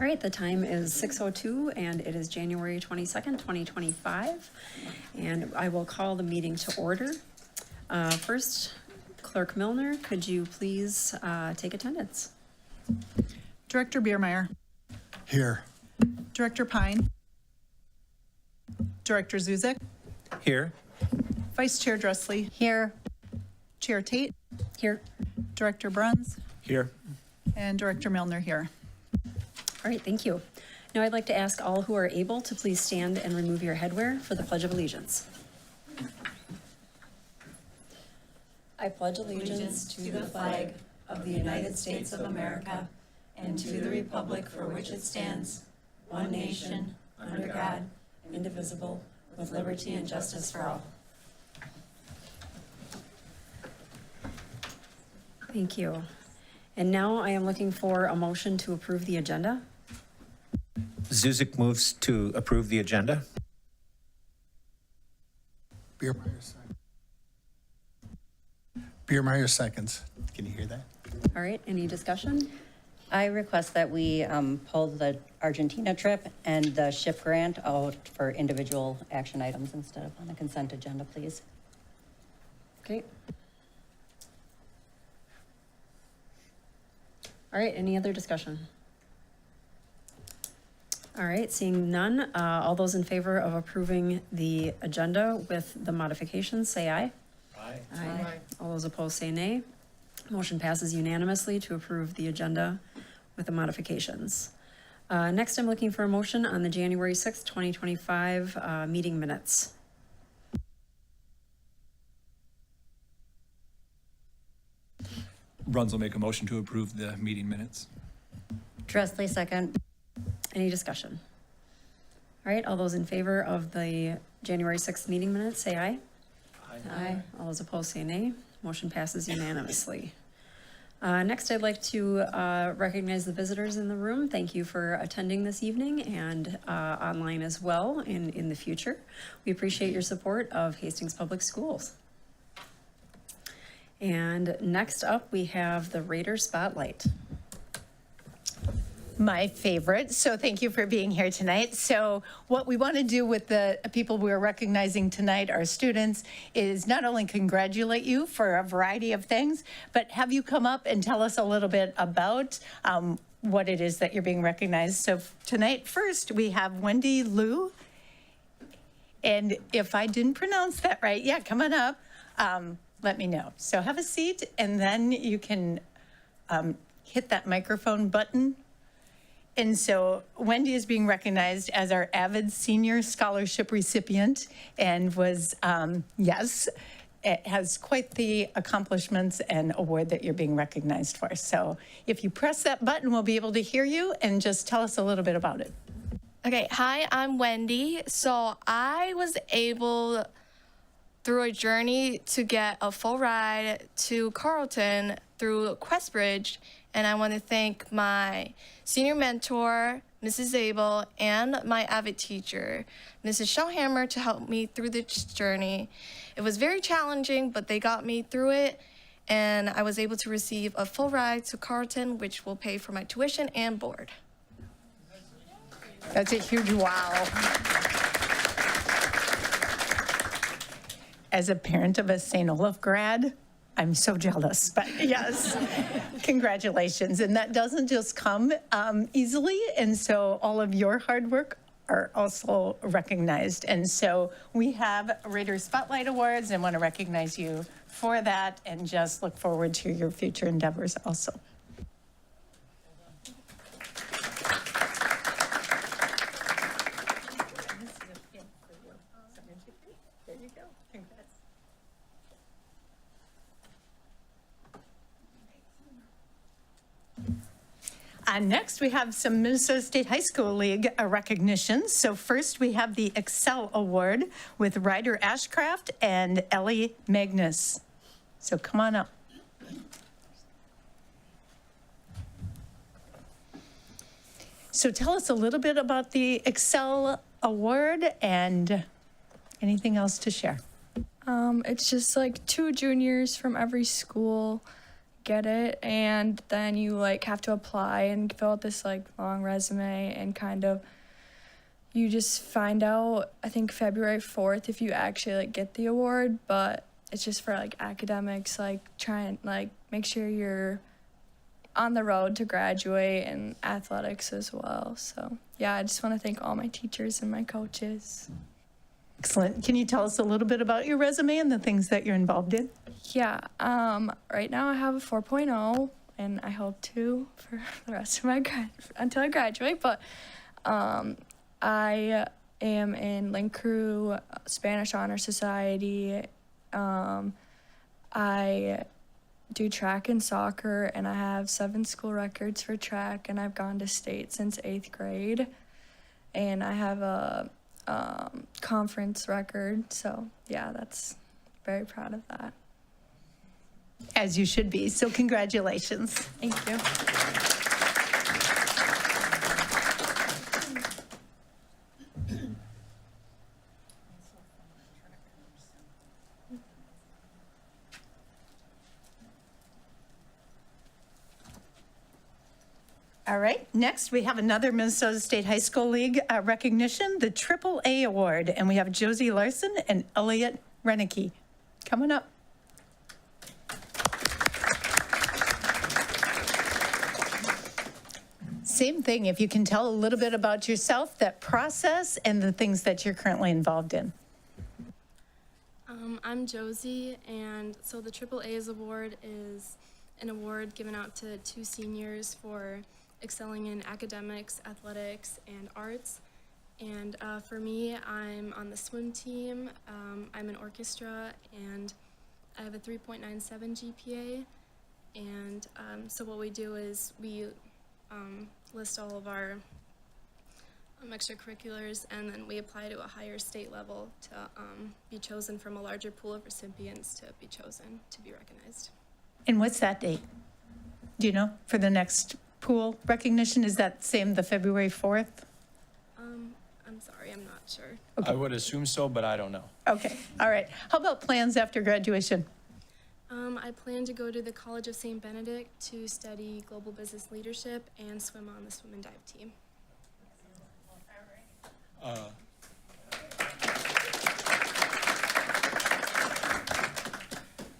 All right, the time is 6:02 and it is January 22nd, 2025. And I will call the meeting to order. First, Clerk Milner, could you please take attendance? Director Biermeyer. Here. Director Pine. Director Zuzek. Here. Vice Chair Dressley. Here. Chair Tate. Here. Director Bruns. Here. And Director Milner here. All right, thank you. Now I'd like to ask all who are able to please stand and remove your headwear for the Pledge of Allegiance. I pledge allegiance to the flag of the United States of America and to the republic for which it stands, one nation, under God, indivisible, with liberty and justice for all. Thank you. And now I am looking for a motion to approve the agenda. Zuzek moves to approve the agenda. Biermeyer seconds. Can you hear that? All right, any discussion? I request that we pull the Argentina trip and the SHIP grant out for individual action items instead of on the consent agenda, please. Okay. All right, any other discussion? All right, seeing none, all those in favor of approving the agenda with the modifications, say aye. Aye. Aye. All those opposed, say nay. Motion passes unanimously to approve the agenda with the modifications. Next, I'm looking for a motion on the January 6th, 2025 meeting minutes. Bruns will make a motion to approve the meeting minutes. Dressley, second. Any discussion? All right, all those in favor of the January 6th meeting minutes, say aye. Aye. All those opposed, say nay. Motion passes unanimously. Next, I'd like to recognize the visitors in the room. Thank you for attending this evening and online as well in the future. We appreciate your support of Hastings Public Schools. And next up, we have the Raider Spotlight. My favorite. So thank you for being here tonight. So what we want to do with the people we're recognizing tonight, our students, is not only congratulate you for a variety of things, but have you come up and tell us a little bit about what it is that you're being recognized. So tonight, first, we have Wendy Liu. And if I didn't pronounce that right, yeah, come on up. Let me know. So have a seat, and then you can hit that microphone button. And so Wendy is being recognized as our Avid Senior Scholarship recipient and was, yes, it has quite the accomplishments and award that you're being recognized for. So if you press that button, we'll be able to hear you and just tell us a little bit about it. Okay, hi, I'm Wendy. So I was able, through a journey, to get a full ride to Carleton through Questbridge, and I want to thank my senior mentor, Mrs. Zabel, and my Avid teacher, Mrs. Shellhammer, to help me through this journey. It was very challenging, but they got me through it, and I was able to receive a full ride to Carleton, which will pay for my tuition and board. That's a huge wow. As a parent of a St. Olaf grad, I'm so jealous, but yes, congratulations. And that doesn't just come easily. And so all of your hard work are also recognized. And so we have Raider Spotlight Awards and want to recognize you for that and just look forward to your future endeavors also. There you go. Congrats. Next, we have some Minnesota State High School League recognitions. So first, we have the Excel Award with Ryder Ashcraft and Ellie Magnus. So come on up. So tell us a little bit about the Excel Award and anything else to share. It's just like 2 juniors from every school get it, and then you like have to apply and fill out this like long resume, and kind of you just find out, I think February 4th, if you actually like get the award. But it's just for like academics, like try and like make sure you're on the road to graduate, and athletics as well. So yeah, I just want to thank all my teachers and my coaches. Excellent. Can you tell us a little bit about your resume and the things that you're involved in? Yeah, right now I have a 4.0, and I hope to for the rest of my until I graduate. But I am in Link Crew, Spanish Honor Society. I do track and soccer, and I have 7 school records for track, and I've gone to state since 8th grade, and I have a conference record. So yeah, that's very proud of that. As you should be. So congratulations. Thank you. All right, next we have another Minnesota State High School League recognition, the AAA Award, and we have Josie Larson and Elliot Renicky coming up. Same thing, if you can tell a little bit about yourself, that process, and the things that you're currently involved in. I'm Josie, and so the AAA's award is an award given out to 2 seniors for excelling in academics, athletics, and arts. And for me, I'm on the swim team. I'm in orchestra, and I have a 3.97 GPA. And so what we do is we list all of our extracurriculars, and then we apply to a higher state level to be chosen from a larger pool of recipients to be chosen to be recognized. And what's that date? Do you know, for the next pool recognition? Is that same, the February 4th? I'm sorry, I'm not sure. I would assume so, but I don't know. Okay, all right. How about plans after graduation? I plan to go to the College of St. Benedict to study global business leadership and swim on the swim and dive team.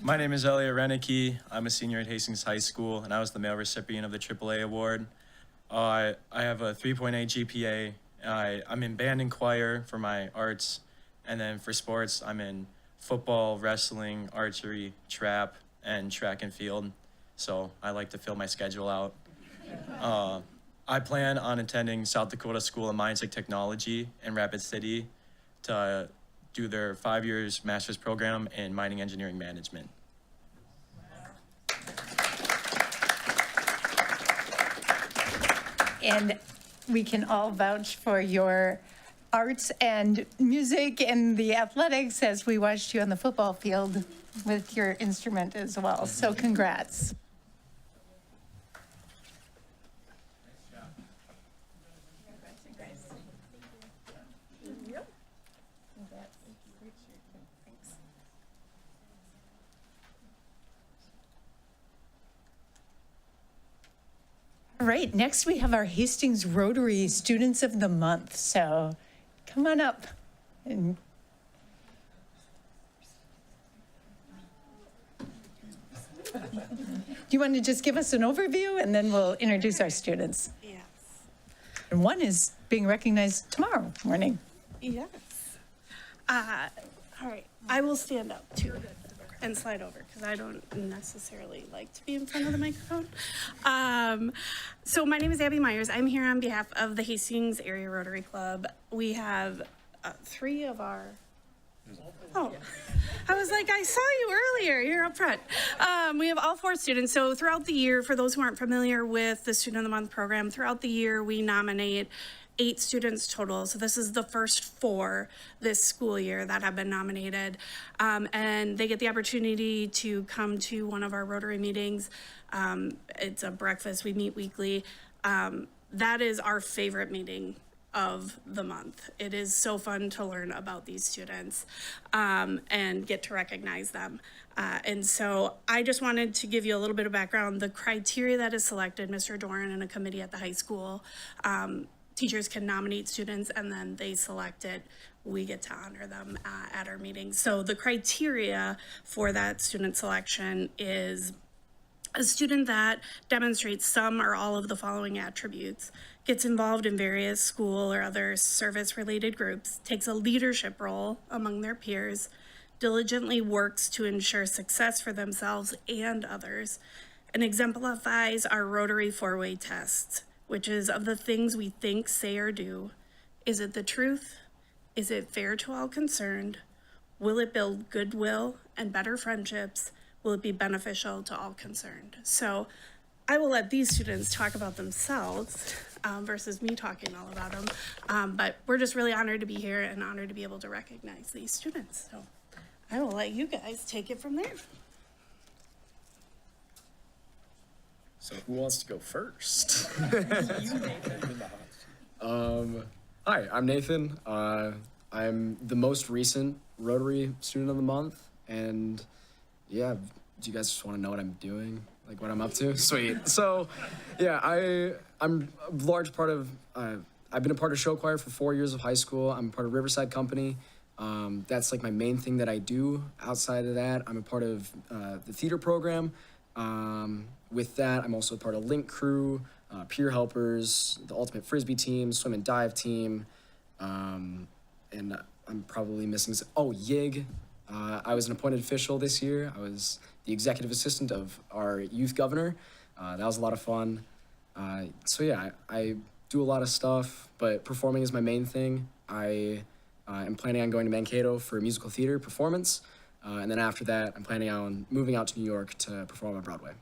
My name is Elliot Renicky. I'm a senior at Hastings High School, and I was the male recipient of the AAA award. I have a 3.8 GPA. I'm in band and choir for my arts, and then for sports, I'm in football, wrestling, archery, trap, and track and field. So I like to fill my schedule out. I plan on attending South Dakota School of Mines and Technology in Rapid City to do their 5 years master's program in mining engineering management. And we can all vouch for your arts and music and the athletics as we watched you on the football field with your instrument as well. So congrats. All right, next we have our Hastings Rotary Students of the Month. So come on up. And do you want to just give us an overview, and then we'll introduce our students? Yes. And one is being recognized tomorrow morning. Yes. All right. I will stand up too and slide over because I don't necessarily like to be in front of the microphone. So my name is Abby Myers. I'm here on behalf of the Hastings Area Rotary Club. We have 3 of our... Oh, I was like, I saw you earlier. You're up front. We have all 4 students. So throughout the year, for those who aren't familiar with the Student of the Month program, throughout the year, we nominate 8 students total. So this is the first 4 this school year that have been nominated. And they get the opportunity to come to one of our Rotary meetings. It's a breakfast. We meet weekly. That is our favorite meeting of the month. It is so fun to learn about these students and get to recognize them. And so I just wanted to give you a little bit of background. The criteria that is selected, Mr. Doran and a committee at the high school, teachers can nominate students and then they select it. We get to honor them at our meetings. So the criteria for that student selection is a student that demonstrates some or all of the following attributes, gets involved in various school or other service-related groups, takes a leadership role among their peers, diligently works to ensure success for themselves and others, and exemplifies our Rotary four-way test, which is of the things we think, say, or do. Is it the truth? Is it fair to all concerned? Will it build goodwill and better friendships? Will it be beneficial to all concerned? So I will let these students talk about themselves versus me talking all about them. But we're just really honored to be here and honored to be able to recognize these students. So I will let you guys take it from there. So who wants to go first? Hi, I'm Nathan. I'm the most recent Rotary Student of the Month, and yeah, do you guys just want to know what I'm doing? Like what I'm up to? Sweet. So, yeah, I'm a large part of, I've been a part of show choir for 4 years of high school. I'm part of Riverside Company. That's like my main thing that I do. Outside of that, I'm a part of the theater program. With that, I'm also a part of Link Crew, Peer Helpers, the Ultimate Frisbee team, Swim and Dive team, and I'm probably missing, YIG. I was an appointed official this year. I was the executive assistant of our youth governor. That was a lot of fun. So yeah, I do a lot of stuff, but performing is my main thing. I am planning on going to Mankato for a musical theater performance. And then after that, I'm planning on moving out to New York to perform on Broadway.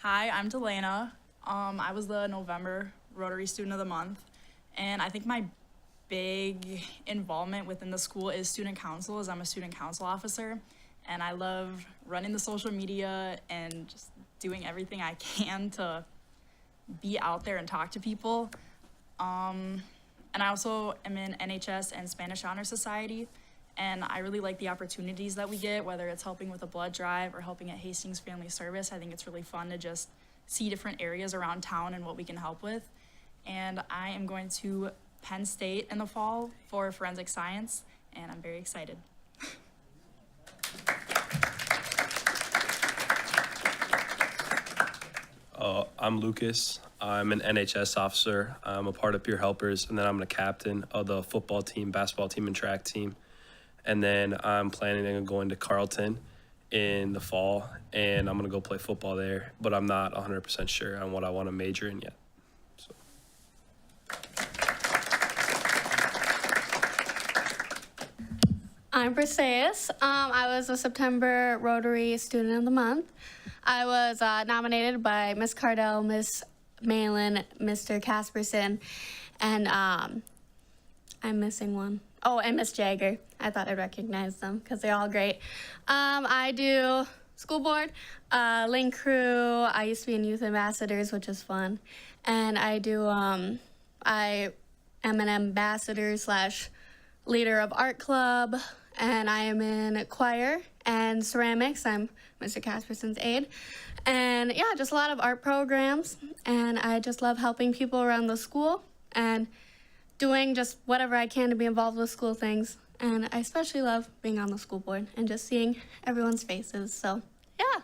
Hi, I'm Delana. I was the November Rotary Student of the Month, and I think my big involvement within the school is student council, as I'm a student council officer, and I love running the social media and just doing everything I can to be out there and talk to people. And I also am in NHS and Spanish Honor Society, and I really like the opportunities that we get, whether it's helping with a blood drive or helping at Hastings Family Service. I think it's really fun to just see different areas around town and what we can help with. And I am going to Penn State in the fall for forensic science, and I'm very excited. I'm Lucas. I'm an NHS officer. I'm a part of Peer Helpers, and then I'm the captain of the football team, basketball team, and track team. And then I'm planning on going to Carleton in the fall, and I'm going to go play football there, but I'm not 100% sure on what I want to major in yet. So. I'm Briseis. I was a September Rotary Student of the Month. I was nominated by Miss Cardell, Miss Malin, Mr. Casperson, and I'm missing one. Oh, and Miss Jagger. I thought I'd recognize them because they're all great. I do school board, Link Crew. I used to be in Youth Ambassadors, which is fun. And I do, I am an ambassador / leader of art club, and I am in choir and ceramics. I'm Mr. Casperson's aide. And yeah, just a lot of art programs. And I just love helping people around the school and doing just whatever I can to be involved with school things. And I especially love being on the school board and just seeing everyone's faces. So, yeah.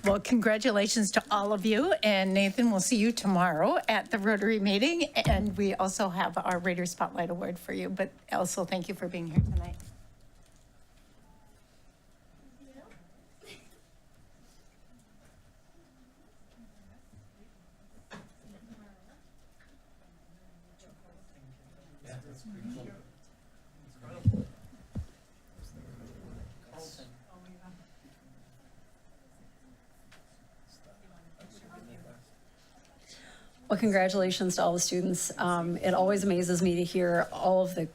Well, congratulations to all of you. And Nathan, we'll see you tomorrow at the Rotary meeting. And we also have our Raider Spotlight Award for you. But also, thank you for being here tonight. Well, congratulations to all the students. It always amazes me to hear all of the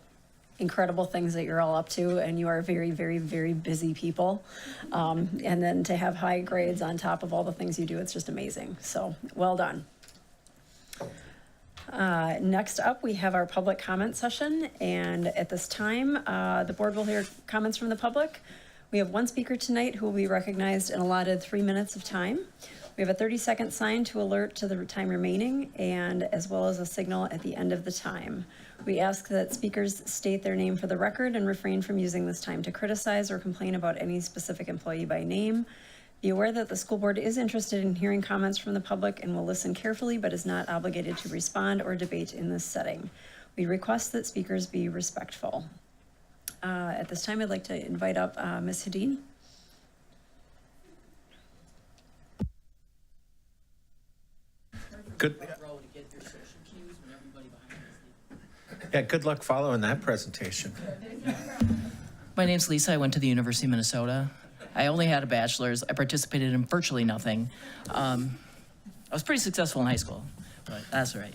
incredible things that you're all up to, and you are very, very, very busy people. And then to have high grades on top of all the things you do, it's just amazing. So well done. Next up, we have our public comment session, and at this time, the board will hear comments from the public. We have one speaker tonight who will be recognized and allotted 3 minutes of time. We have a 30-second sign to alert to the time remaining, and as well as a signal at the end of the time. We ask that speakers state their name for the record and refrain from using this time to criticize or complain about any specific employee by name. Be aware that the school board is interested in hearing comments from the public and will listen carefully, but is not obligated to respond or debate in this setting. We request that speakers be respectful. At this time, I'd like to invite up Ms. Hedin. Good. Yeah, good luck following that presentation. My name's Lisa. I went to the University of Minnesota. I only had a bachelor's. I participated in virtually nothing. I was pretty successful in high school, but that's all right.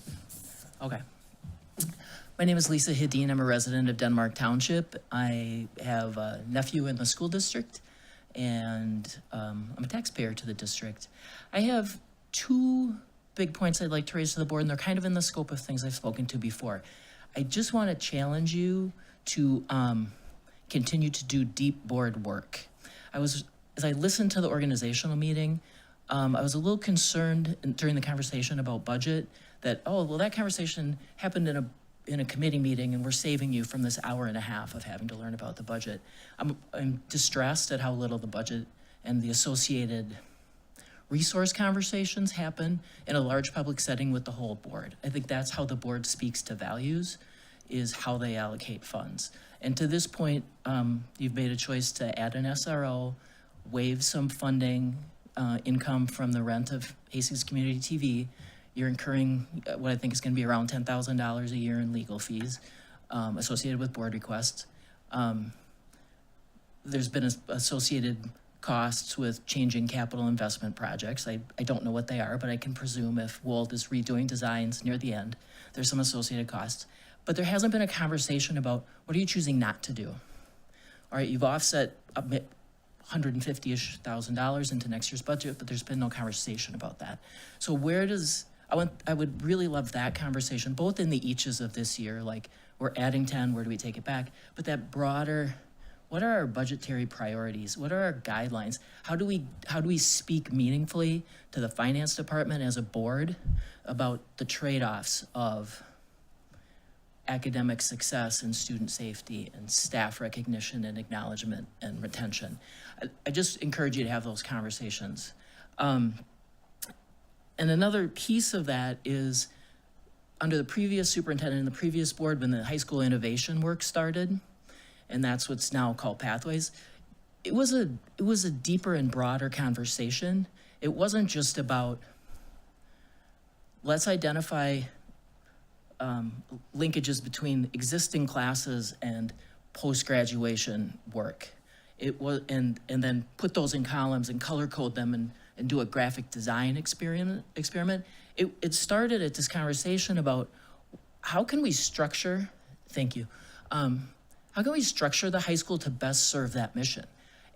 Okay. My name is Lisa Hedin. I'm a resident of Denmark Township. I have a nephew in the school district, and I'm a taxpayer to the district. I have 2 big points I'd like to raise to the board, and they're kind of in the scope of things I've spoken to before. I just want to challenge you to continue to do deep board work. As I listened to the organizational meeting, I was a little concerned during the conversation about budget that, oh, well, that conversation happened in a committee meeting and we're saving you from this hour and a half of having to learn about the budget. I'm distressed at how little the budget and the associated resource conversations happen in a large public setting with the whole board. I think that's how the board speaks to values, is how they allocate funds. And to this point, you've made a choice to add an SRO, waive some funding, income from the rent of Hastings Community TV. You're incurring what I think is going to be around $10,000 a year in legal fees associated with board requests. There's been associated costs with changing capital investment projects. I don't know what they are, but I can presume if Wold is redoing designs near the end, there's some associated costs. But there hasn't been a conversation about what are you choosing not to do? All right, you've offset $150-ish thousand into next year's budget, but there's been no conversation about that. So where does, I would really love that conversation, both in the eaches of this year, like we're adding 10, where do we take it back? But that broader, what are our budgetary priorities? What are our guidelines? How do we speak meaningfully to the finance department as a board about the trade-offs of academic success and student safety and staff recognition and acknowledgement and retention? I just encourage you to have those conversations. And another piece of that is under the previous superintendent and the previous board, when the high school innovation work started, and that's what's now called Pathways, it was a deeper and broader conversation. It wasn't just about, let's identify linkages between existing classes and post-graduation work. It was, and then put those in columns and color code them and do a graphic design experiment. It started at this conversation about how can we structure, thank you, how can we structure the high school to best serve that mission?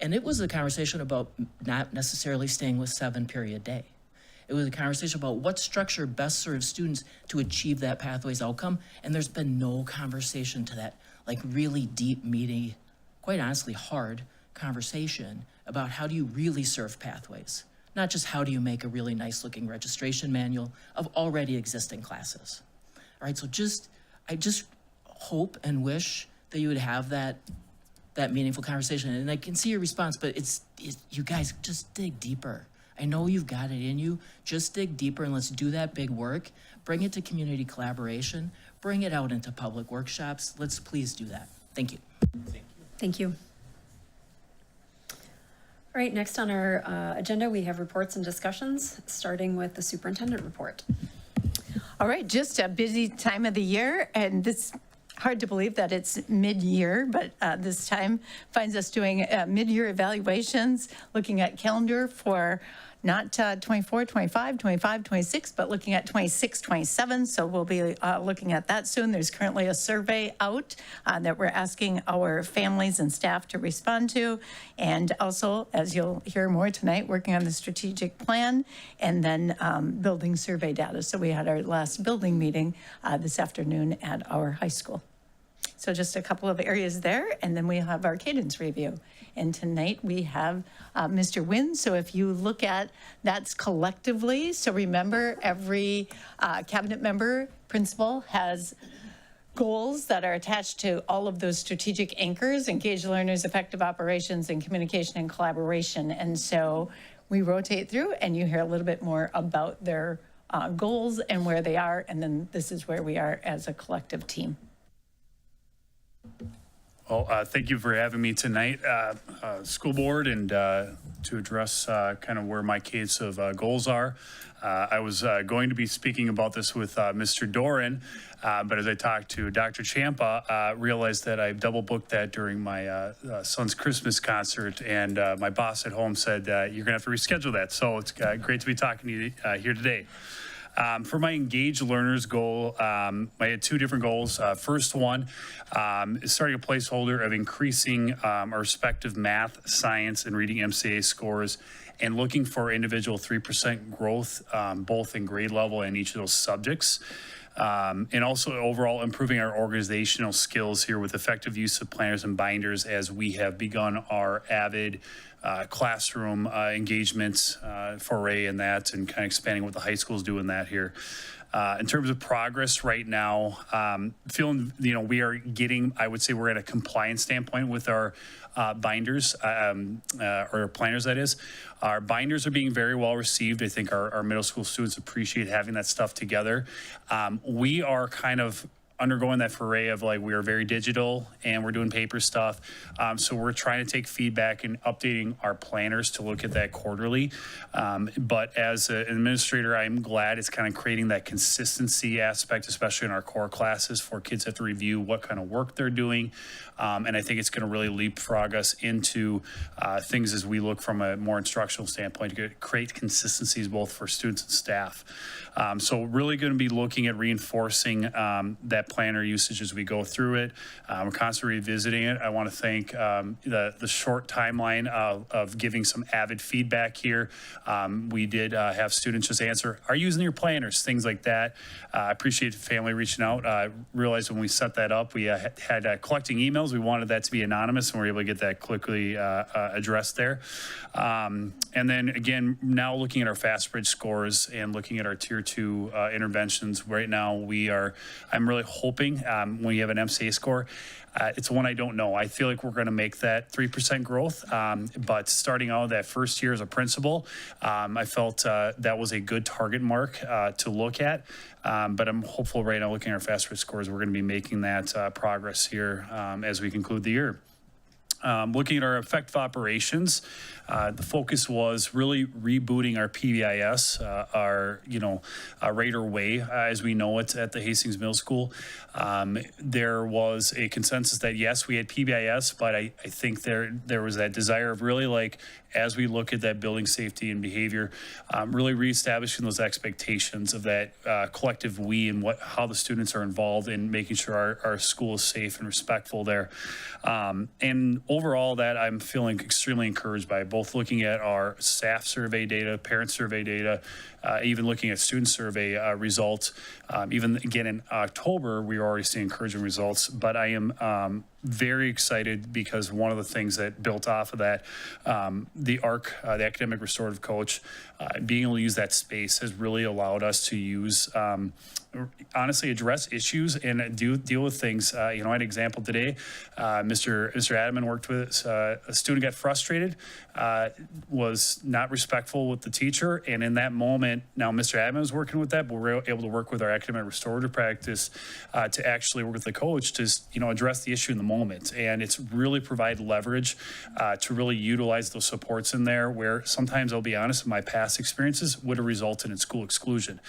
And it was a conversation about not necessarily staying with 7-period day. It was a conversation about what structure best serves students to achieve that Pathways outcome. And there's been no conversation to that, like really deep, meaty, quite honestly hard conversation about how do you really serve Pathways? Not just how do you make a really nice looking registration manual of already existing classes. All right, so I just hope and wish that you would have that meaningful conversation. And I can see your response, but you guys just dig deeper. I know you've got it in you. Just dig deeper and let's do that big work. Bring it to community collaboration. Bring it out into public workshops. Let's please do that. Thank you. Thank you. All right, next on our agenda, we have reports and discussions, starting with the superintendent report. All right, just a busy time of the year, and this hard to believe that it's mid-year, but this time finds us doing mid-year evaluations, looking at calendar for not 24, 25, 25, 26, but looking at 26, 27. So we'll be looking at that soon. There's currently a survey out that we're asking our families and staff to respond to. And also, as you'll hear more tonight, working on the strategic plan and then building survey data. So we had our last building meeting this afternoon at our high school. So just a couple of areas there, and then we have our cadence review. And tonight we have Mr. Wynn. So if you look at, that's collectively. So remember, every cabinet member, principal has goals that are attached to all of those strategic anchors: engage learners, effective operations, and communication and collaboration. And so we rotate through, and you hear a little bit more about their goals and where they are. And then this is where we are as a collective team. Well, thank you for having me tonight, school board, and to address kind of where my case of goals are. I was going to be speaking about this with Mr. Doran, but as I talked to Dr. Champa, realized that I double booked that during my son's Christmas concert, and my boss at home said, you're gonna have to reschedule that. So it's great to be talking to you here today. For my engaged learners goal, I had two different goals. First one is starting a placeholder of increasing our respective math, science, and reading MCA scores, and looking for individual 3% growth, both in grade level and each of those subjects. And also overall improving our organizational skills here with effective use of planners and binders as we have begun our AVID classroom engagements foray in that, and kind of expanding what the high school's doing that here. In terms of progress right now, feeling, we are getting, I would say we're at a compliance standpoint with our binders, or planners, that is. Our binders are being very well received. I think our middle school students appreciate having that stuff together. We are kind of undergoing that foray of we are very digital and we're doing paper stuff. So we're trying to take feedback and updating our planners to look at that quarterly. But as an administrator, I'm glad it's kind of creating that consistency aspect, especially in our core classes, for kids have to review what kind of work they're doing. And I think it's going to really leapfrog us into things as we look from a more instructional standpoint to create consistencies both for students and staff. So really going to be looking at reinforcing that planner usage as we go through it. We're constantly revisiting it. I want to thank the short timeline of giving some avid feedback here. We did have students just answer, are you using your planners? Things like that. I appreciate the family reaching out. Realized when we set that up, we had collecting emails. We wanted that to be anonymous, and we were able to get that quickly addressed there. And then again, now looking at our FastBridge scores and looking at our tier 2 interventions. Right now I'm really hoping when you have an MCA score, it's one I don't know. I feel like we're going to make that 3% growth, but starting out that first year as a principal, I felt that was a good target mark to look at. But I'm hopeful right now, looking at our FastBridge scores, we're going to be making that progress here as we conclude the year. Looking at our effective operations, the focus was really rebooting our PBIS, our Raider Way, as we know it at the Hastings Middle School. There was a consensus that yes, we had PBIS, but I think there was that desire of really as we look at that building safety and behavior, really reestablishing those expectations of that collective we and how the students are involved in making sure our school is safe and respectful there. And overall, that I'm feeling extremely encouraged by, both looking at our staff survey data, parent survey data, even looking at student survey results. Even again in October, we were already seeing encouraging results, but I am very excited because one of the things that built off of that, the ARC, the Academic Restorative Coach, being able to use that space has really allowed us to use, honestly, address issues and deal with things. I had an example today. Mr. Adaman worked with a student, got frustrated, was not respectful with the teacher, and in that moment, now Mr. Adaman was working with that, but we were able to work with our academic restorative practice to actually work with the coach to address the issue in the moment. And it's really provide leverage to really utilize those supports in there, where sometimes, I'll be honest, in my past experiences would have resulted in school exclusion.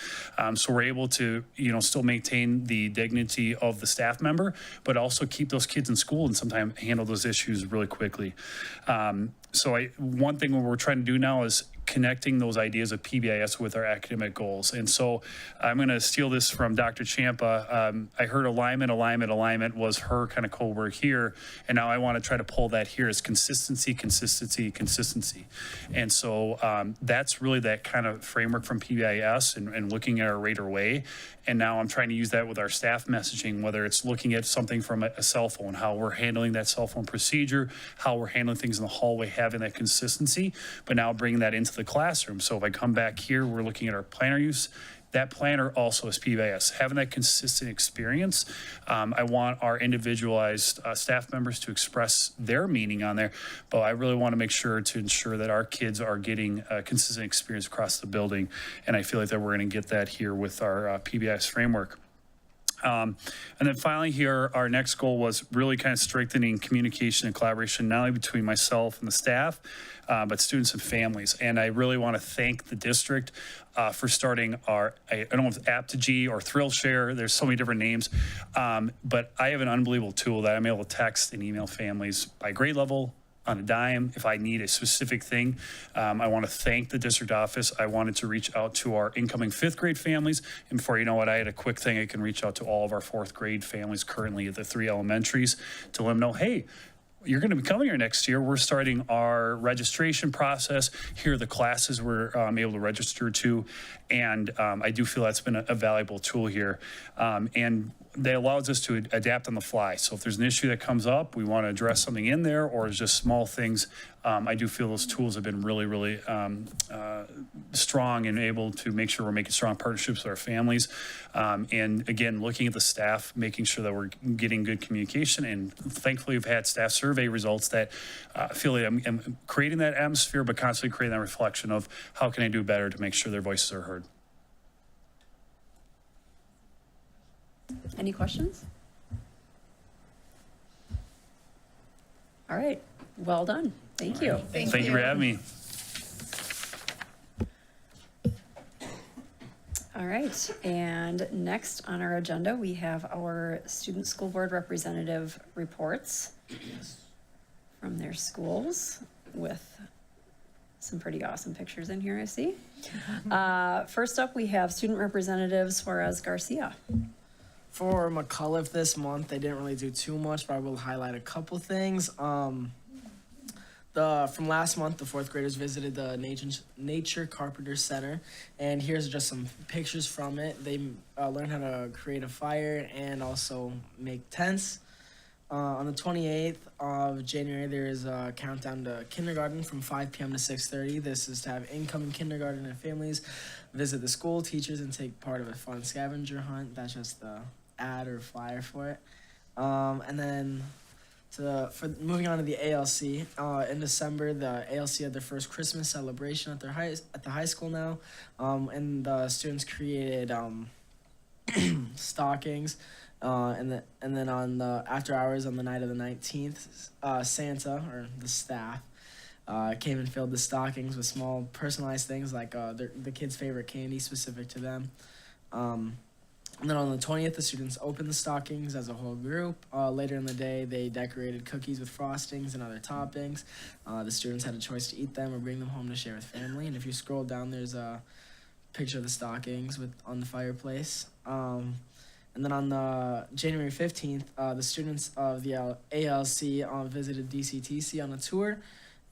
So we're able to still maintain the dignity of the staff member, but also keep those kids in school and sometimes handle those issues really quickly. So one thing we're trying to do now is connecting those ideas of PBIS with our academic goals. And so I'm going to steal this from Dr. Champa. I heard alignment was her kind of code word here. And now I want to try to pull that here as consistency. And so that's really that kind of framework from PBIS and looking at our Raider way. And now I'm trying to use that with our staff messaging, whether it's looking at something from a cell phone, how we're handling that cell phone procedure, how we're handling things in the hallway, having that consistency, but now bringing that into the classroom. So if I come back here, we're looking at our planner use. That planner also is PBIS, having that consistent experience. I want our individualized staff members to express their meaning on there, but I really want to make sure to ensure that our kids are getting a consistent experience across the building. And I feel like that we're going to get that here with our PBIS framework. And then finally here, our next goal was really kind of strengthening communication and collaboration, not only between myself and the staff, but students and families. And I really want to thank the district for starting our, I don't know if it's Aptigee or ThrillShare, there's so many different names, but I have an unbelievable tool that I'm able to text and email families by grade level, on a dime, if I need a specific thing. I want to thank the district office. I wanted to reach out to our incoming 5th grade families. And before you know it, I had a quick thing. I can reach out to all of our 4th grade families currently at the 3 elementaries to let them know, hey, you're going to be coming here next year. We're starting our registration process. Here are the classes we're able to register to. And I do feel that's been a valuable tool here. And that allows us to adapt on the fly. So if there's an issue that comes up, we want to address something in there, or it's just small things. I do feel those tools have been really, really strong and able to make sure we're making strong partnerships with our families. And again, looking at the staff, making sure that we're getting good communication. And thankfully, we've had staff survey results that feel like I'm creating that atmosphere, but constantly creating that reflection of how can I do better to make sure their voices are heard. Any questions? All right, well done. Thank you. Thank you for having me. All right, and next on our agenda, we have our student school board representative reports from their schools with some pretty awesome pictures in here, I see. First up, we have student representative Suarez Garcia. For McCullough this month, they didn't really do too much, but I will highlight a couple things. From last month, the 4th graders visited the Nature Carpenter Center, and here's just some pictures from it. They learned how to create a fire and also make tents. On the 28th of January, there is a countdown to kindergarten from 5 p.m. to 6:30. This is to have incoming kindergarten and families visit the school, teachers, and take part of a fun scavenger hunt. That's just the ad or flyer for it. And then for moving on to the ALC, in December, the ALC had their first Christmas celebration at the high school now, and the students created stockings. And then on the after hours on the night of the 19th, Santa, or the staff, came and filled the stockings with small personalized things like the kids' favorite candy specific to them. And then on the 20th, the students opened the stockings as a whole group. Later in the day, they decorated cookies with frostings and other toppings. The students had a choice to eat them or bring them home to share with family. And if you scroll down, there's a picture of the stockings on the fireplace. And then on the January 15th, the students of the ALC visited DCTC on a tour.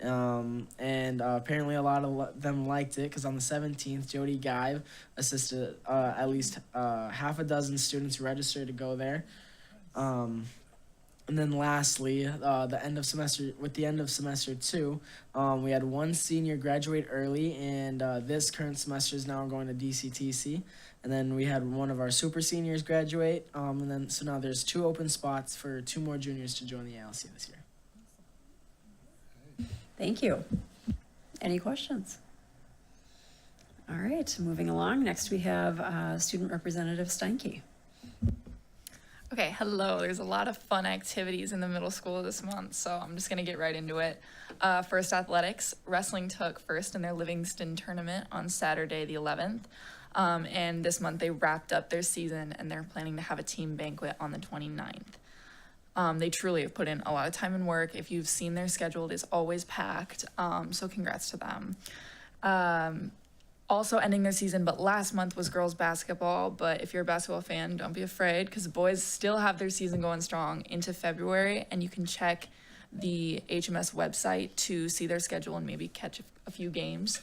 And apparently a lot of them liked it, because on the 17th, Jody Give assisted at least half a dozen students register to go there. And then lastly, the end of semester 2, we had one senior graduate early, and this current semester is now going to DCTC. And then we had one of our super seniors graduate, and then so now there's 2 open spots for 2 more juniors to join the ALC this year. Thank you. Any questions? All right, moving along. Next we have Student Representative Steinke. Okay, hello. There's a lot of fun activities in the middle school this month, so I'm just going to get right into it. First, athletics. Wrestling took first in their Livingston tournament on Saturday the 11th. And this month they wrapped up their season, and they're planning to have a team banquet on the 29th. They truly have put in a lot of time and work. If you've seen their schedule, it is always packed, so congrats to them. Also ending their season, but last month was girls basketball. But if you're a basketball fan, don't be afraid because the boys still have their season going strong into February, and you can check the HMS website to see their schedule and maybe catch a few games.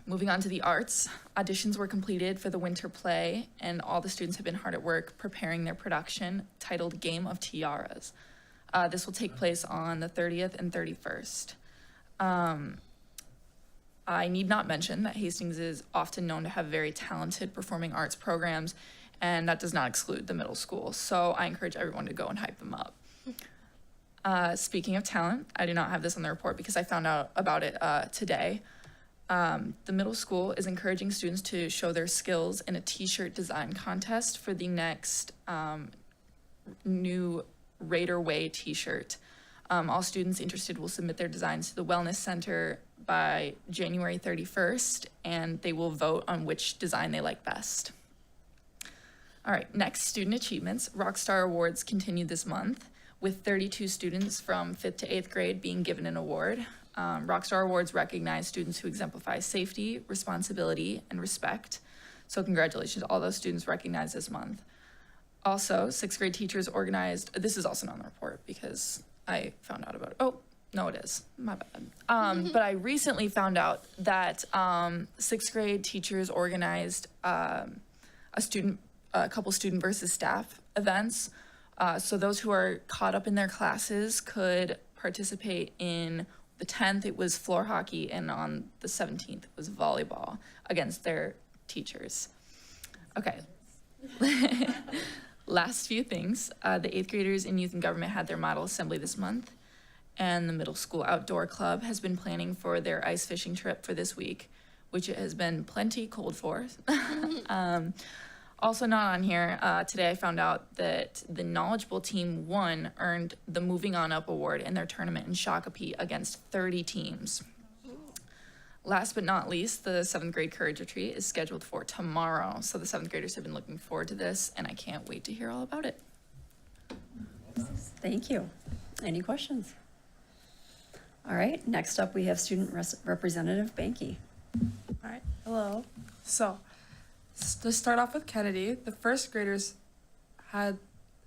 Moving on to the arts, auditions were completed for the winter play, and all the students have been hard at work preparing their production titled Game of Tiaras. This will take place on the 30th and 31st. I need not mention that Hastings is often known to have very talented performing arts programs, and that does not exclude the middle school. So I encourage everyone to go and hype them up. Speaking of talent, I do not have this on the report because I found out about it today. The middle school is encouraging students to show their skills in a t-shirt design contest for the next new Raider Way t-shirt. All students interested will submit their designs to the Wellness Center by January 31st, and they will vote on which design they like best. All right, next, student achievements. Rockstar Awards continued this month, with 32 students from 5th to 8th grade being given an award. Rockstar Awards recognize students who exemplify safety, responsibility, and respect. So congratulations to all those students recognized this month. Also, 6th grade teachers organized, this is also not on the report because I found out about it. Oh, no, it is. My bad. But I recently found out that 6th grade teachers organized a couple student versus staff events. So those who are caught up in their classes could participate in the 10th, it was floor hockey, and on the 17th, it was volleyball against their teachers. Okay. Last few things. The 8th graders in youth and government had their model assembly this month, and the middle school outdoor club has been planning for their ice fishing trip for this week, which it has been plenty cold for. Also not on here, today I found out that the Knowledgeable Team 1 earned the Moving On Up Award in their tournament in Shakopee against 30 teams. Last but not least, the 7th grade Courage Retreat is scheduled for tomorrow. So the 7th graders have been looking forward to this, and I can't wait to hear all about it. Thank you. Any questions? All right, next up we have Student Representative Banky. All right, hello. So, to start off with Kennedy, the 1st graders had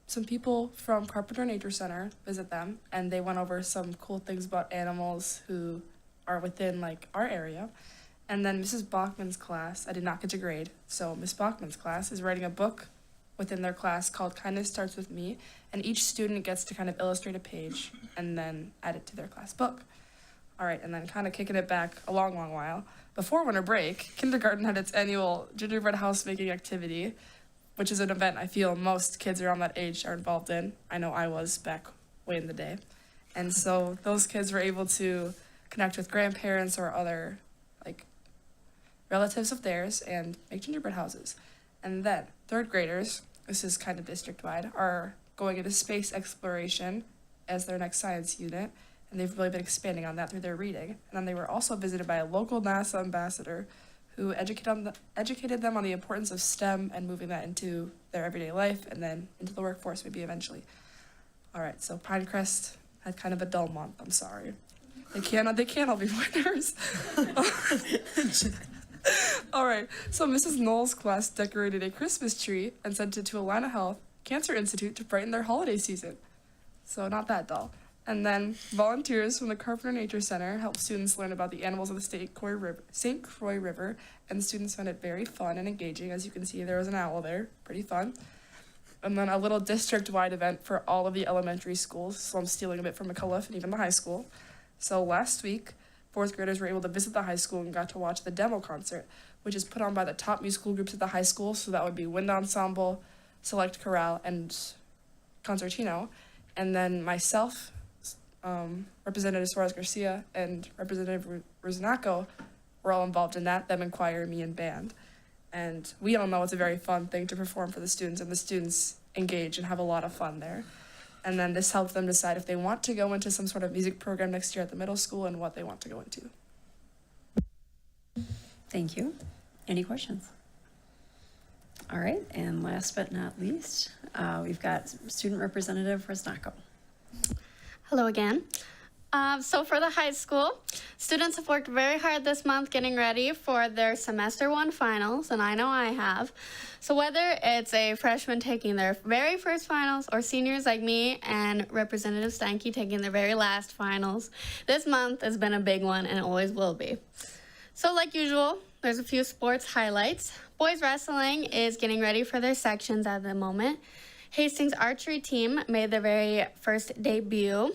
some people from Carpenter Nature Center visit them, and they went over some cool things about animals who are within like our area. And then Mrs. Bachman's class, I did not get to grade, so Miss Bachman's class is writing a book within their class called Kindness Starts With Me, and each student gets to kind of illustrate a page and then add it to their class book. All right, and then kind of kicking it back a long, long while. Before winter break, kindergarten had its annual gingerbread house making activity, which is an event I feel most kids around that age are involved in. I know I was back way in the day. And so those kids were able to connect with grandparents or other like relatives of theirs and make gingerbread houses. And then 3rd graders, this is kind of district-wide, are going into space exploration as their next science unit. And they've really been expanding on that through their reading. And then they were also visited by a local NASA ambassador who educated them on the importance of STEM and moving that into their everyday life and then into the workforce maybe eventually. All right, so Pinecrest had kind of a dull month, I'm sorry. They can't all be winners. All right, so Mrs. Knoll's class decorated a Christmas tree and sent it to Atlanta Health Cancer Institute to brighten their holiday season. So not that dull. And then volunteers from the Carpenter Nature Center helped students learn about the animals of the St. Croix River, and the students found it very fun and engaging. As you can see, there was an owl there, pretty fun. And then a little district-wide event for all of the elementary schools, so I'm stealing a bit from McCullough and even the high school. So last week, 4th graders were able to visit the high school and got to watch the demo concert, which is put on by the top musical groups at the high school, so that would be Wind Ensemble, Select Chorale, and Concertino. And then myself, Representative Suarez Garcia and Representative Rosanaco were all involved in that, them in choir, me in band. And we all know it's a very fun thing to perform for the students, and the students engage and have a lot of fun there. And then this helped them decide if they want to go into some sort of music program next year at the middle school and what they want to go into. Thank you. Any questions? All right, and last but not least, we've got Student Representative Rosnaco. Hello again. So for the high school, students have worked very hard this month getting ready for their semester 1 finals, and I know I have. So whether it's a freshman taking their very first finals or seniors like me and Representative Steinke taking their very last finals, this month has been a big one and it always will be. So like usual, there's a few sports highlights. Boys wrestling is getting ready for their sections at the moment. Hastings archery team made their very first debut.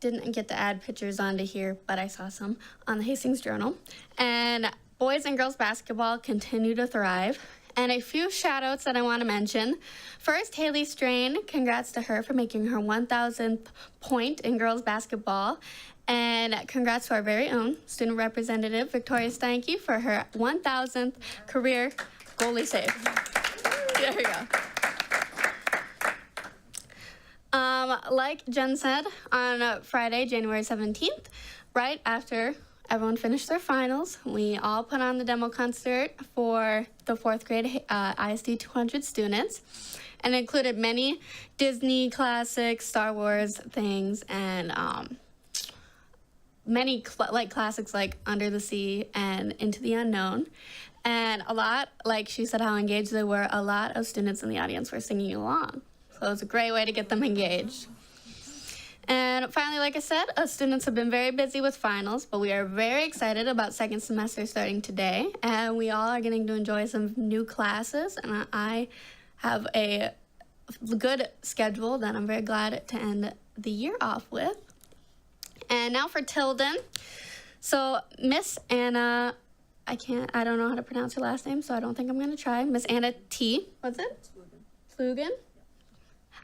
Didn't get to add pictures onto here, but I saw some on the Hastings Journal. And boys and girls basketball continue to thrive. And a few shout outs that I want to mention. First, Haley Strain, congrats to her for making her 1,000th point in girls basketball. And congrats to our very own student representative, Victoria Steinke, for her 1,000th career goalie save. There you go. Like Jen said, on Friday, January 17th, right after everyone finished their finals, we all put on the demo concert for the 4th grade ISD 200 students, and it included many Disney classics, Star Wars things, and many classics like Under the Sea and Into the Unknown. And a lot, like she said how engaged they were, a lot of students in the audience were singing along. So it's a great way to get them engaged. And finally, like I said, students have been very busy with finals, but we are very excited about second semester starting today. And we all are getting to enjoy some new classes. And I have a good schedule that I'm very glad to end the year off with. And now for Tilden. So Miss Anna, I don't know how to pronounce her last name, so I don't think I'm gonna try. Miss Anna T, what's it? Slugan.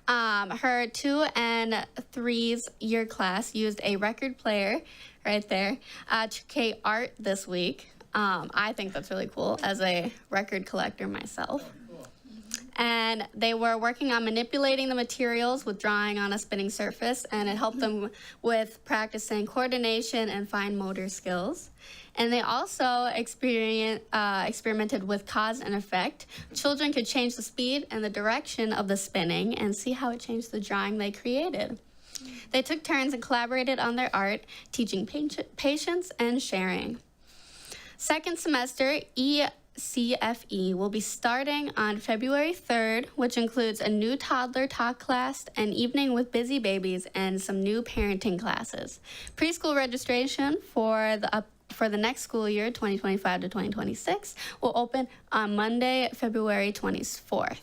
Her 2 and 3's year class used a record player right there to create art this week. I think that's really cool as a record collector myself. And they were working on manipulating the materials with drawing on a spinning surface, and it helped them with practicing coordination and fine motor skills. And they also experimented with cause and effect. Children could change the speed and the direction of the spinning and see how it changed the drawing they created. They took turns and collaborated on their art, teaching patience and sharing. Second semester, ECFE will be starting on February 3rd, which includes a new toddler talk class, an evening with busy babies, and some new parenting classes. Preschool registration for the next school year, 2025 to 2026, will open on Monday, February 24th.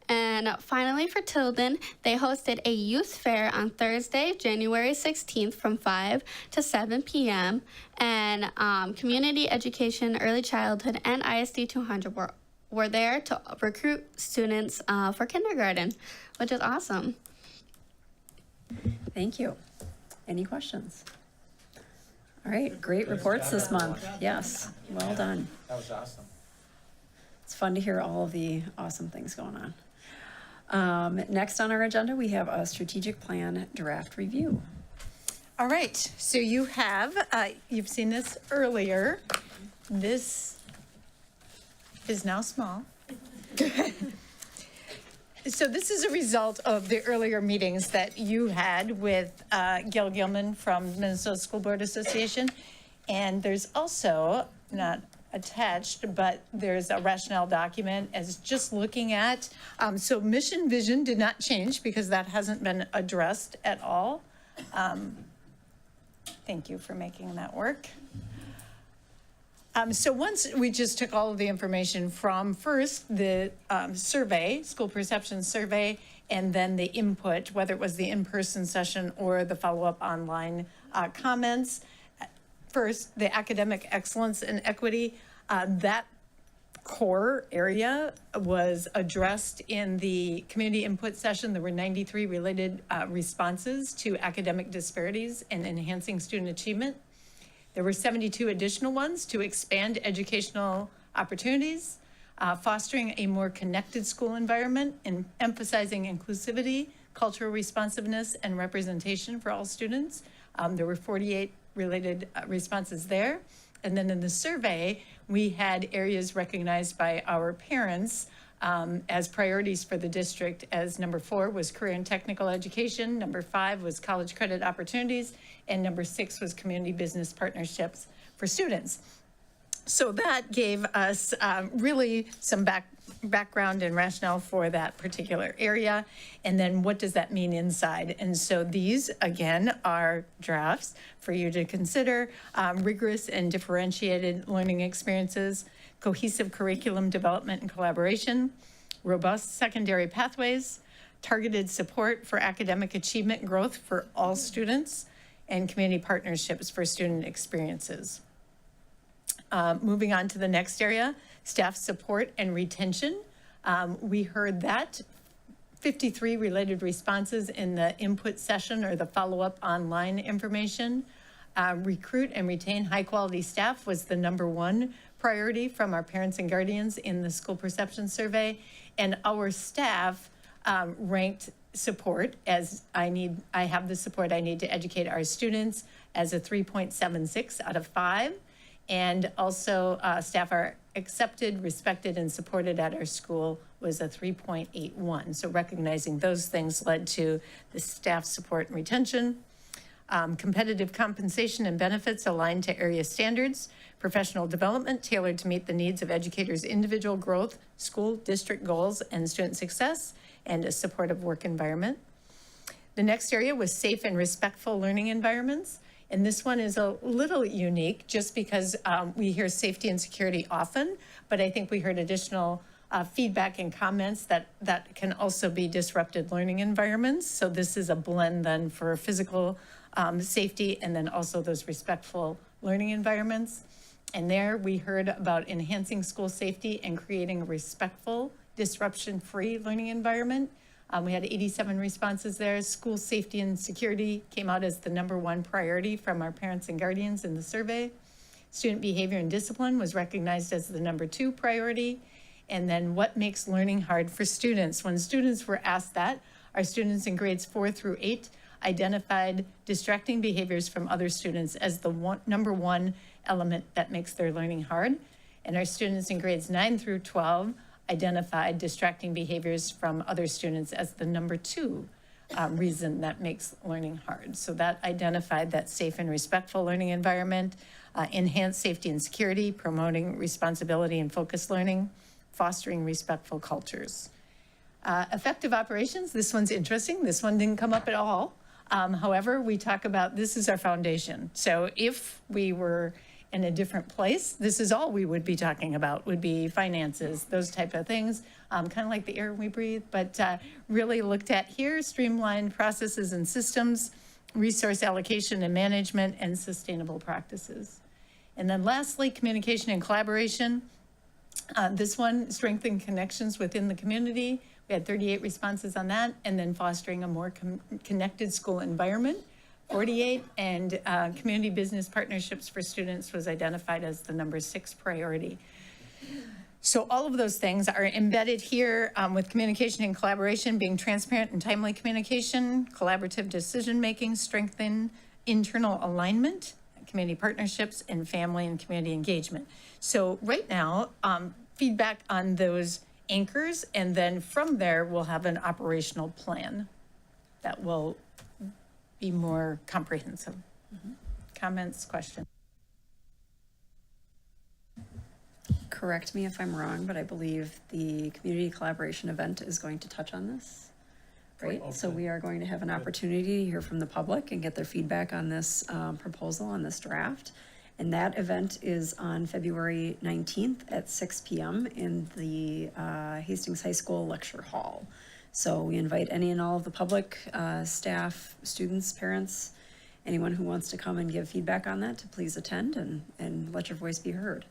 And finally, for Tilden, they hosted a youth fair on Thursday, January 16th from 5 to 7 p.m. And community education, early childhood, and ISD 200 were there to recruit students for kindergarten, which is awesome. Thank you. Any questions? All right, great reports this month. Yes, well done. That was awesome. It's fun to hear all of the awesome things going on. Next on our agenda, we have a strategic plan draft review. All right, so you have, you've seen this earlier. This is now small. So this is a result of the earlier meetings that you had with Gail Gilman from Minnesota School Board Association. And there's also, not attached, but there's a rationale document as just looking at, so mission vision did not change because that hasn't been addressed at all. Thank you for making that work. So once we just took all of the information from first the survey, school perception survey, and then the input, whether it was the in-person session or the follow-up online comments. First, the academic excellence and equity, that core area was addressed in the community input session. There were 93 related responses to academic disparities and enhancing student achievement. There were 72 additional ones to expand educational opportunities, fostering a more connected school environment, and emphasizing inclusivity, cultural responsiveness, and representation for all students. There were 48 related responses there. And then in the survey, we had areas recognized by our parents as priorities for the district, as number 4 was career and technical education, number 5 was college credit opportunities, and number 6 was community business partnerships for students. So that gave us really some background and rationale for that particular area. And then what does that mean inside? And so these, again, are drafts for you to consider. Rigorous and differentiated learning experiences, cohesive curriculum development and collaboration, robust secondary pathways, targeted support for academic achievement growth for all students, and community partnerships for student experiences. Moving on to the next area, staff support and retention. We heard that 53 related responses in the input session or the follow-up online information. Recruit and retain high-quality staff was the number 1 priority from our parents and guardians in the school perception survey. And our staff ranked support as I have the support I need to educate our students as a 3.76 out of 5. And also staff are accepted, respected, and supported at our school was a 3.81. So recognizing those things led to the staff support and retention. Competitive compensation and benefits aligned to area standards, professional development tailored to meet the needs of educators' individual growth, school district goals, and student success, and a supportive work environment. The next area was safe and respectful learning environments. And this one is a little unique just because we hear safety and security often, but I think we heard additional feedback and comments that can also be disrupted learning environments. So this is a blend then for physical safety and then also those respectful learning environments. And there we heard about enhancing school safety and creating a respectful, disruption-free learning environment. We had 87 responses there. School safety and security came out as the number 1 priority from our parents and guardians in the survey. Student behavior and discipline was recognized as the number 2 priority. And then what makes learning hard for students? When students were asked that, our students in grades 4 through 8 identified distracting behaviors from other students as the number 1 element that makes their learning hard. And our students in grades 9 through 12 identified distracting behaviors from other students as the number 2 reason that makes learning hard. So that identified that safe and respectful learning environment, enhanced safety and security, promoting responsibility and focused learning, fostering respectful cultures. Effective operations, this one's interesting. This one didn't come up at all. However, we talk about this is our foundation. So if we were in a different place, this is all we would be talking about, would be finances, those type of things, kind of like the air we breathe, but really looked at here, streamlined processes and systems, resource allocation and management, and sustainable practices. And then lastly, communication and collaboration. This one, strengthen connections within the community. We had 38 responses on that, and then fostering a more connected school environment. 48, and community business partnerships for students was identified as the number 6 priority. So all of those things are embedded here with communication and collaboration being transparent and timely communication, collaborative decision-making, strengthen internal alignment, community partnerships, and family and community engagement. So right now, feedback on those anchors, and then from there, we'll have an operational plan that will be more comprehensive. Comments, questions? Correct me if I'm wrong, but I believe the community collaboration event is going to touch on this, right? So we are going to have an opportunity to hear from the public and get their feedback on this proposal, on this draft. And that event is on February 19th at 6 p.m. in the Hastings High School Lecture Hall. So we invite any and all of the public, staff, students, parents, anyone who wants to come and give feedback on that to please attend and let your voice be heard.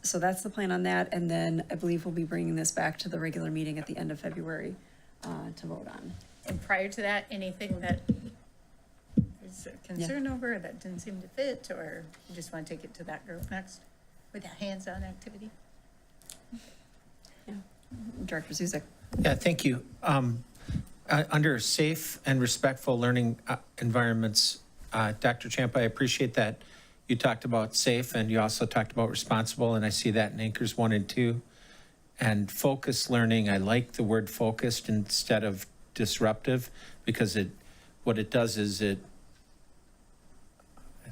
So that's the plan on that. And then I believe we'll be bringing this back to the regular meeting at the end of February to vote on. And prior to that, anything that there's a concern over that didn't seem to fit, or you just want to take it to that group next with a hands-on activity? Yeah. Director Zuzek. Yeah, thank you. Under safe and respectful learning environments, Dr. Champ, I appreciate that you talked about safe and you also talked about responsible, and I see that in anchors 1 and 2. and focused learning. I like the word focused instead of disruptive, because what it does is in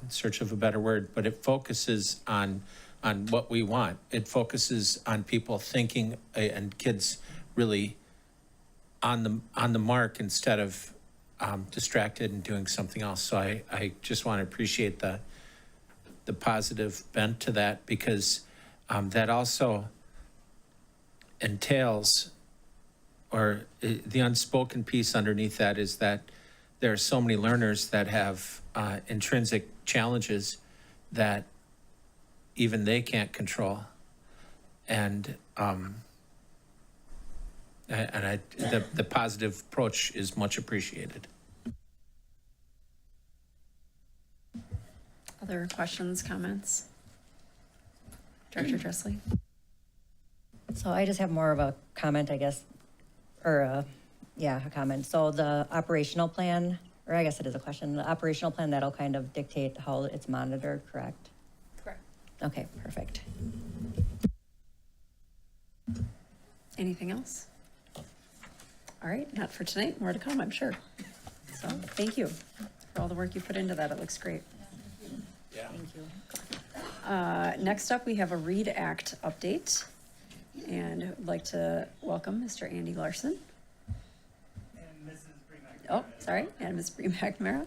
search of a better word, but it focuses on what we want. It focuses on people thinking and kids really on the mark instead of distracted and doing something else. So I just want to appreciate the positive bent to that, because that also entails, or the unspoken piece underneath that is that there are so many learners that have intrinsic challenges that even they can't control. And the positive approach is much appreciated. Other questions, comments? Director Dressley? So I just have more of a comment, I guess, or a comment. So the operational plan, or I guess it is a question, the operational plan, that'll kind of dictate how it's monitored, correct? Correct. Okay, perfect. Anything else? All right, not for tonight, more to come, I'm sure. So thank you for all the work you put into that. It looks great. Yeah. Thank you. Next up, we have a READ Act update, and I'd like to welcome Mr. Andy Larson. And Mrs. Bree McNamara. Oh, sorry, and Ms. Bree McNamara.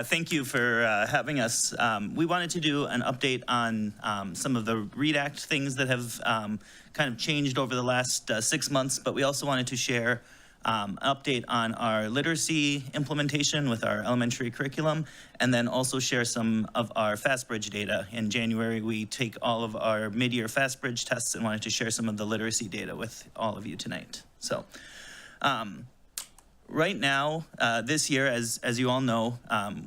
Thank you for having us. We wanted to do an update on some of the READ Act things that have kind of changed over the last 6 months, but we also wanted to share an update on our literacy implementation with our elementary curriculum, and then also share some of our FastBridge data. In January, we take all of our mid-year FastBridge tests and wanted to share some of the literacy data with all of you tonight. So. Right now, this year, as you all know,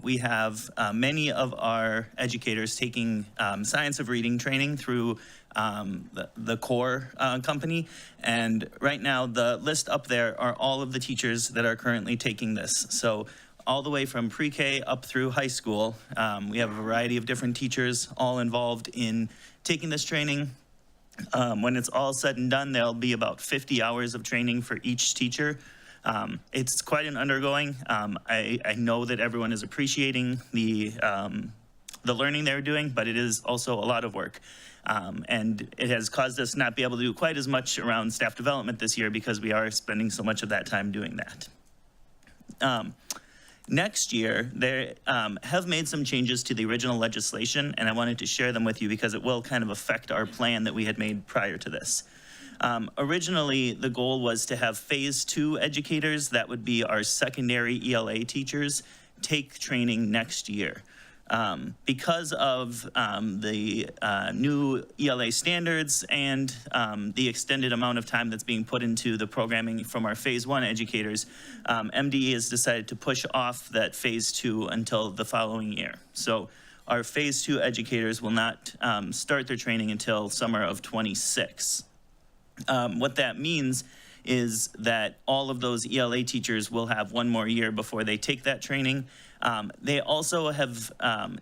we have many of our educators taking science of reading training through the core company. And right now, the list up there are all of the teachers that are currently taking this. So all the way from pre-K up through high school, we have a variety of different teachers all involved in taking this training. When it's all said and done, there'll be about 50 hours of training for each teacher. It's quite an undergoing. I know that everyone is appreciating the learning they're doing, but it is also a lot of work. And it has caused us not be able to do quite as much around staff development this year because we are spending so much of that time doing that. Next year, they have made some changes to the original legislation, and I wanted to share them with you because it will kind of affect our plan that we had made prior to this. Originally, the goal was to have phase 2 educators, that would be our secondary ELA teachers, take training next year. Because of the new ELA standards and the extended amount of time that's being put into the programming from our phase 1 educators, MDE has decided to push off that phase 2 until the following year. So our phase 2 educators will not start their training until summer of '26. What that means is that all of those ELA teachers will have one more year before they take that training. They also have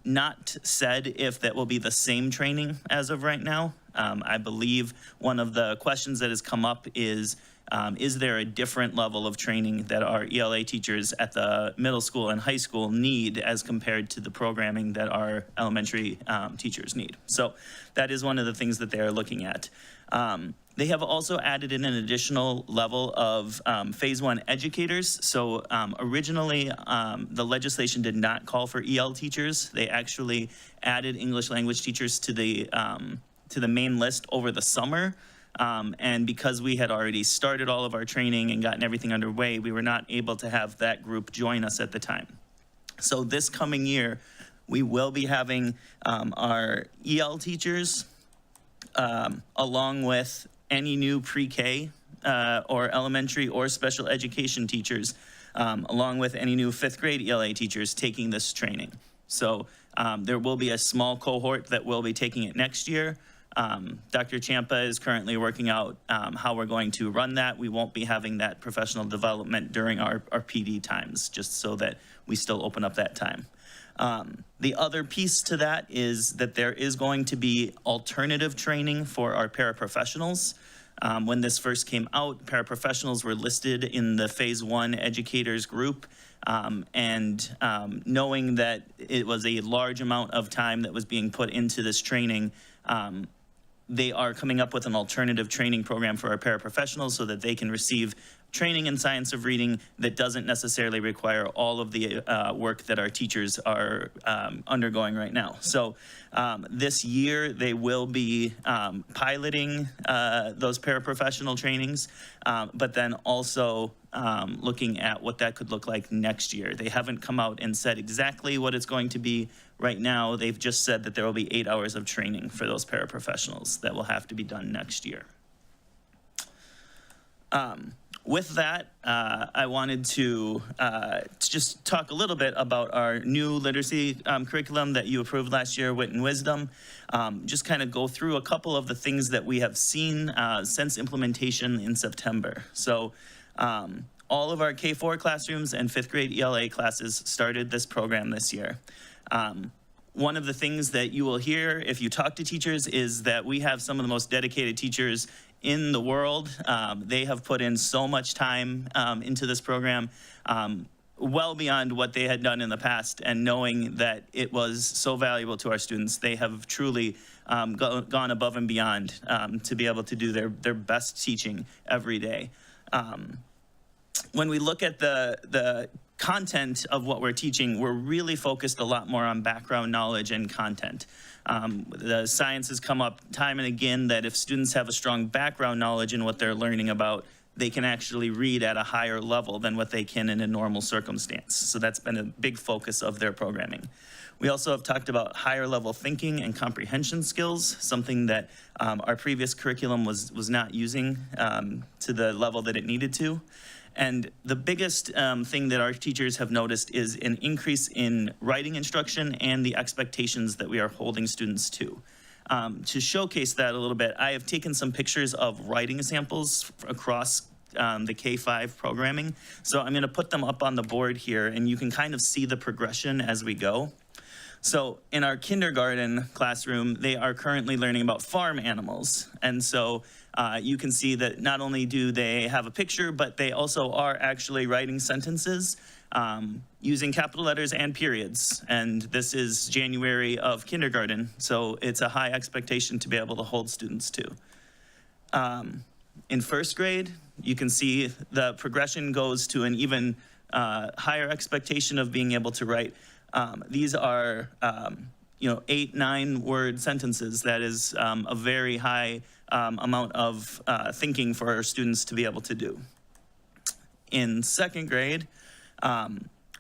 not said if that will be the same training as of right now. I believe one of the questions that has come up is there a different level of training that our ELA teachers at the middle school and high school need as compared to the programming that our elementary teachers need? So that is one of the things that they are looking at. They have also added in an additional level of phase 1 educators. So originally, the legislation did not call for EL teachers. They actually added English language teachers to the main list over the summer. And because we had already started all of our training and gotten everything underway, we were not able to have that group join us at the time. So this coming year, we will be having our EL teachers along with any new pre-K or elementary or special education teachers, along with any new 5th grade ELA teachers taking this training. So there will be a small cohort that will be taking it next year, Dr. Champa is currently working out how we're going to run that. We won't be having that professional development during our PD times, just so that we still open up that time. The other piece to that is that there is going to be alternative training for our paraprofessionals. When this first came out, paraprofessionals were listed in the Phase 1 educators group, and knowing that it was a large amount of time that was being put into this training, they are coming up with an alternative training program for our paraprofessionals so that they can receive training in science of reading that doesn't necessarily require all of the work that our teachers are undergoing right now. So this year they will be piloting those paraprofessional trainings, but then also looking at what that could look like next year. They haven't come out and said exactly what it's going to be right now. They've just said that there will be 8 hours of training for those paraprofessionals that will have to be done next year. With that, I wanted to just talk a little bit about our new literacy curriculum that you approved last year, Wit and Wisdom. Just kind of go through a couple of the things that we have seen since implementation in September. So all of our K-4 classrooms and 5th grade ELA classes started this program this year. One of the things that you will hear if you talk to teachers is that we have some of the most dedicated teachers in the world. They have put in so much time into this program, well beyond what they had done in the past, and knowing that it was so valuable to our students, they have truly gone above and beyond to be able to do their best teaching every day. When we look at the content of what we're teaching, we're really focused a lot more on background knowledge and content. The science has come up time and again that if students have a strong background knowledge in what they're learning about, they can actually read at a higher level than what they can in a normal circumstance. So that's been a big focus of their programming. We also have talked about higher level thinking and comprehension skills, something that our previous curriculum was not using to the level that it needed to. And the biggest thing that our teachers have noticed is an increase in writing instruction and the expectations that we are holding students to. To showcase that a little bit, I have taken some pictures of writing samples across the K-5 programming. So I'm gonna put them up on the board here and you can kind of see the progression as we go. So in our kindergarten classroom, they are currently learning about farm animals. And so you can see that not only do they have a picture, but they also are actually writing sentences using capital letters and periods. And this is January of kindergarten, so it's a high expectation to be able to hold students to. In 1st grade, you can see the progression goes to an even higher expectation of being able to write. These are 8-9 word sentences. That is a very high amount of thinking for our students to be able to do. In 2nd grade,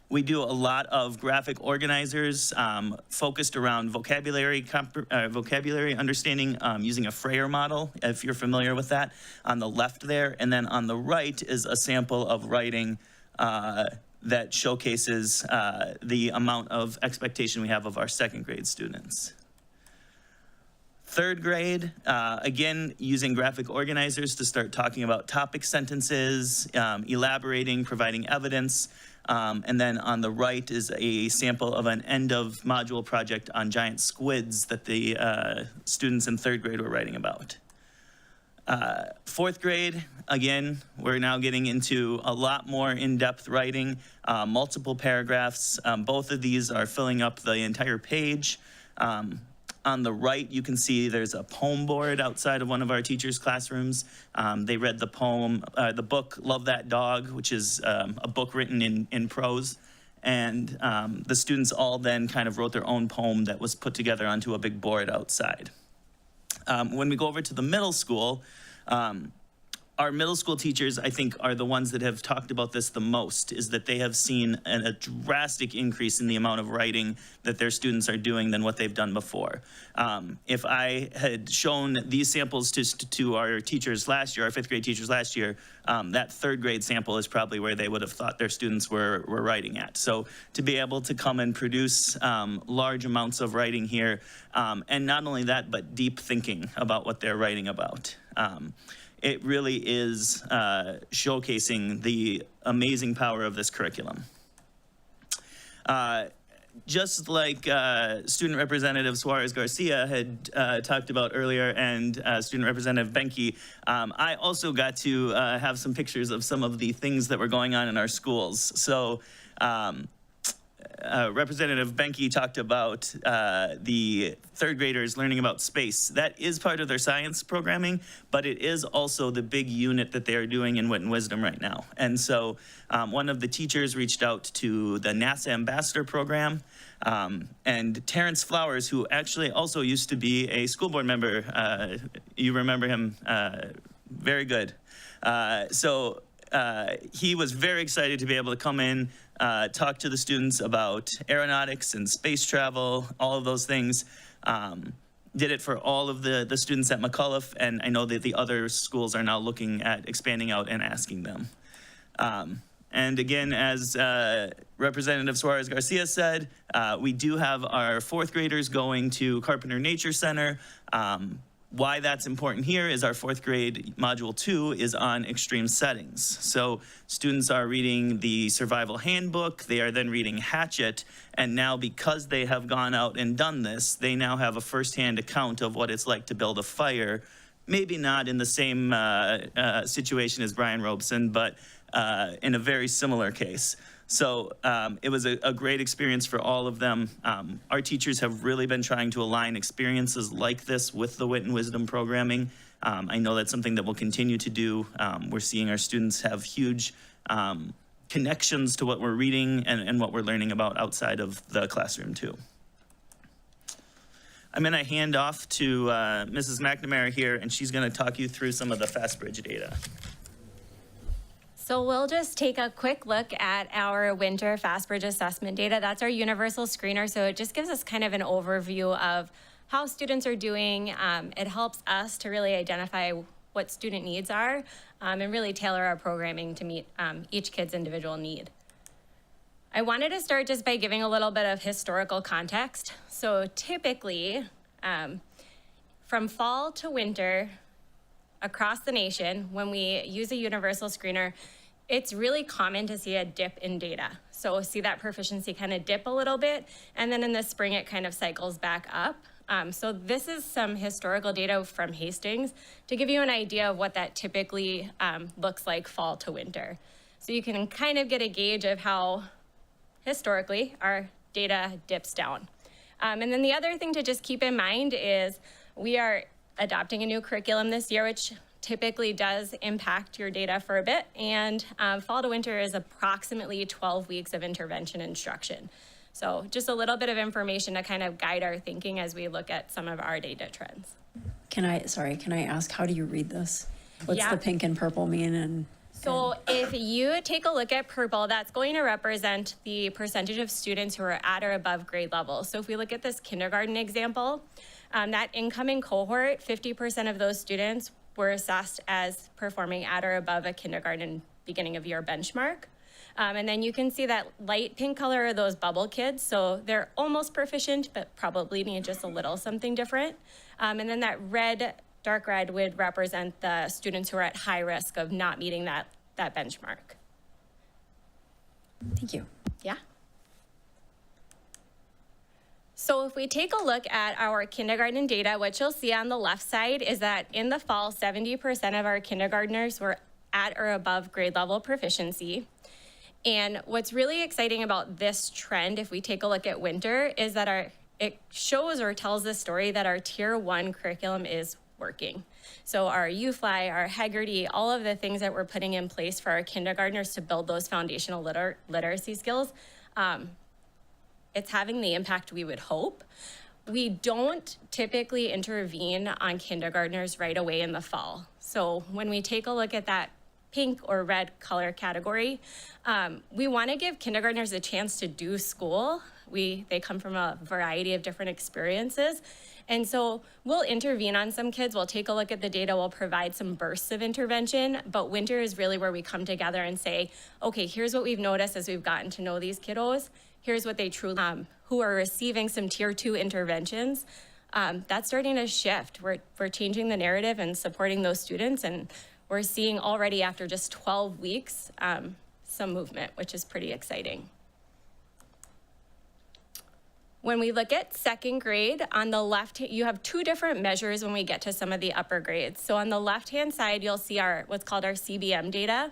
we do a lot of graphic organizers focused around vocabulary understanding using a Freyer model, if you're familiar with that, on the left there. And then on the right is a sample of writing that showcases the amount of expectation we have of our 2nd grade students. 3rd grade, again, using graphic organizers to start talking about topic sentences, elaborating, providing evidence. And then on the right is a sample of an end of module project on giant squids that the students in 3rd grade were writing about. 4th grade, again, we're now getting into a lot more in-depth writing, multiple paragraphs. Both of these are filling up the entire page. On the right, you can see there's a poem board outside of one of our teachers' classrooms. They read the poem, the book, Love That Dog, which is a book written in prose. And the students all then kind of wrote their own poem that was put together onto a big board outside. When we go over to the middle school, our middle school teachers, I think, are the ones that have talked about this the most, is that they have seen a drastic increase in the amount of writing that their students are doing than what they've done before. If I had shown these samples to our teachers last year, our fifth grade teachers last year, that third grade sample is probably where they would have thought their students were writing at. So to be able to come and produce large amounts of writing here, and not only that, but deep thinking about what they're writing about. It really is showcasing the amazing power of this curriculum. Just like Student Representative Suarez Garcia had talked about earlier, and Student Representative Benke, I also got to have some pictures of some of the things that were going on in our schools. So Representative Benke talked about the third graders learning about space. That is part of their science programming, but it is also the big unit that they are doing in Wit and Wisdom right now. And so one of the teachers reached out to the NASA Ambassador Program, and Terrence Flowers, who actually also used to be a school board member, you remember him, very good. So he was very excited to be able to come in, talk to the students about aeronautics and space travel, all of those things. Did it for all of the students at McAuliffe, and I know that the other schools are now looking at expanding out and asking them. And again, as Representative Suarez Garcia said, we do have our fourth graders going to Carpenter Nature Center. Why that's important here is our fourth grade module 2 is on extreme settings. So students are reading the survival handbook, they are then reading Hatchet, and now because they have gone out and done this, they now have a firsthand account of what it's like to build a fire. Maybe not in the same situation as Brian Robeson, but in a very similar case. So it was a great experience for all of them. Our teachers have really been trying to align experiences like this with the Wit and Wisdom programming. I know that's something that we'll continue to do. We're seeing our students have huge connections to what we're reading and what we're learning about outside of the classroom too. I'm going to hand off to Mrs. McNamara here, and she's going to talk you through some of the FastBridge data. So we'll just take a quick look at our winter FastBridge assessment data. That's our universal screener, so it just gives us kind of an overview of how students are doing. It helps us to really identify what student needs are and really tailor our programming to meet each kid's individual need. I wanted to start just by giving a little bit of historical context. So typically, from fall to winter, across the nation, when we use a universal screener, it's really common to see a dip in data. So see that proficiency kind of dip a little bit, and then in the spring it kind of cycles back up. So this is some historical data from Hastings to give you an idea of what that typically looks like fall to winter. So you can kind of get a gauge of how historically our data dips down. And then the other thing to just keep in mind is we are adopting a new curriculum this year, which typically does impact your data for a bit. And fall to winter is approximately 12 weeks of intervention instruction. So just a little bit of information to kind of guide our thinking as we look at some of our data trends. Can I ask, how do you read this? What's the pink and purple mean? So if you take a look at purple, that's going to represent the percentage of students who are at or above grade level. So if we look at this kindergarten example, that incoming cohort, 50% of those students were assessed as performing at or above a kindergarten beginning of year benchmark. And then you can see that light pink color are those bubble kids. So they're almost proficient, but probably need just a little something different. And then that dark red would represent the students who are at high risk of not meeting that benchmark. Thank you. Yeah. So if we take a look at our kindergarten data, what you'll see on the left side is that in the fall, 70% of our kindergartners were at or above grade level proficiency. And what's really exciting about this trend, if we take a look at winter, is that it shows or tells the story that our Tier 1 curriculum is working. So our UFly, our Haggerty, all of the things that we're putting in place for our kindergartners to build those foundational literacy skills, it's having the impact we would hope. we don't typically intervene on kindergartners right away in the fall. So when we take a look at that pink or red color category, we want to give kindergartners a chance to do school. They come from a variety of different experiences. And so we'll intervene on some kids, we'll take a look at the data, we'll provide some bursts of intervention, but winter is really where we come together and say, okay, here's what we've noticed as we've gotten to know these kiddos. Here's what they truly, who are receiving some tier 2 interventions. That's starting to shift. We're changing the narrative and supporting those students, and we're seeing already after just 12 weeks, some movement, which is pretty exciting. When we look at second grade, on the left, you have two different measures when we get to some of the upper grades. So on the left-hand side, you'll see what's called our CBM data,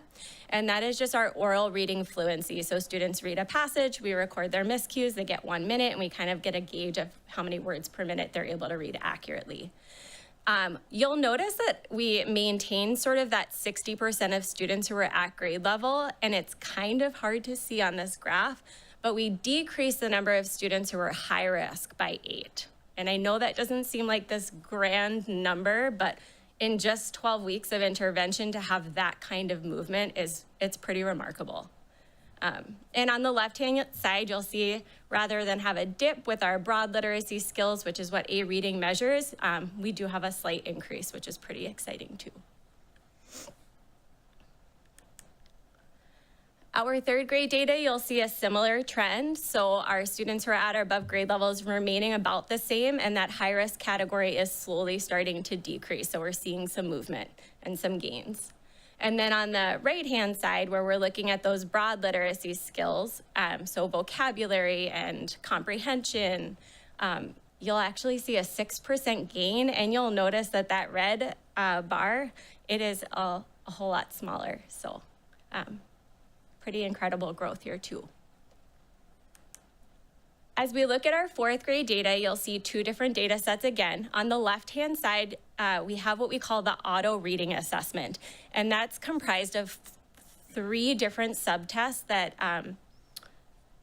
and that is just our oral reading fluency. So students read a passage, we record their miscues, they get 1 minute, and we kind of get a gauge of how many words per minute they're able to read accurately. You'll notice that we maintain sort of that 60% of students who are at grade level, and it's kind of hard to see on this graph, but we decrease the number of students who are high risk by 8. And I know that doesn't seem like this grand number, but in just 12 weeks of intervention to have that kind of movement it's pretty remarkable. And on the left-hand side, you'll see rather than have a dip with our broad literacy skills, which is what A reading measures, we do have a slight increase, which is pretty exciting too. Our third grade data, you'll see a similar trend. So our students who are at or above grade levels remaining about the same, and that high risk category is slowly starting to decrease. So we're seeing some movement and some gains. And then on the right-hand side, where we're looking at those broad literacy skills, so vocabulary and comprehension, you'll actually see a 6% gain, and you'll notice that that red bar, it is a whole lot smaller. So pretty incredible growth here too. As we look at our fourth grade data, you'll see two different data sets again. On the left-hand side, we have what we call the auto reading assessment, and that's comprised of 3 different subtests that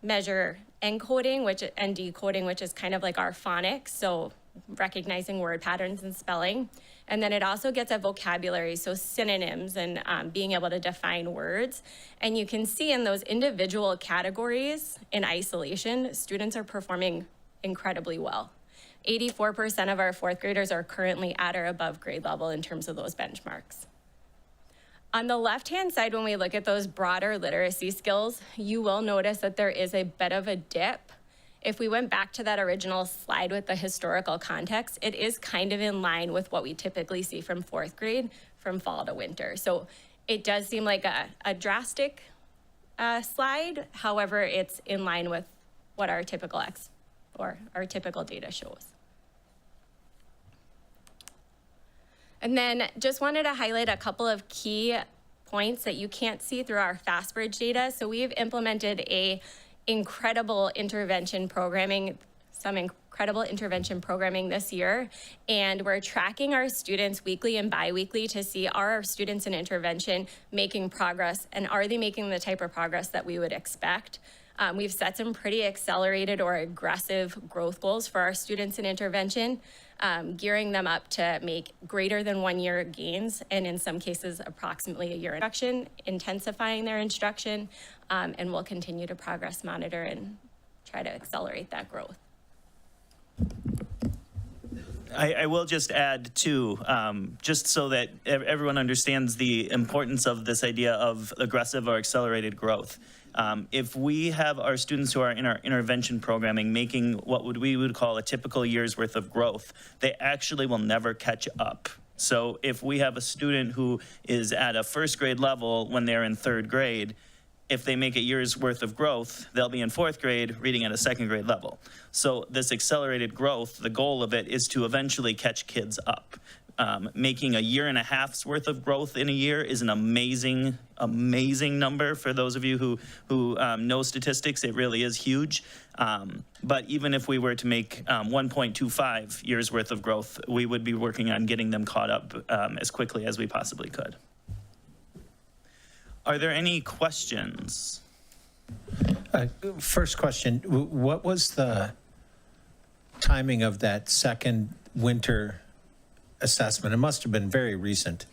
measure encoding and decoding, which is kind of like our phonics, so recognizing word patterns and spelling. And then it also gets at vocabulary, so synonyms and being able to define words. And you can see in those individual categories in isolation, students are performing incredibly well. 84% of our fourth graders are currently at or above grade level in terms of those benchmarks. On the left-hand side, when we look at those broader literacy skills, you will notice that there is a bit of a dip. If we went back to that original slide with the historical context, it is kind of in line with what we typically see from fourth grade from fall to winter. So it does seem like a drastic slide. However, it's in line with what our typical data shows. And then just wanted to highlight a couple of key points that you can't see through our FastBridge data. So we've implemented some incredible intervention programming this year, and we're tracking our students weekly and bi-weekly to see are our students in intervention making progress, and are they making the type of progress that we would expect. We've set some pretty accelerated or aggressive growth goals for our students in intervention, gearing them up to make greater than 1 year gains, and in some cases approximately a year instruction, intensifying their instruction, and we'll continue to progress monitor and try to accelerate that growth. I will just add too, just so that everyone understands the importance of this idea of aggressive or accelerated growth. If we have our students who are in our intervention programming making what we would call a typical year's worth of growth, they actually will never catch up. So if we have a student who is at a first grade level when they're in third grade, if they make a year's worth of growth, they'll be in fourth grade reading at a second grade level. So this accelerated growth, the goal of it is to eventually catch kids up. Making a year and a half's worth of growth in a year is an amazing number for those of you who know statistics. It really is huge. But even if we were to make 1.25 years worth of growth, we would be working on getting them caught up as quickly as we possibly could. Are there any questions? First question, what was the timing of that second winter assessment? It must have been very recent.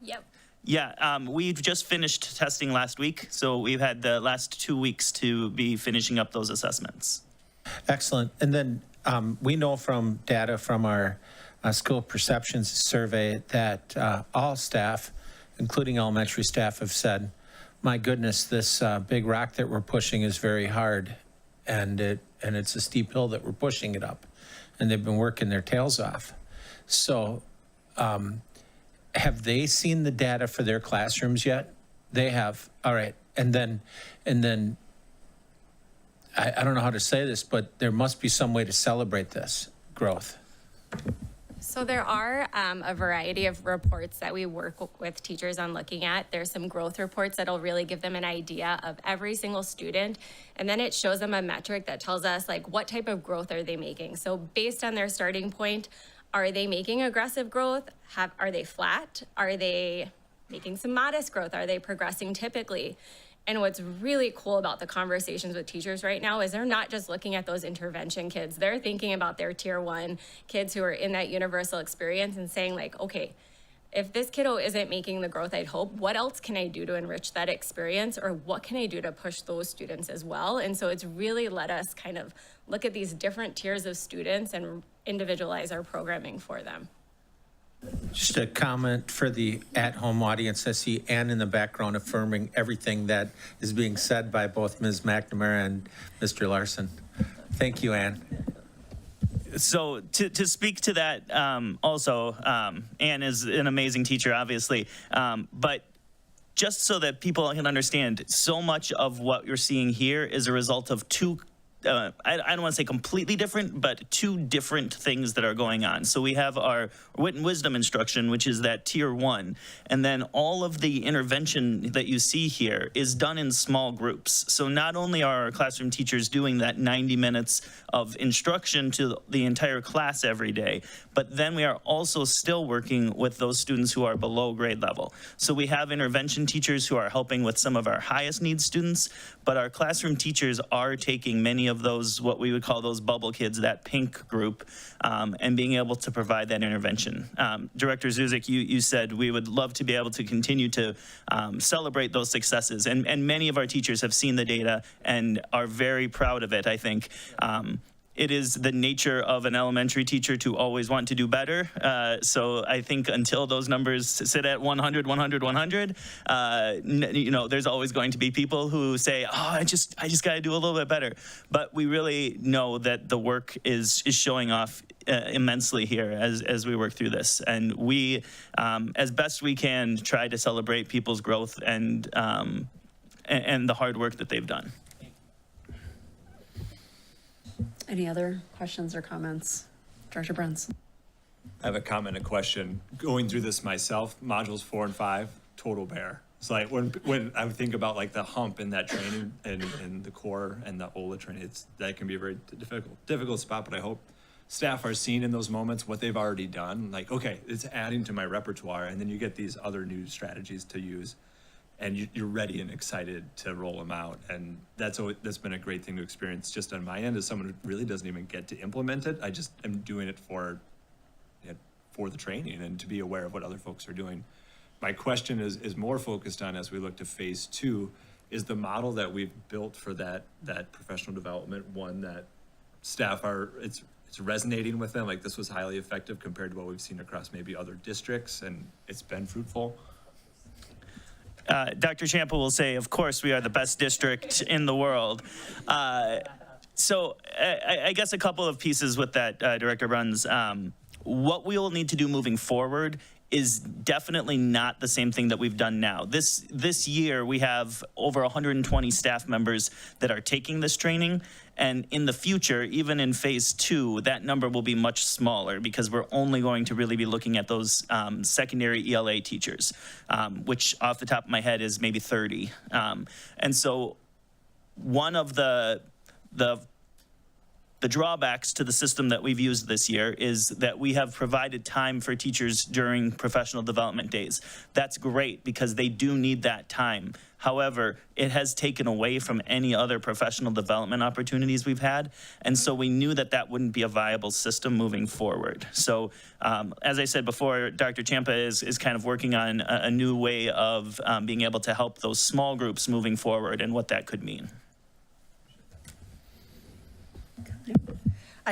Yep. Yeah, we've just finished testing last week, so we've had the last 2 weeks to be finishing up those assessments. Excellent. And then we know from data from our school perceptions survey that all staff, including elementary staff, have said, my goodness, this big rock that we're pushing is very hard, and it's a steep hill that we're pushing it up, and they've been working their tails off. So have they seen the data for their classrooms yet? They have. All right. And then I don't know how to say this, but there must be some way to celebrate this growth. So there are a variety of reports that we work with teachers on looking at. There's some growth reports that'll really give them an idea of every single student. And then it shows them a metric that tells us like what type of growth are they making. So based on their starting point, are they making aggressive growth? Are they flat? Are they making some modest growth? Are they progressing typically? And what's really cool about the conversations with teachers right now is they're not just looking at those intervention kids. They're thinking about their tier 1 kids who are in that universal experience and saying like, okay, if this kiddo isn't making the growth I'd hope, what else can I do to enrich that experience, or what can I do to push those students as well? And so it's really let us kind of look at these different tiers of students and individualize our programming for them. Just a comment for the at-home audience. I see Ann in the background affirming everything that is being said by both Ms. McNamara and Mr. Larson. Thank you, Ann. So to speak to that, also, Ann is an amazing teacher, obviously, but just so that people can understand, so much of what you're seeing here is a result of two I don't want to say completely different, but 2 different things that are going on. So we have our wit and wisdom instruction, which is that tier 1. And then all of the intervention that you see here is done in small groups. So not only are our classroom teachers doing that 90 minutes of instruction to the entire class every day, but then we are also still working with those students who are below grade level. So we have intervention teachers who are helping with some of our highest needs students, but our classroom teachers are taking many of those, what we would call those bubble kids, that pink group, and being able to provide that intervention. Director Zuzik, you said we would love to be able to continue to celebrate those successes, and many of our teachers have seen the data and are very proud of it, I think. It is the nature of an elementary teacher to always want to do better. So I think until those numbers sit at 100, 100, 100, you know, there's always going to be people who say, oh, I just got to do a little bit better. But we really know that the work is showing off immensely here as we work through this. And we, as best we can, try to celebrate people's growth and the hard work that they've done. Any other questions or comments? Director Bruns. I have a comment, a question. Going through this myself, modules 4 and 5, total bear. It's like when I think about like the hump in that training and the core and the OLA training, that can be a very difficult spot, but I hope staff are seeing in those moments what they've already done. Like, okay, it's adding to my repertoire, and then you get these other new strategies to use, and you're ready and excited to roll them out. And that's been a great thing to experience just on my end as someone who really doesn't even get to implement it. I just am doing it for the training and to be aware of what other folks are doing. My question is more focused on, as we look to phase 2, is the model that we've built for that professional development one that staff it's resonating with them, like this was highly effective compared to what we've seen across maybe other districts, and it's been fruitful? Dr. Champa will say, of course, we are the best district in the world. So I guess a couple of pieces with that, Director Bruns. What we will need to do moving forward is definitely not the same thing that we've done now. This year, we have over 120 staff members that are taking this training. And in the future, even in phase 2, that number will be much smaller because we're only going to really be looking at those secondary ELA teachers, which off the top of my head is maybe 30. And so one of the The drawbacks to the system that we've used this year is that we have provided time for teachers during professional development days. That's great because they do need that time. However, it has taken away from any other professional development opportunities we've had. And so we knew that that wouldn't be a viable system moving forward. So as I said before, Dr. Champa is kind of working on a new way of being able to help those small groups moving forward and what that could mean.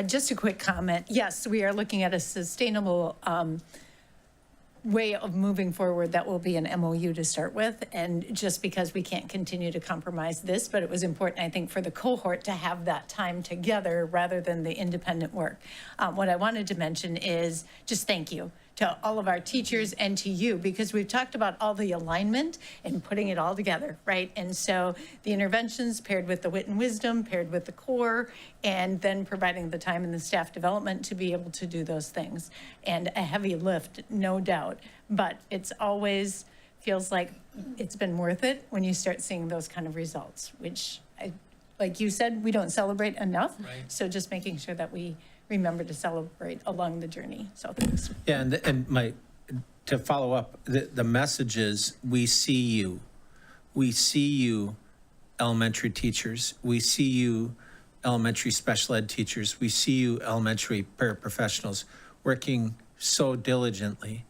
Just a quick comment. Yes, we are looking at a sustainable way of moving forward that will be an MOU to start with. And just because we can't continue to compromise this, but it was important, I think, for the cohort to have that time together rather than the independent work. What I wanted to mention is just thank you to all of our teachers and to you, because we've talked about all the alignment and putting it all together, right? And so the interventions paired with the wit and wisdom, paired with the core, and then providing the time and the staff development to be able to do those things. And a heavy lift, no doubt, but it's always feels like it's been worth it when you start seeing those kind of results, which, like you said, we don't celebrate enough. Right. So just making sure that we remember to celebrate along the journey. So thanks. Yeah, and to follow up, the message is, we see you. We see you, elementary teachers. We see you, elementary special ed teachers. We see you, elementary paraprofessionals, working so diligently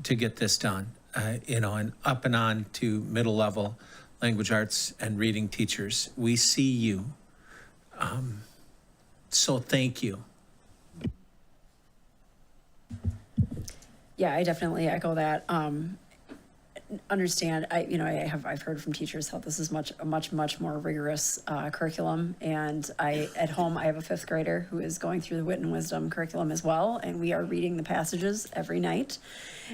to get this done, and up and on to middle level language arts and reading teachers. We see you. So thank you. Yeah, I definitely echo that. Understand, I've heard from teachers how this is a much more rigorous curriculum. And at home, I have a 5th grader who is going through the Wit and Wisdom curriculum as well. And we are reading the passages every night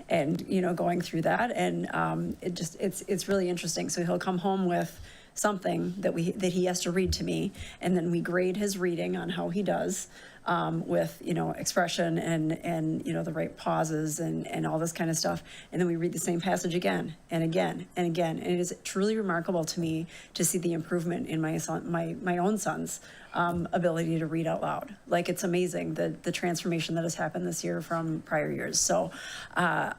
and, going through that. And it's really interesting. So he'll come home with something that he has to read to me. And then we grade his reading on how he does. With expression and the right pauses and all this kind of stuff, and then we read the same passage again and again and again, and it is truly remarkable to me to see the improvement in my own son's ability to read out loud. Like, it's amazing the transformation that has happened this year from prior years. So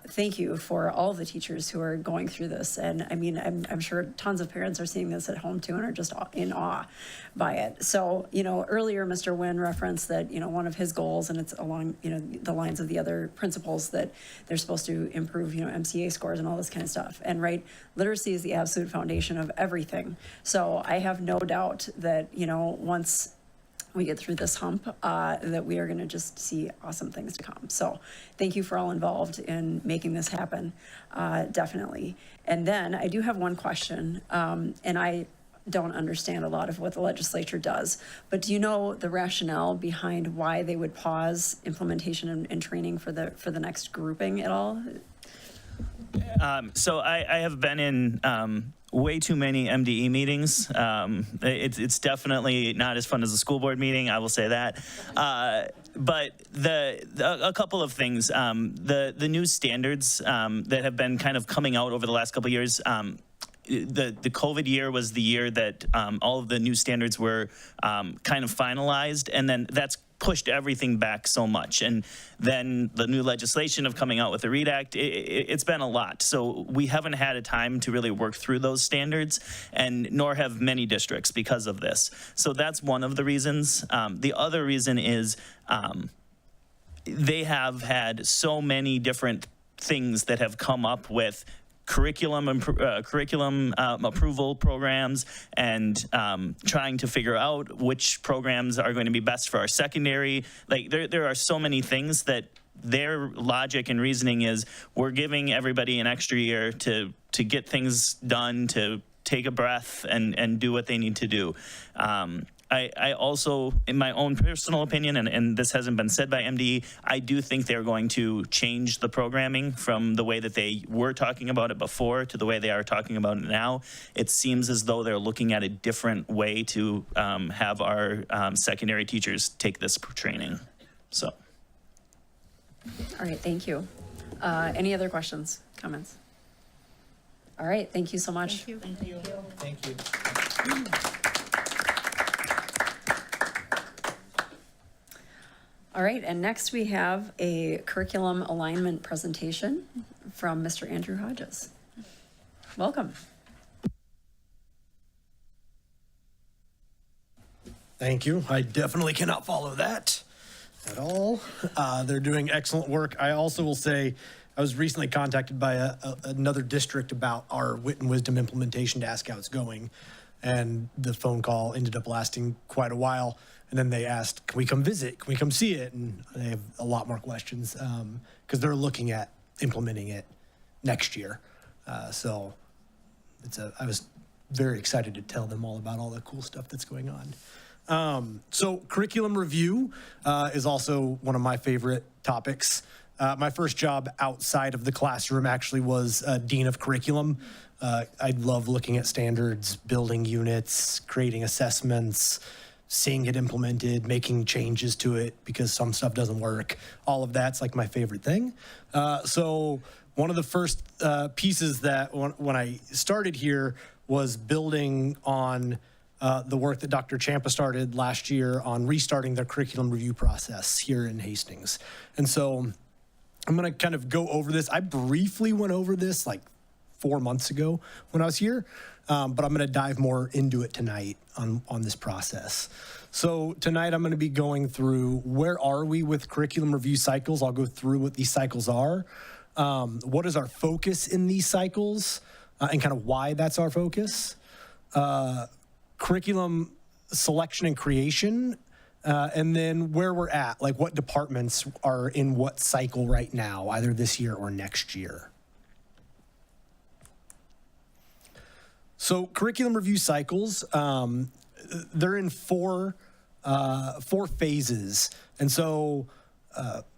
thank you for all the teachers who are going through this, and I mean I'm sure tons of parents are seeing this at home too and are just in awe by it. So earlier Mr. Wynn referenced that one of his goals, and it's along the lines of the other principles, that they're supposed to improve MCA scores and all this kind of stuff. And right, literacy is the absolute foundation of everything. So I have no doubt that once we get through this hump, that we are going to just see awesome things to come. So thank you for all involved in making this happen, definitely. And then I do have one question, and I don't understand a lot of what the legislature does, but do you know the rationale behind why they would pause implementation and training for the next grouping at all? So I have been in way too many MDE meetings. It's definitely not as fun as a school board meeting, I will say that. But a couple of things. The new standards that have been kind of coming out over the last couple of years, the COVID year was the year that all of the new standards were kind of finalized, and then that's pushed everything back so much. And then the new legislation of coming out with the READ Act, it's been a lot. So we haven't had a time to really work through those standards, and nor have many districts because of this. So that's one of the reasons. The other reason is they have had so many different things that have come up with curriculum approval programs, and trying to figure out which programs are going to be best for our secondary. Like, there are so many things that their logic and reasoning is, we're giving everybody an extra year to get things done, to take a breath and do what they need to do. I also, in my own personal opinion, and this hasn't been said by MDE, I do think they're going to change the programming from the way that they were talking about it before to the way they are talking about it now. It seems as though they're looking at a different way to have our secondary teachers take this training. So. All right, thank you. Any other questions, comments? All right, thank you so much. Thank you. Thank you. All right, and next we have a curriculum alignment presentation from Mr. Andrew Hodges. Welcome. Thank you. I definitely cannot follow that at all. They're doing excellent work. I also will say I was recently contacted by another district about our Wit and Wisdom implementation to ask how it's going. And the phone call ended up lasting quite a while. And then they asked, can we come visit? Can we come see it? And they have a lot more questions because they're looking at implementing it next year. So I was very excited to tell them all about all the cool stuff that's going on. So curriculum review is also one of my favorite topics. My first job outside of the classroom actually was Dean of Curriculum. I love looking at standards, building units, creating assessments, seeing it implemented, making changes to it because some stuff doesn't work. All of that's like my favorite thing. So one of the first pieces that when I started here was building on the work that Dr. Champa started last year on restarting their curriculum review process here in Hastings. And so I'm going to kind of go over this. I briefly went over this like 4 months ago when I was here, but I'm going to dive more into it tonight on this process. So tonight I'm going to be going through where are we with curriculum review cycles. I'll go through what these cycles are. What is our focus in these cycles and kind of why that's our focus. Curriculum selection and creation, and then where we're at, like what departments are in what cycle right now, either this year or next year. So curriculum review cycles, they're in four phases. And so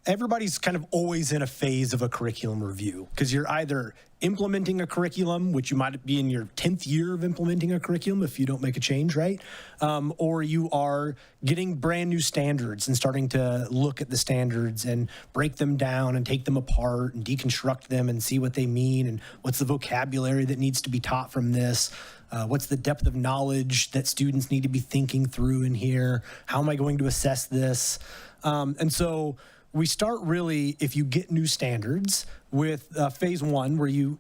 everybody's kind of always in a phase of a curriculum review because you're either implementing a curriculum, which you might be in your 10th year of implementing a curriculum if you don't make a change, right? Or you are getting brand new standards and starting to look at the standards and break them down and take them apart and deconstruct them and see what they mean and what's the vocabulary that needs to be taught from this. What's the depth of knowledge that students need to be thinking through in here? How am I going to assess this? And so we start really, if you get new standards, with phase one, where you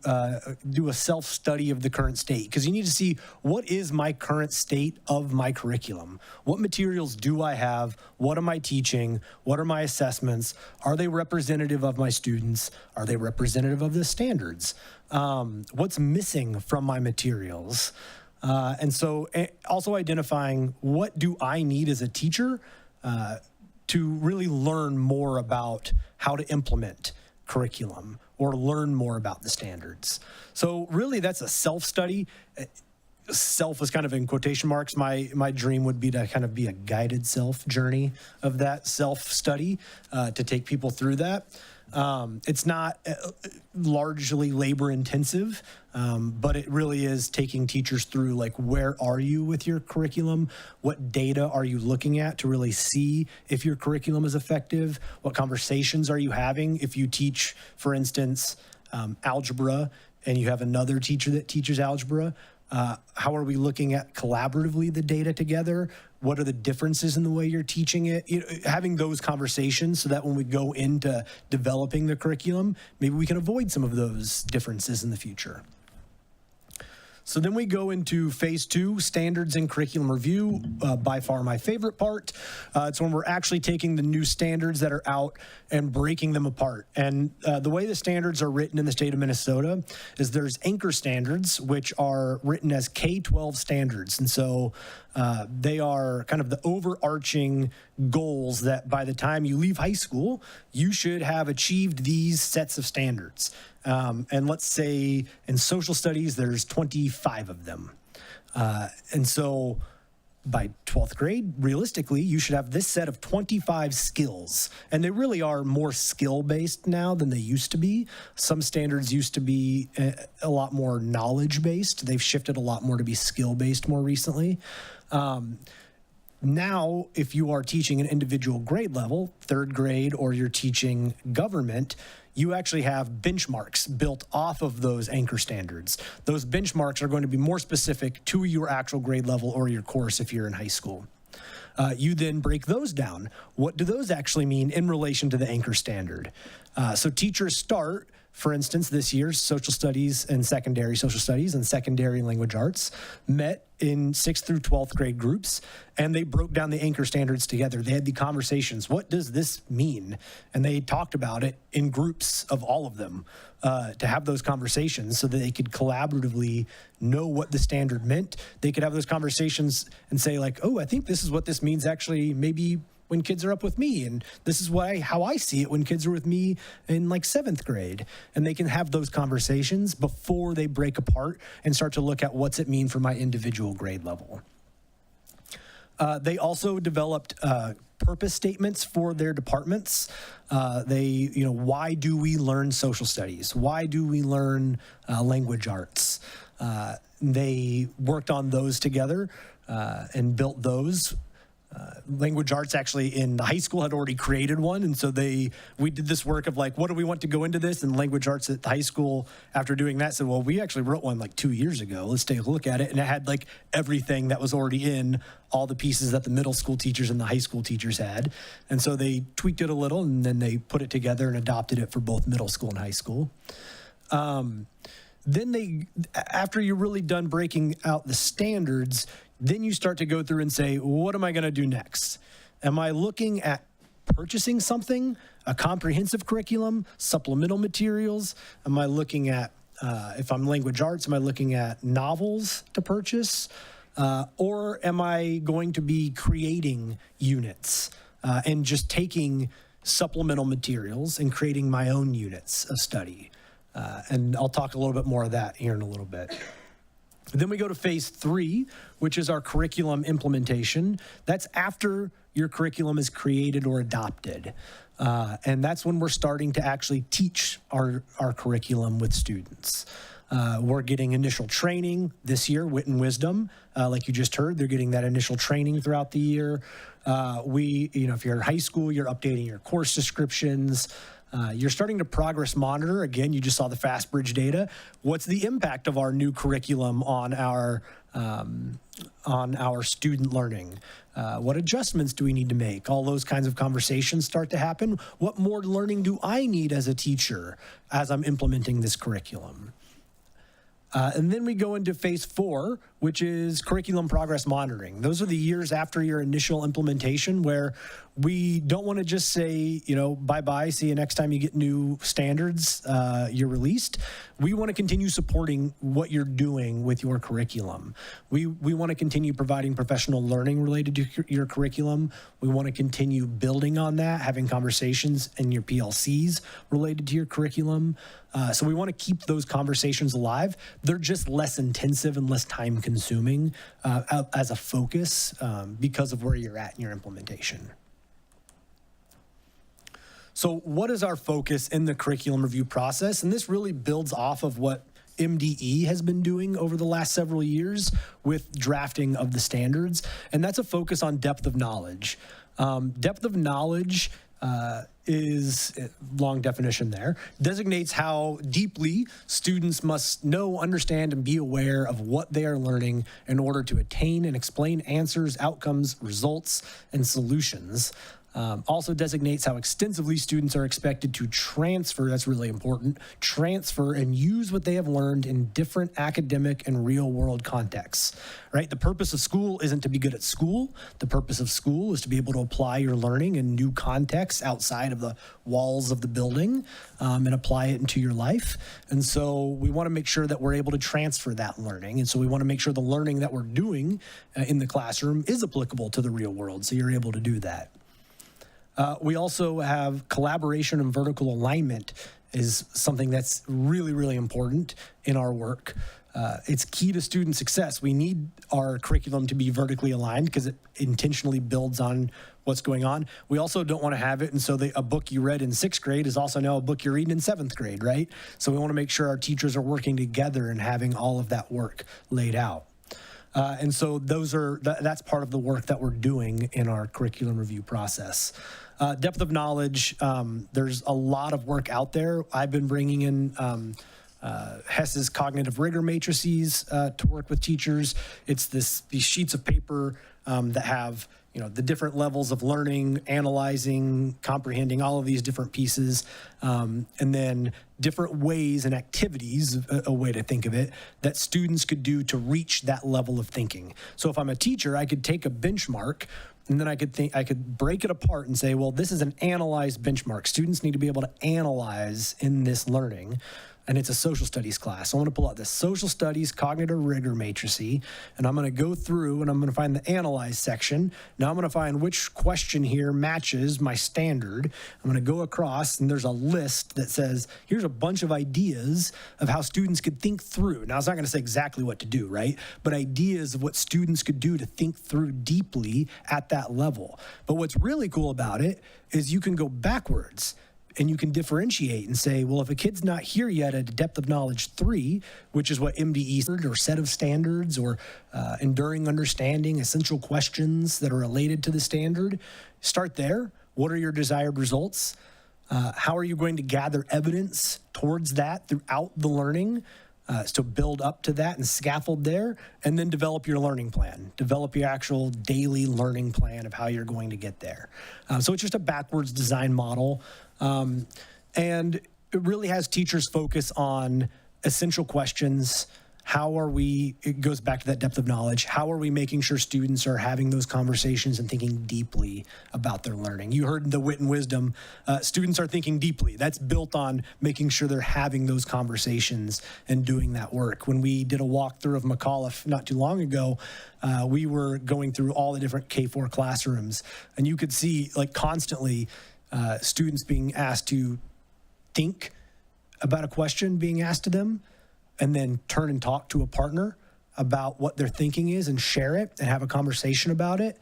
do a self-study of the current state, because you need to see what is my current state of my curriculum? What materials do I have? What am I teaching? What are my assessments? Are they representative of my students? Are they representative of the standards? What's missing from my materials? And so also identifying what do I need as a teacher to really learn more about how to implement curriculum or learn more about the standards. So really that's a self-study. Self is kind of in quotation marks. My dream would be to kind of be a guided self journey of that self-study to take people through that. It's not largely labor intensive, but it really is taking teachers through like, where are you with your curriculum? What data are you looking at to really see if your curriculum is effective? What conversations are you having? If you teach, for instance, algebra and you have another teacher that teaches algebra, how are we looking at collaboratively the data together? What are the differences in the way you're teaching it? You know, having those conversations so that when we go into developing the curriculum, maybe we can avoid some of those differences in the future. So then we go into phase two, standards and curriculum review, by far my favorite part. It's when we're actually taking the new standards that are out and breaking them apart. And the way the standards are written in the state of Minnesota is there's anchor standards, which are written as K-12 standards. And so they are kind of the overarching goals that by the time you leave high school, you should have achieved these sets of standards. And let's say in social studies, there's 25 of them. And so by 12th grade, realistically, you should have this set of 25 skills. And they really are more skill-based now than they used to be. Some standards used to be a lot more knowledge-based. They've shifted a lot more to be skill-based more recently. Now, if you are teaching an individual grade level, 3rd grade, or you're teaching government, you actually have benchmarks built off of those anchor standards. Those benchmarks are going to be more specific to your actual grade level or your course if you're in high school. You then break those down. What do those actually mean in relation to the anchor standard? So teachers start, for instance, this year, social studies and secondary social studies and secondary language arts met in 6th through 12th grade groups, and they broke down the anchor standards together. They had the conversations. What does this mean? And they talked about it in groups of all of them to have those conversations so that they could collaboratively know what the standard meant. They could have those conversations and say like, oh, I think this is what this means actually maybe when kids are up with me, and this is how I see it when kids are with me in like 7th grade. And they can have those conversations before they break apart and start to look at what's it mean for my individual grade level. They also developed purpose statements for their departments. Why do we learn social studies? Why do we learn language arts? They worked on those together and built those. Language arts actually in the high school had already created one, and so we did this work of like, what do we want to go into this? And language arts at the high school, after doing that, said, well, we actually wrote one like 2 years ago. Let's take a look at it. And it had like everything that was already in all the pieces that the middle school teachers and the high school teachers had. And so they tweaked it a little, and then they put it together and adopted it for both middle school and high school. Then after you're really done breaking out the standards, then you start to go through and say, what am I going to do next? Am I looking at purchasing something, a comprehensive curriculum, supplemental materials? Am I looking at, if I'm language arts, am I looking at novels to purchase? Or am I going to be creating units and just taking supplemental materials and creating my own units of study? And I'll talk a little bit more of that here in a little bit. Then we go to phase 3, which is our curriculum implementation. That's after your curriculum is created or adopted. And that's when we're starting to actually teach our curriculum with students. We're getting initial training this year, Wit and Wisdom. Like you just heard, they're getting that initial training throughout the year. If you're in high school, you're updating your course descriptions. You're starting to progress monitor. Again, you just saw the FastBridge data. What's the impact of our new curriculum on our student learning? What adjustments do we need to make? All those kinds of conversations start to happen. What more learning do I need as a teacher as I'm implementing this curriculum? And then we go into phase 4, which is curriculum progress monitoring. Those are the years after your initial implementation where we don't want to just say, bye-bye, see you next time you get new standards you're released. We want to continue supporting what you're doing with your curriculum. We want to continue providing professional learning related to your curriculum. We want to continue building on that, having conversations in your PLCs related to your curriculum. So we want to keep those conversations alive. They're just less intensive and less time consuming as a focus because of where you're at in your implementation. So what is our focus in the curriculum review process? And this really builds off of what MDE has been doing over the last several years with drafting of the standards. And that's a focus on depth of knowledge. Depth of knowledge is, long definition there, designates how deeply students must know, understand, and be aware of what they are learning in order to attain and explain answers, outcomes, results, and solutions. Also designates how extensively students are expected to transfer, that's really important, transfer and use what they have learned in different academic and real world contexts, right? The purpose of school isn't to be good at school. The purpose of school is to be able to apply your learning in new contexts outside of the walls of the building and apply it into your life. And so we want to make sure that we're able to transfer that learning. And so we want to make sure the learning that we're doing in the classroom is applicable to the real world. So you're able to do that. We also have collaboration and vertical alignment is something that's really, really important in our work. It's key to student success. We need our curriculum to be vertically aligned because it intentionally builds on what's going on. We also don't want to have it, and so a book you read in 6th grade is also now a book you're reading in 7th grade, right? So we want to make sure our teachers are working together and having all of that work laid out. And so that's part of the work that we're doing in our curriculum review process. Depth of knowledge, there's a lot of work out there. I've been bringing in Hess's cognitive rigor matrices to work with teachers. It's these sheets of paper that have the different levels of learning, analyzing, comprehending, all of these different pieces, and then different ways and activities, a way to think of it, that students could do to reach that level of thinking. So if I'm a teacher, I could take a benchmark, and then I could break it apart and say, well, this is an analyzed benchmark. Students need to be able to analyze in this learning. And it's a social studies class. So I'm going to pull out the social studies cognitive rigor matrices, and I'm going to go through and I'm going to find the analyze section. Now I'm going to find which question here matches my standard. I'm going to go across, and there's a list that says, here's a bunch of ideas of how students could think through. Now, it's not going to say exactly what to do, right? But ideas of what students could do to think through deeply at that level. But what's really cool about it is you can go backwards. And you can differentiate and say, well, if a kid's not here yet at a depth of knowledge 3, which is what MDE or set of standards or enduring understanding, essential questions that are related to the standard, start there. What are your desired results? How are you going to gather evidence towards that throughout the learning? So build up to that and scaffold there, and then develop your learning plan. Develop your actual daily learning plan of how you're going to get there. So it's just a backwards design model. And it really has teachers focus on essential questions. It goes back to that depth of knowledge. How are we making sure students are having those conversations and thinking deeply about their learning? You heard the wit and wisdom. Students are thinking deeply. That's built on making sure they're having those conversations and doing that work. When we did a walkthrough of McAuliffe not too long ago, we were going through all the different K-4 classrooms, and you could see constantly students being asked to think about a question being asked to them, and then turn and talk to a partner about what their thinking is and share it and have a conversation about it.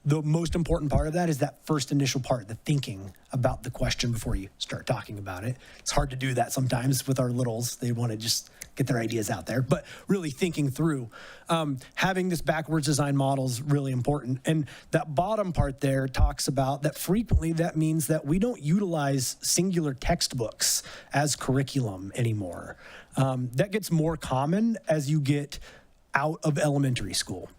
The most important part of that is that first initial part, the thinking about the question before you start talking about it. It's hard to do that sometimes with our littles. They want to just get their ideas out there, but really thinking through. Having this backwards design model is really important. And that bottom part there talks about that frequently that means that we don't utilize singular textbooks as curriculum anymore. That gets more common as you get out of elementary school.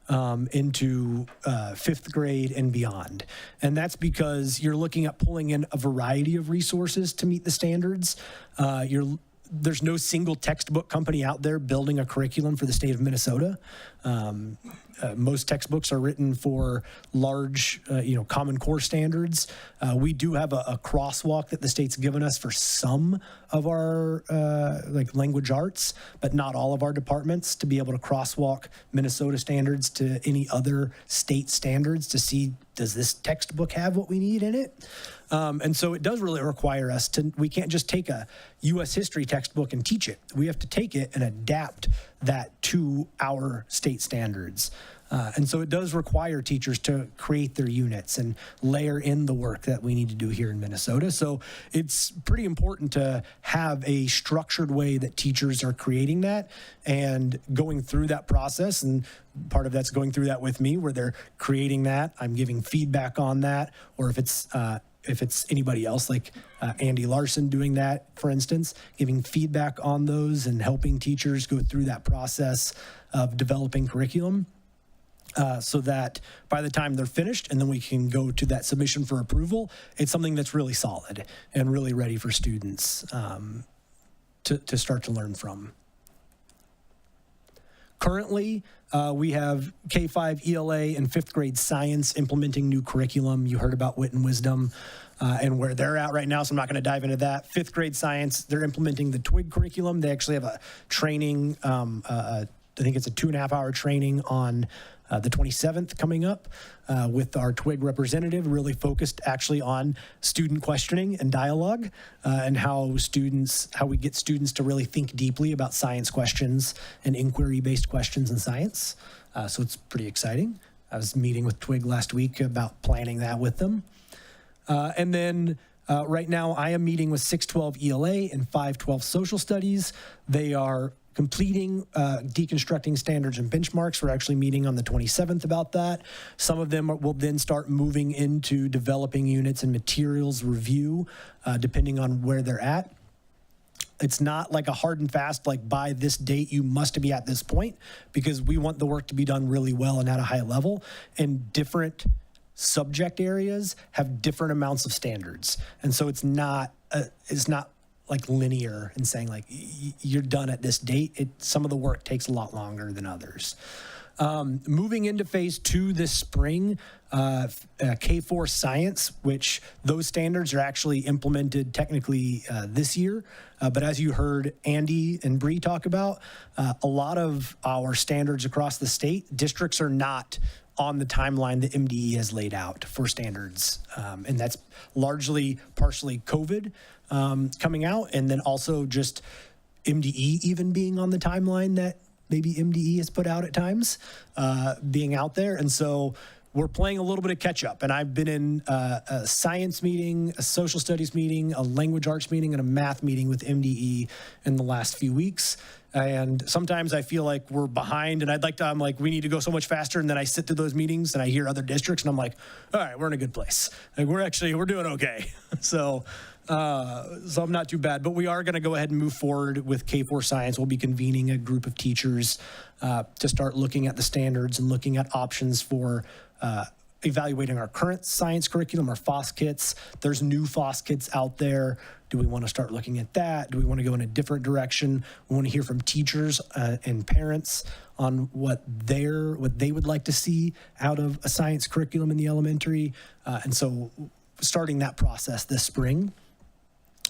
Into 5th grade and beyond. And that's because you're looking at pulling in a variety of resources to meet the standards. There's no single textbook company out there building a curriculum for the state of Minnesota. Most textbooks are written for large, Common Core standards. We do have a crosswalk that the state's given us for some of our language arts, but not all of our departments, to be able to crosswalk Minnesota standards to any other state standards to see, does this textbook have what we need in it? And so it does really require us we can't just take a U.S. history textbook and teach it. We have to take it and adapt that to our state standards. And so it does require teachers to create their units and layer in the work that we need to do here in Minnesota. So it's pretty important to have a structured way that teachers are creating that and going through that process. And part of that's going through that with me, where they're creating that. I'm giving feedback on that, or if it's anybody else, like Andy Larson doing that, for instance, giving feedback on those and helping teachers go through that process of developing curriculum. So that by the time they're finished and then we can go to that submission for approval, it's something that's really solid and really ready for students to start to learn from. Currently, we have K-5 ELA and 5th grade science implementing new curriculum. You heard about Wit and Wisdom and where they're at right now, so I'm not going to dive into that. 5th grade science, they're implementing the TWIG curriculum. They actually have a training, I think it's a 2.5-hour training on the 27th coming up with our TWIG representative, really focused actually on student questioning and dialogue and how we get students to really think deeply about science questions and inquiry-based questions in science. So it's pretty exciting. I was meeting with TWIG last week about planning that with them. And then right now I am meeting with 612 ELA and 512 social studies. They are completing deconstructing standards and benchmarks. We're actually meeting on the 27th about that. Some of them will then start moving into developing units and materials review, depending on where they're at. It's not like a hard and fast, like by this date, you must be at this point, because we want the work to be done really well and at a high level. And different subject areas have different amounts of standards. And so it's not like linear and saying like you're done at this date. Some of the work takes a lot longer than others. Moving into phase 2 this spring, K4 science, which those standards are actually implemented technically this year. But as you heard Andy and Bree talk about, a lot of our standards across the state, districts are not on the timeline that MDE has laid out for standards. And that's largely partially COVID coming out, and then also just MDE even being on the timeline that maybe MDE has put out at times, being out there. And so we're playing a little bit of catch up. And I've been in a science meeting, a social studies meeting, a language arts meeting, and a math meeting with MDE in the last few weeks. And sometimes I feel like we're behind and I'm like, we need to go so much faster. And then I sit through those meetings and I hear other districts and I'm like, all right, we're in a good place. Like we're doing okay. So I'm not too bad, but we are going to go ahead and move forward with K4 science. We'll be convening a group of teachers to start looking at the standards and looking at options for evaluating our current science curriculum, our FOSS kits. There's new FOSS kits out there. Do we want to start looking at that? Do we want to go in a different direction? We want to hear from teachers and parents on what they would like to see out of a science curriculum in the elementary. And so starting that process this spring.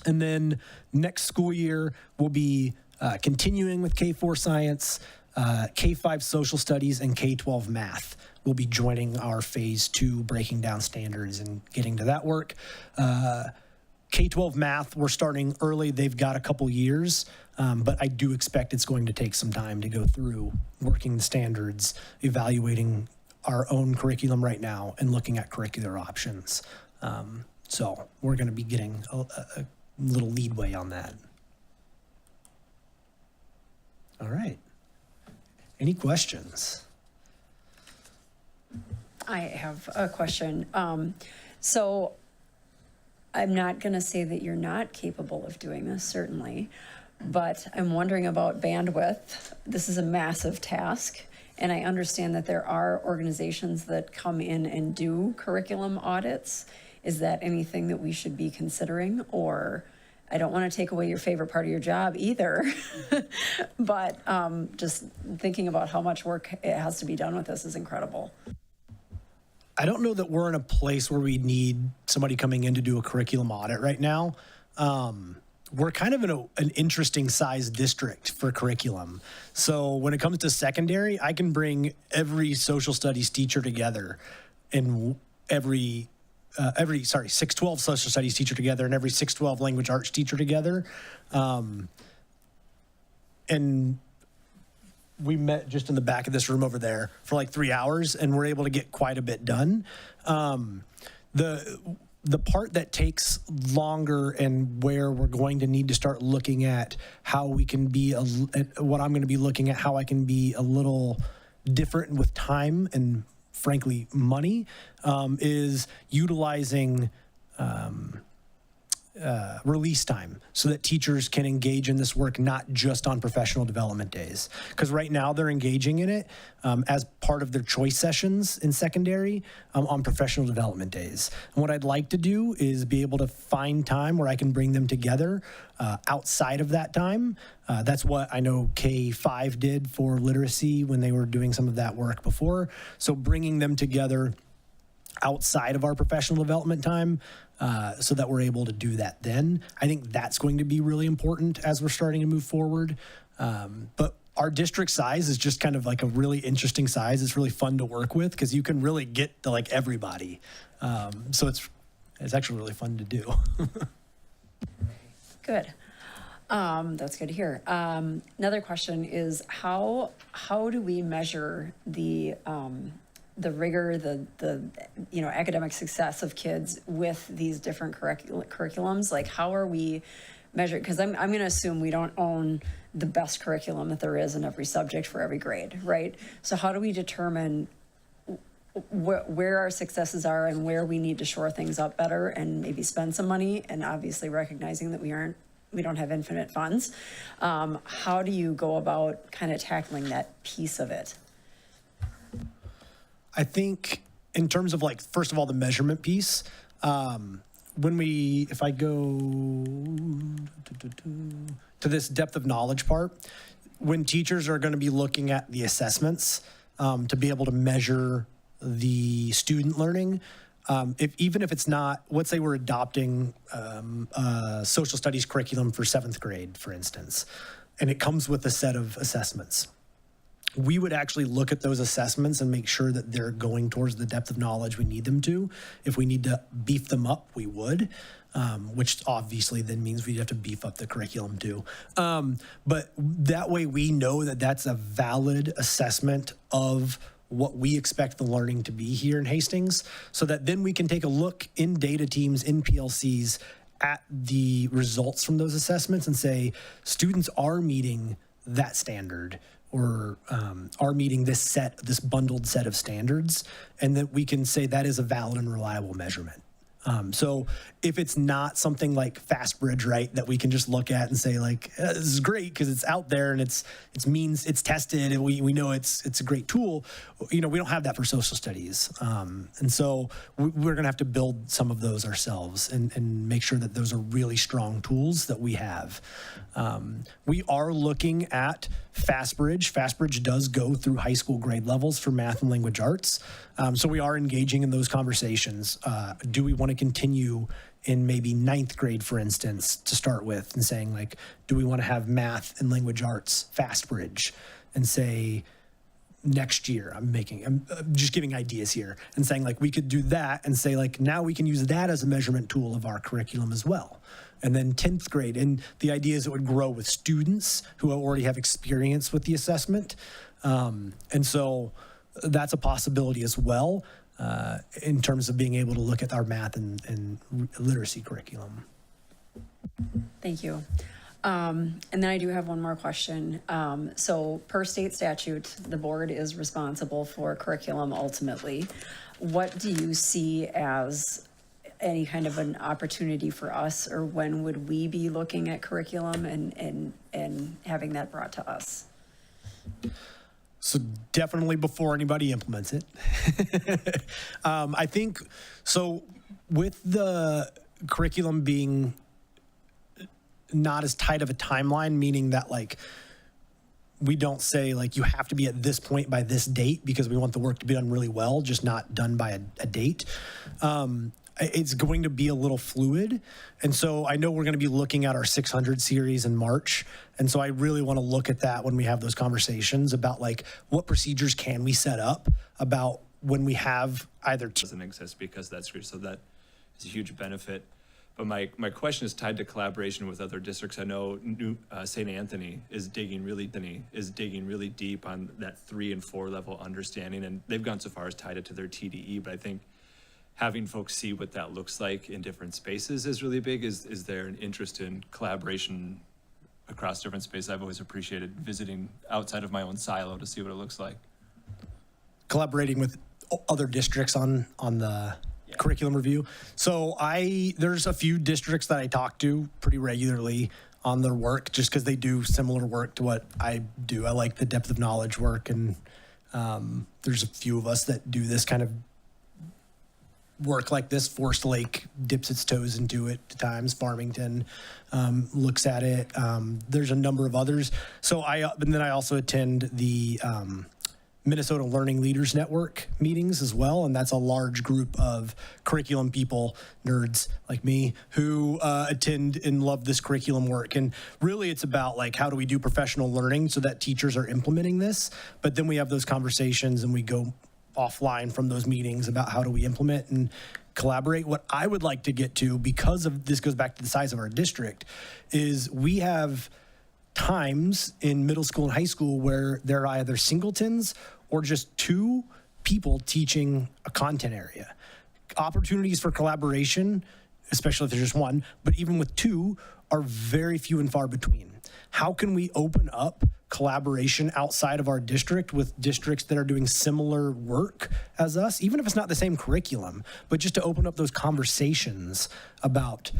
And then next school year, we'll be continuing with K4 science, K5 social studies, and K12 math. We'll be joining our phase 2 breaking down standards and getting to that work. K12 math, we're starting early. They've got a couple years, but I do expect it's going to take some time to go through working the standards, evaluating our own curriculum right now, and looking at curricular options. So we're going to be getting a little leadway on that. All right. Any questions? I have a question. So I'm not going to say that you're not capable of doing this, certainly, but I'm wondering about bandwidth. This is a massive task, and I understand that there are organizations that come in and do curriculum audits. Is that anything that we should be considering? Or I don't want to take away your favorite part of your job either, but just thinking about how much work it has to be done with this is incredible. I don't know that we're in a place where we need somebody coming in to do a curriculum audit right now. We're kind of in an interesting size district for curriculum. So when it comes to secondary, I can bring every social studies teacher together and every 612 social studies teacher together and every 612 language arts teacher together. And we met just in the back of this room over there for like 3 hours, and we're able to get quite a bit done. The part that takes longer and where we're going to need to start looking at how we can be, what I'm going to be looking at, how I can be a little different with time and frankly money, is utilizing release time so that teachers can engage in this work not just on professional development days. Because right now they're engaging in it as part of their choice sessions in secondary on professional development days. And what I'd like to do is be able to find time where I can bring them together outside of that time. That's what I know K5 did for literacy when they were doing some of that work before. So bringing them together outside of our professional development time so that we're able to do that then. I think that's going to be really important as we're starting to move forward. But our district size is just kind of like a really interesting size. It's really fun to work with because you can really get to like everybody. So it's actually really fun to do. Good. That's good to hear. Another question is how do we measure the rigor, the academic success of kids with these different curriculums? Like, how are we measured? Because I'm going to assume we don't own the best curriculum that there is in every subject for every grade, right? So how do we determine where our successes are and where we need to shore things up better and maybe spend some money, and obviously recognizing that we don't have infinite funds? How do you go about kind of tackling that piece of it? I think in terms of like, first of all, the measurement piece, if I go to this depth of knowledge part, when teachers are going to be looking at the assessments to be able to measure the student learning, even if it's not, let's say we're adopting social studies curriculum for 7th grade, for instance, and it comes with a set of assessments. We would actually look at those assessments and make sure that they're going towards the depth of knowledge we need them to. If we need to beef them up, we would, which obviously then means we'd have to beef up the curriculum too. But that way we know that that's a valid assessment of what we expect the learning to be here in Hastings, so that then we can take a look in data teams, in PLCs, at the results from those assessments and say, students are meeting that standard, or are meeting this bundled set of standards, and that we can say that is a valid and reliable measurement. So if it's not something like FastBridge, right, that we can just look at and say like, this is great because it's out there and it's tested and we know it's a great tool, we don't have that for social studies. And so we're going to have to build some of those ourselves and make sure that those are really strong tools that we have. We are looking at FastBridge. FastBridge does go through high school grade levels for math and language arts. So we are engaging in those conversations. Do we want to continue in maybe 9th grade, for instance, to start with, and saying like, do we want to have math and language arts FastBridge, and say next year, I'm just giving ideas here, and saying like, we could do that and say like, now we can use that as a measurement tool of our curriculum as well. And then 10th grade, and the idea is it would grow with students who already have experience with the assessment. And so that's a possibility as well, in terms of being able to look at our math and literacy curriculum. Thank you. And then I do have one more question. So per state statute, the board is responsible for curriculum ultimately. What do you see as any kind of an opportunity for us, or when would we be looking at curriculum and having that brought to us? So definitely before anybody implements it. I think, so with the curriculum being not as tight of a timeline, meaning that like, we don't say like, you have to be at this point by this date because we want the work to be done really well, just not done by a date. It's going to be a little fluid. And so I know we're going to be looking at our 600 series in March. And so I really want to look at that when we have those conversations about like, what procedures can we set up about when we have either doesn't exist because that's true. So that is a huge benefit. But my question is tied to collaboration with other districts. I know St. Anthony is digging really deep on that 3 and 4 level understanding, and they've gone so far as tied it to their TDE. But I think having folks see what that looks like in different spaces is really big. Is there an interest in collaboration across different spaces? I've always appreciated visiting outside of my own silo to see what it looks like. Collaborating with other districts on the curriculum review. So there's a few districts that I talk to pretty regularly on their work, just because they do similar work to what I do. I like the depth of knowledge work, and there's a few of us that do this kind of work like this. Forest Lake dips its toes into it at times. Farmington looks at it. There's a number of others. So and then I also attend the Minnesota Learning Leaders Network meetings as well, and that's a large group of curriculum people, nerds like me, who attend and love this curriculum work. And really it's about like, how do we do professional learning so that teachers are implementing this? But then we have those conversations and we go offline from those meetings about how do we implement and collaborate. What I would like to get to, because of this goes back to the size of our district, is we have times in middle school and high school where there are either singletons or just 2 people teaching a content area. Opportunities for collaboration, especially if there's just 1, but even with 2, are very few and far between. How can we open up collaboration outside of our district with districts that are doing similar work as us, even if it's not the same curriculum, but just to open up those conversations about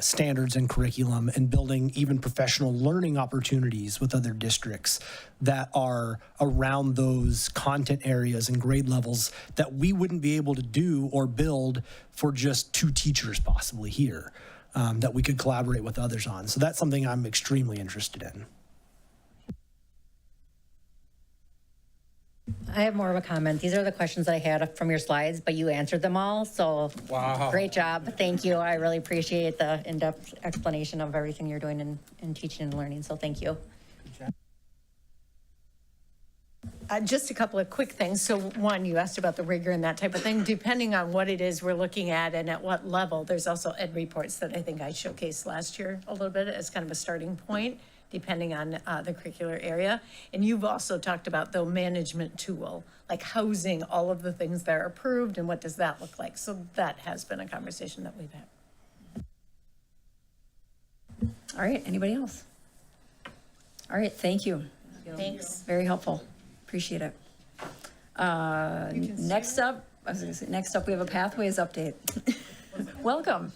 standards and curriculum and building even professional learning opportunities with other districts that are around those content areas and grade levels that we wouldn't be able to do or build for just 2 teachers possibly here, that we could collaborate with others on. So that's something I'm extremely interested in. I have more of a comment. These are the questions that I had from your slides, but you answered them all, so wow. Great job. Thank you. I really appreciate the in-depth explanation of everything you're doing in teaching and learning, so thank you. Just a couple of quick things. So one, you asked about the rigor and that type of thing. Depending on what it is we're looking at and at what level, there's also ed reports that I think I showcased last year a little bit as kind of a starting point, depending on the curricular area. And you've also talked about the management tool, like housing all of the things that are approved and what does that look like. So that has been a conversation that we've had. All right, anybody else? All right, thank you. Thanks. Very helpful. Appreciate it. Next up, I was gonna say, next up we have a pathways update. Welcome.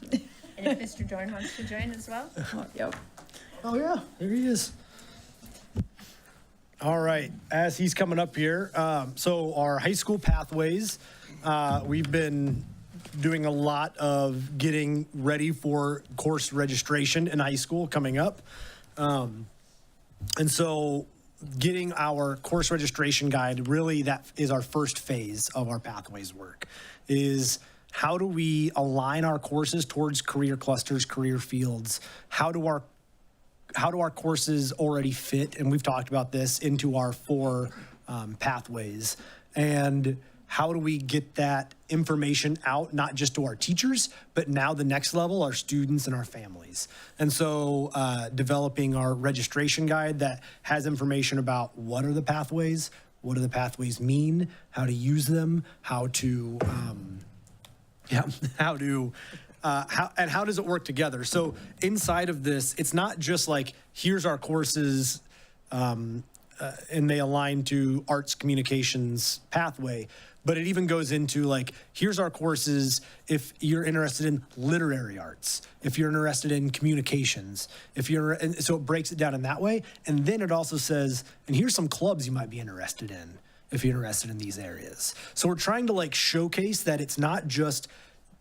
And if Mr. Dorn wants to join as well. Yep. Oh yeah, there he is. All right, as he's coming up here, so our high school pathways, we've been doing a lot of getting ready for course registration in high school coming up. And so getting our course registration guide, really that is our first phase of our pathways work, is how do we align our courses towards career clusters, career fields? How do our courses already fit, and we've talked about this, into our 4 pathways? And how do we get that information out, not just to our teachers, but now the next level, our students and our families? And so developing our registration guide that has information about what are the pathways, what do the pathways mean, how to use them, how does it work together? So inside of this, it's not just like, here's our courses and they align to arts communications pathway, but it even goes into like, here's our courses if you're interested in literary arts, if you're interested in communications, and so it breaks it down in that way. And then it also says, and here's some clubs you might be interested in if you're interested in these areas. So we're trying to like showcase that it's not just,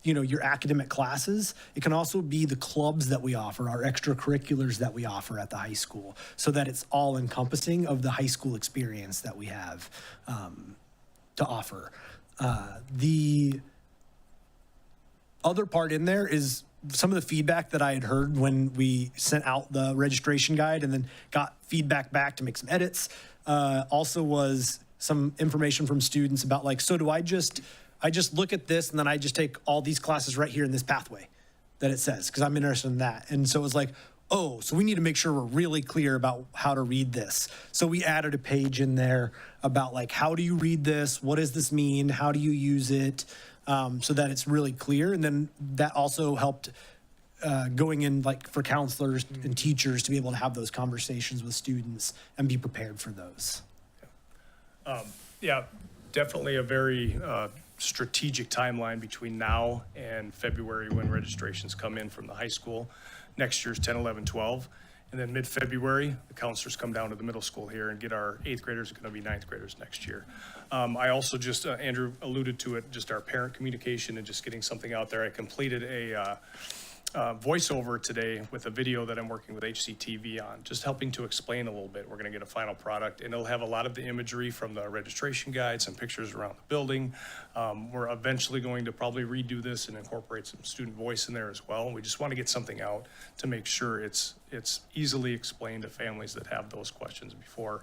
your academic classes. It can also be the clubs that we offer, our extracurriculars that we offer at the high school, so that it's all encompassing of the high school experience that we have to offer. The other part in there is some of the feedback that I had heard when we sent out the registration guide and then got feedback back to make some edits. Also was some information from students about like, so do I just look at this and then I just take all these classes right here in this pathway that it says, because I'm interested in that. And so it was like, oh, so we need to make sure we're really clear about how to read this. So we added a page in there about like, how do you read this? What does this mean? How do you use it? So that it's really clear. And then that also helped going in like for counselors and teachers to be able to have those conversations with students and be prepared for those. Yeah, definitely a very strategic timeline between now and February when registrations come in from the high school. Next year's 10, 11, 12. And then mid-February, the counselors come down to the middle school here and get our 8th graders, are going to be 9th graders next year. I also just, Andrew alluded to it, just our parent communication and just getting something out there. I completed a voiceover today with a video that I'm working with HCTV on, just helping to explain a little bit. We're going to get a final product, and it'll have a lot of the imagery from the registration guide, some pictures around the building. We're eventually going to probably redo this and incorporate some student voice in there as well. We just want to get something out to make sure it's easily explained to families that have those questions before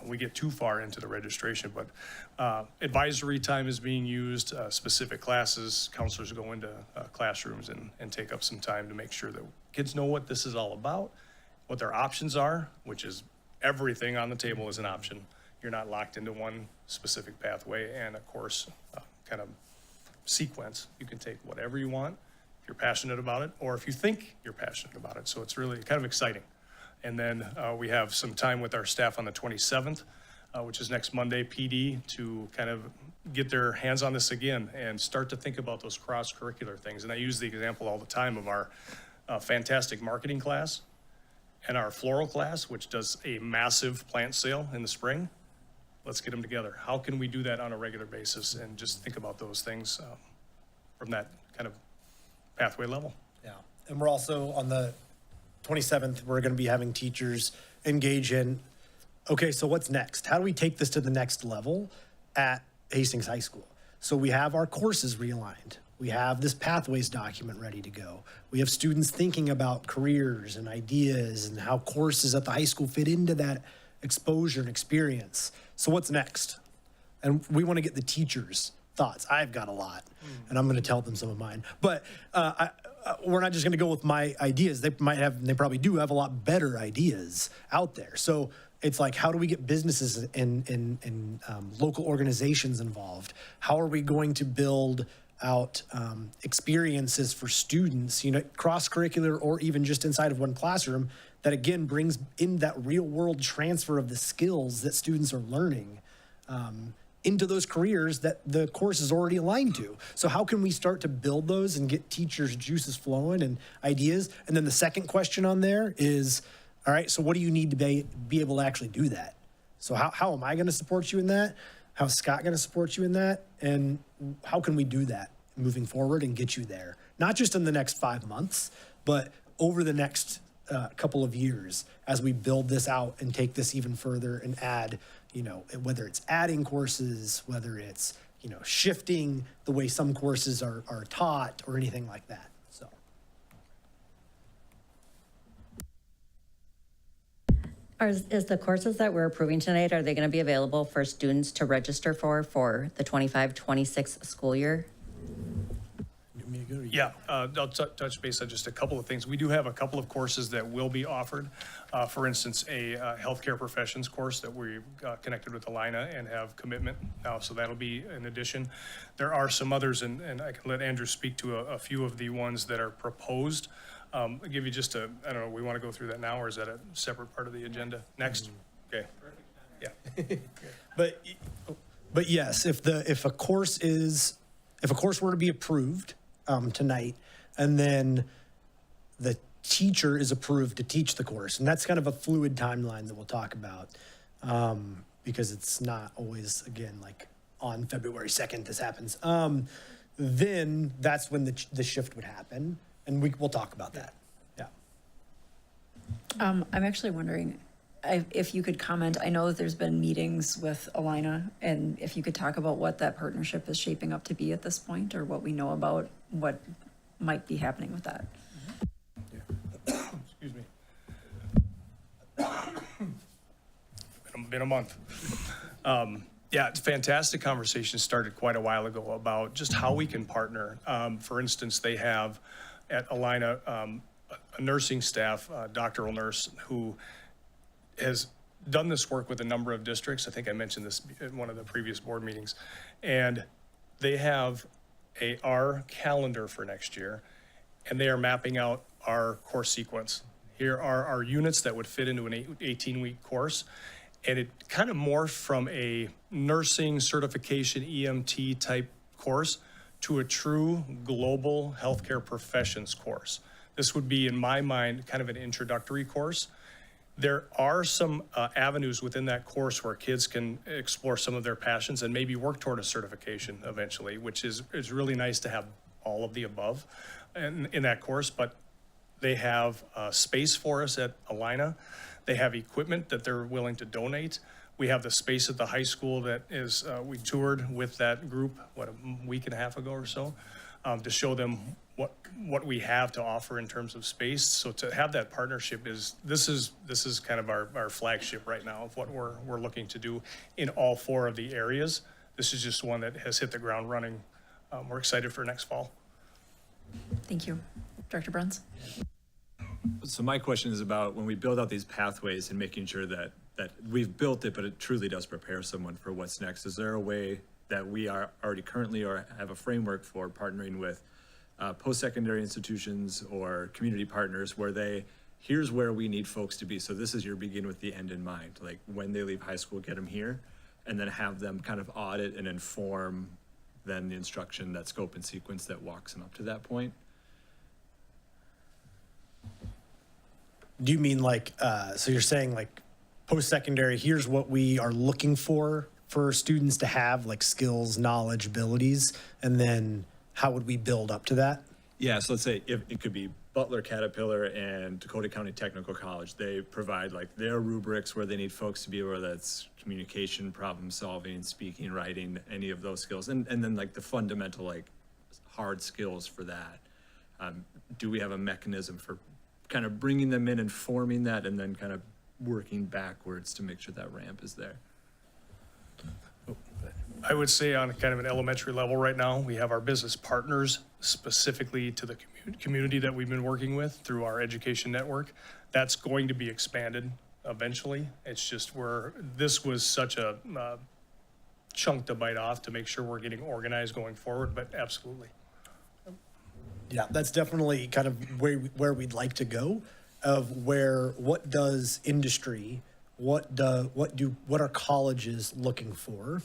we get too far into the registration. But advisory time is being used, specific classes, counselors go into classrooms and take up some time to make sure that kids know what this is all about, what their options are, which is everything on the table is an option. You're not locked into one specific pathway and a course kind of sequence. You can take whatever you want if you're passionate about it, or if you think you're passionate about it. So it's really kind of exciting. And then we have some time with our staff on the 27th, which is next Monday, PD, to kind of get their hands on this again and start to think about those cross-curricular things. And I use the example all the time of our a fantastic marketing class and our floral class, which does a massive plant sale in the spring. Let's get them together. How can we do that on a regular basis and just think about those things from that kind of pathway level? Yeah, and we're also on the 27th, we're going to be having teachers engage in, okay, so what's next? How do we take this to the next level at Hastings High School? So we have our courses realigned. We have this pathways document ready to go. We have students thinking about careers and ideas and how courses at the high school fit into that exposure and experience. So what's next? And we want to get the teachers' thoughts. I've got a lot, and I'm going to tell them some of mine. But we're not just going to go with my ideas. They probably do have a lot better ideas out there. So it's like, how do we get businesses and local organizations involved? How are we going to build out experiences for students, you know, cross-curricular or even just inside of one classroom, that again brings in that real-world transfer of the skills that students are learning into those careers that the course is already aligned to. So how can we start to build those and get teachers' juices flowing and ideas? And then the second question on there is, all right, so what do you need to be able to actually do that? So how am I going to support you in that? How's Scott going to support you in that? And how can we do that moving forward and get you there? Not just in the next 5 months, but over the next couple of years as we build this out and take this even further and add, you know, whether it's adding courses, whether it's, you know, shifting the way some courses are taught or anything like that. So. Is the courses that we're approving tonight, are they going to be available for students to register for the 25-26 school year? Yeah, I'll touch base on just a couple of things. We do have a couple of courses that will be offered. For instance, a healthcare professions course that we connected with Alina and have commitment now, so that'll be an addition. There are some others, and I can let Andrew speak to a few of the ones that are proposed. I'll give you just I don't know, we want to go through that now, or is that a separate part of the agenda? Next? Okay. Yeah. But yes, if a course were to be approved tonight, and then the teacher is approved to teach the course, and that's kind of a fluid timeline that we'll talk about, because it's not always, again, like on February 2nd this happens. Then that's when the shift would happen, and we'll talk about that. Yeah. I'm actually wondering if you could comment. I know that there's been meetings with Alina, and if you could talk about what that partnership is shaping up to be at this point, or what we know about what might be happening with that. Excuse me. Been a month. Yeah, it's a fantastic conversation started quite a while ago about just how we can partner. For instance, they have at Alina a nursing staff, doctoral nurse, who has done this work with a number of districts. I think I mentioned this at one of the previous board meetings. And they have our calendar for next year, and they are mapping out our course sequence. Here are our units that would fit into an 18-week course. And it kind of morphed from a nursing certification EMT type course to a true global healthcare professions course. This would be, in my mind, kind of an introductory course. There are some avenues within that course where kids can explore some of their passions and maybe work toward a certification eventually, which is really nice to have all of the above in that course. But they have space for us at Alina. They have equipment that they're willing to donate. We have the space at the high school that is, we toured with that group, a week and a half ago or so, to show them what we have to offer in terms of space. So to have that partnership this is kind of our flagship right now of what we're looking to do in all 4 of the areas. This is just one that has hit the ground running. We're excited for next fall. Thank you. Director Bruns? So my question is about when we build out these pathways and making sure that we've built it, but it truly does prepare someone for what's next. Is there a way that we are already currently or have a framework for partnering with post-secondary institutions or community partners where here's where we need folks to be. So this is your begin with the end in mind. Like when they leave high school, get them here, and then have them kind of audit and inform then the instruction, that scope and sequence that walks them up to that point. Do you mean like, so you're saying like post-secondary, here's what we are looking for students to have, like skills, knowledge, abilities, and then how would we build up to that? Yeah, so let's say if it could be Butler, Caterpillar, and Dakota County Technical College. They provide like their rubrics where they need folks to be, whether that's communication, problem solving, speaking, writing, any of those skills. And then like the fundamental like hard skills for that. Do we have a mechanism for kind of bringing them in and forming that and then kind of working backwards to make sure that ramp is there? I would say on kind of an elementary level right now, we have our business partners specifically to the community that we've been working with through our education network. That's going to be expanded eventually. It's just this was such a chunk to bite off to make sure we're getting organized going forward, but absolutely. Yeah, that's definitely kind of where we'd like to go, of what does industry, what are colleges looking for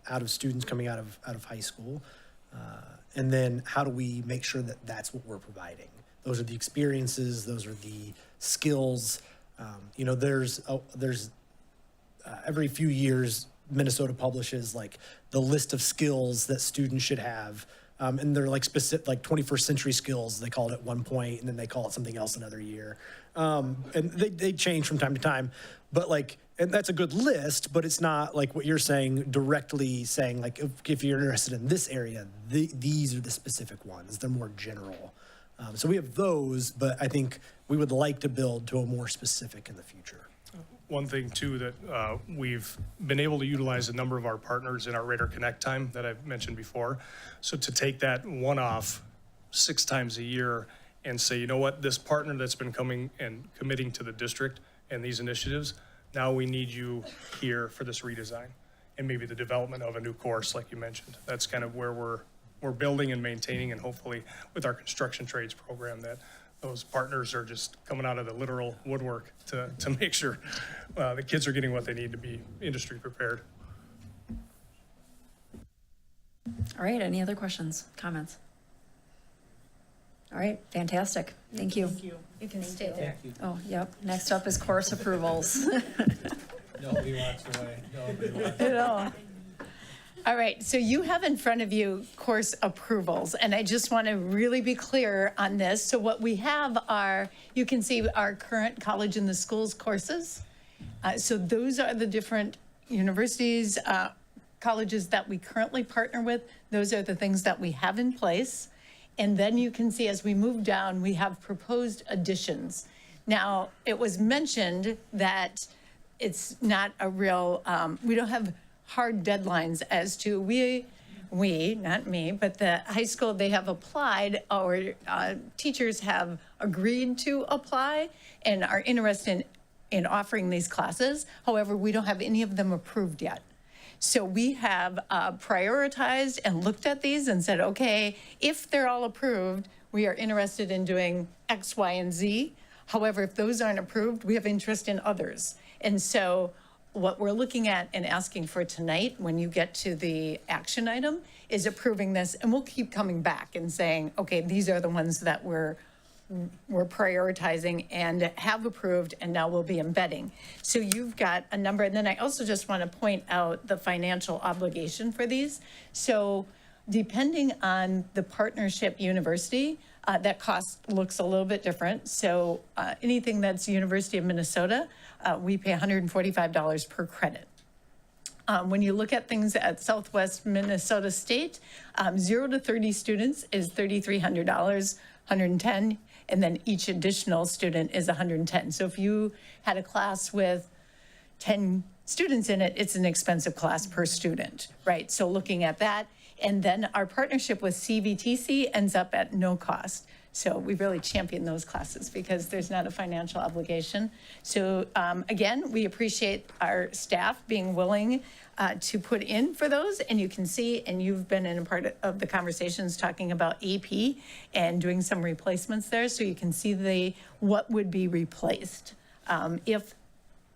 out of students coming out of high school, and then how do we make sure that that's what we're providing? Those are the experiences, those are the skills. There's every few years Minnesota publishes like the list of skills that students should have. And they're like specific, like 21st century skills, they called it at one point, and then they call it something else another year. And they change from time to time, but like, and that's a good list, but it's not like what you're saying, directly saying like, if you're interested in this area, these are the specific ones. They're more general. So we have those, but I think we would like to build to a more specific in the future. One thing too that we've been able to utilize a number of our partners in our Radar Connect time that I've mentioned before. So to take that one off 6 times a year and say, you know what, this partner that's been coming and committing to the district and these initiatives, now we need you here for this redesign and maybe the development of a new course like you mentioned. That's kind of where we're building and maintaining, and hopefully with our construction trades program that those partners are just coming out of the literal woodwork to make sure the kids are getting what they need to be industry prepared. All right, any other questions, comments? All right, fantastic. Thank you. Thank you. You can stay there. Oh, yep. Next up is course approvals. Nobody walks away. Nobody walks At all. All right, so you have in front of you course approvals, and I just want to really be clear on this. So what we have are, you can see our current college in the schools courses. So those are the different universities, colleges that we currently partner with. Those are the things that we have in place. And then you can see as we move down, we have proposed additions. Now, it was mentioned that it's not a real, we don't have hard deadlines as to we, not me, but the high school, they have applied, our teachers have agreed to apply and are interested in offering these classes. However, we don't have any of them approved yet. So we have prioritized and looked at these and said, okay, if they're all approved, we are interested in doing X, Y, and Z. However, if those aren't approved, we have interest in others. And so what we're looking at and asking for tonight, when you get to the action item, is approving this, and we'll keep coming back and saying, okay, these are the ones that we're prioritizing and have approved, and now we'll be embedding. So you've got a number, and then I also just want to point out the financial obligation for these. So depending on the partnership university, that cost looks a little bit different. So anything that's University of Minnesota, we pay $145 per credit. When you look at things at Southwest Minnesota State, 0 to 30 students is $3,300, $110, and then each additional student is $110. So if you had a class with 10 students in it, it's an expensive class per student, right? So looking at that, and then our partnership with CVTC ends up at no cost. So we really champion those classes because there's not a financial obligation. So again, we appreciate our staff being willing to put in for those. And you can see, and you've been in a part of the conversations talking about AP and doing some replacements there. So you can see what would be replaced if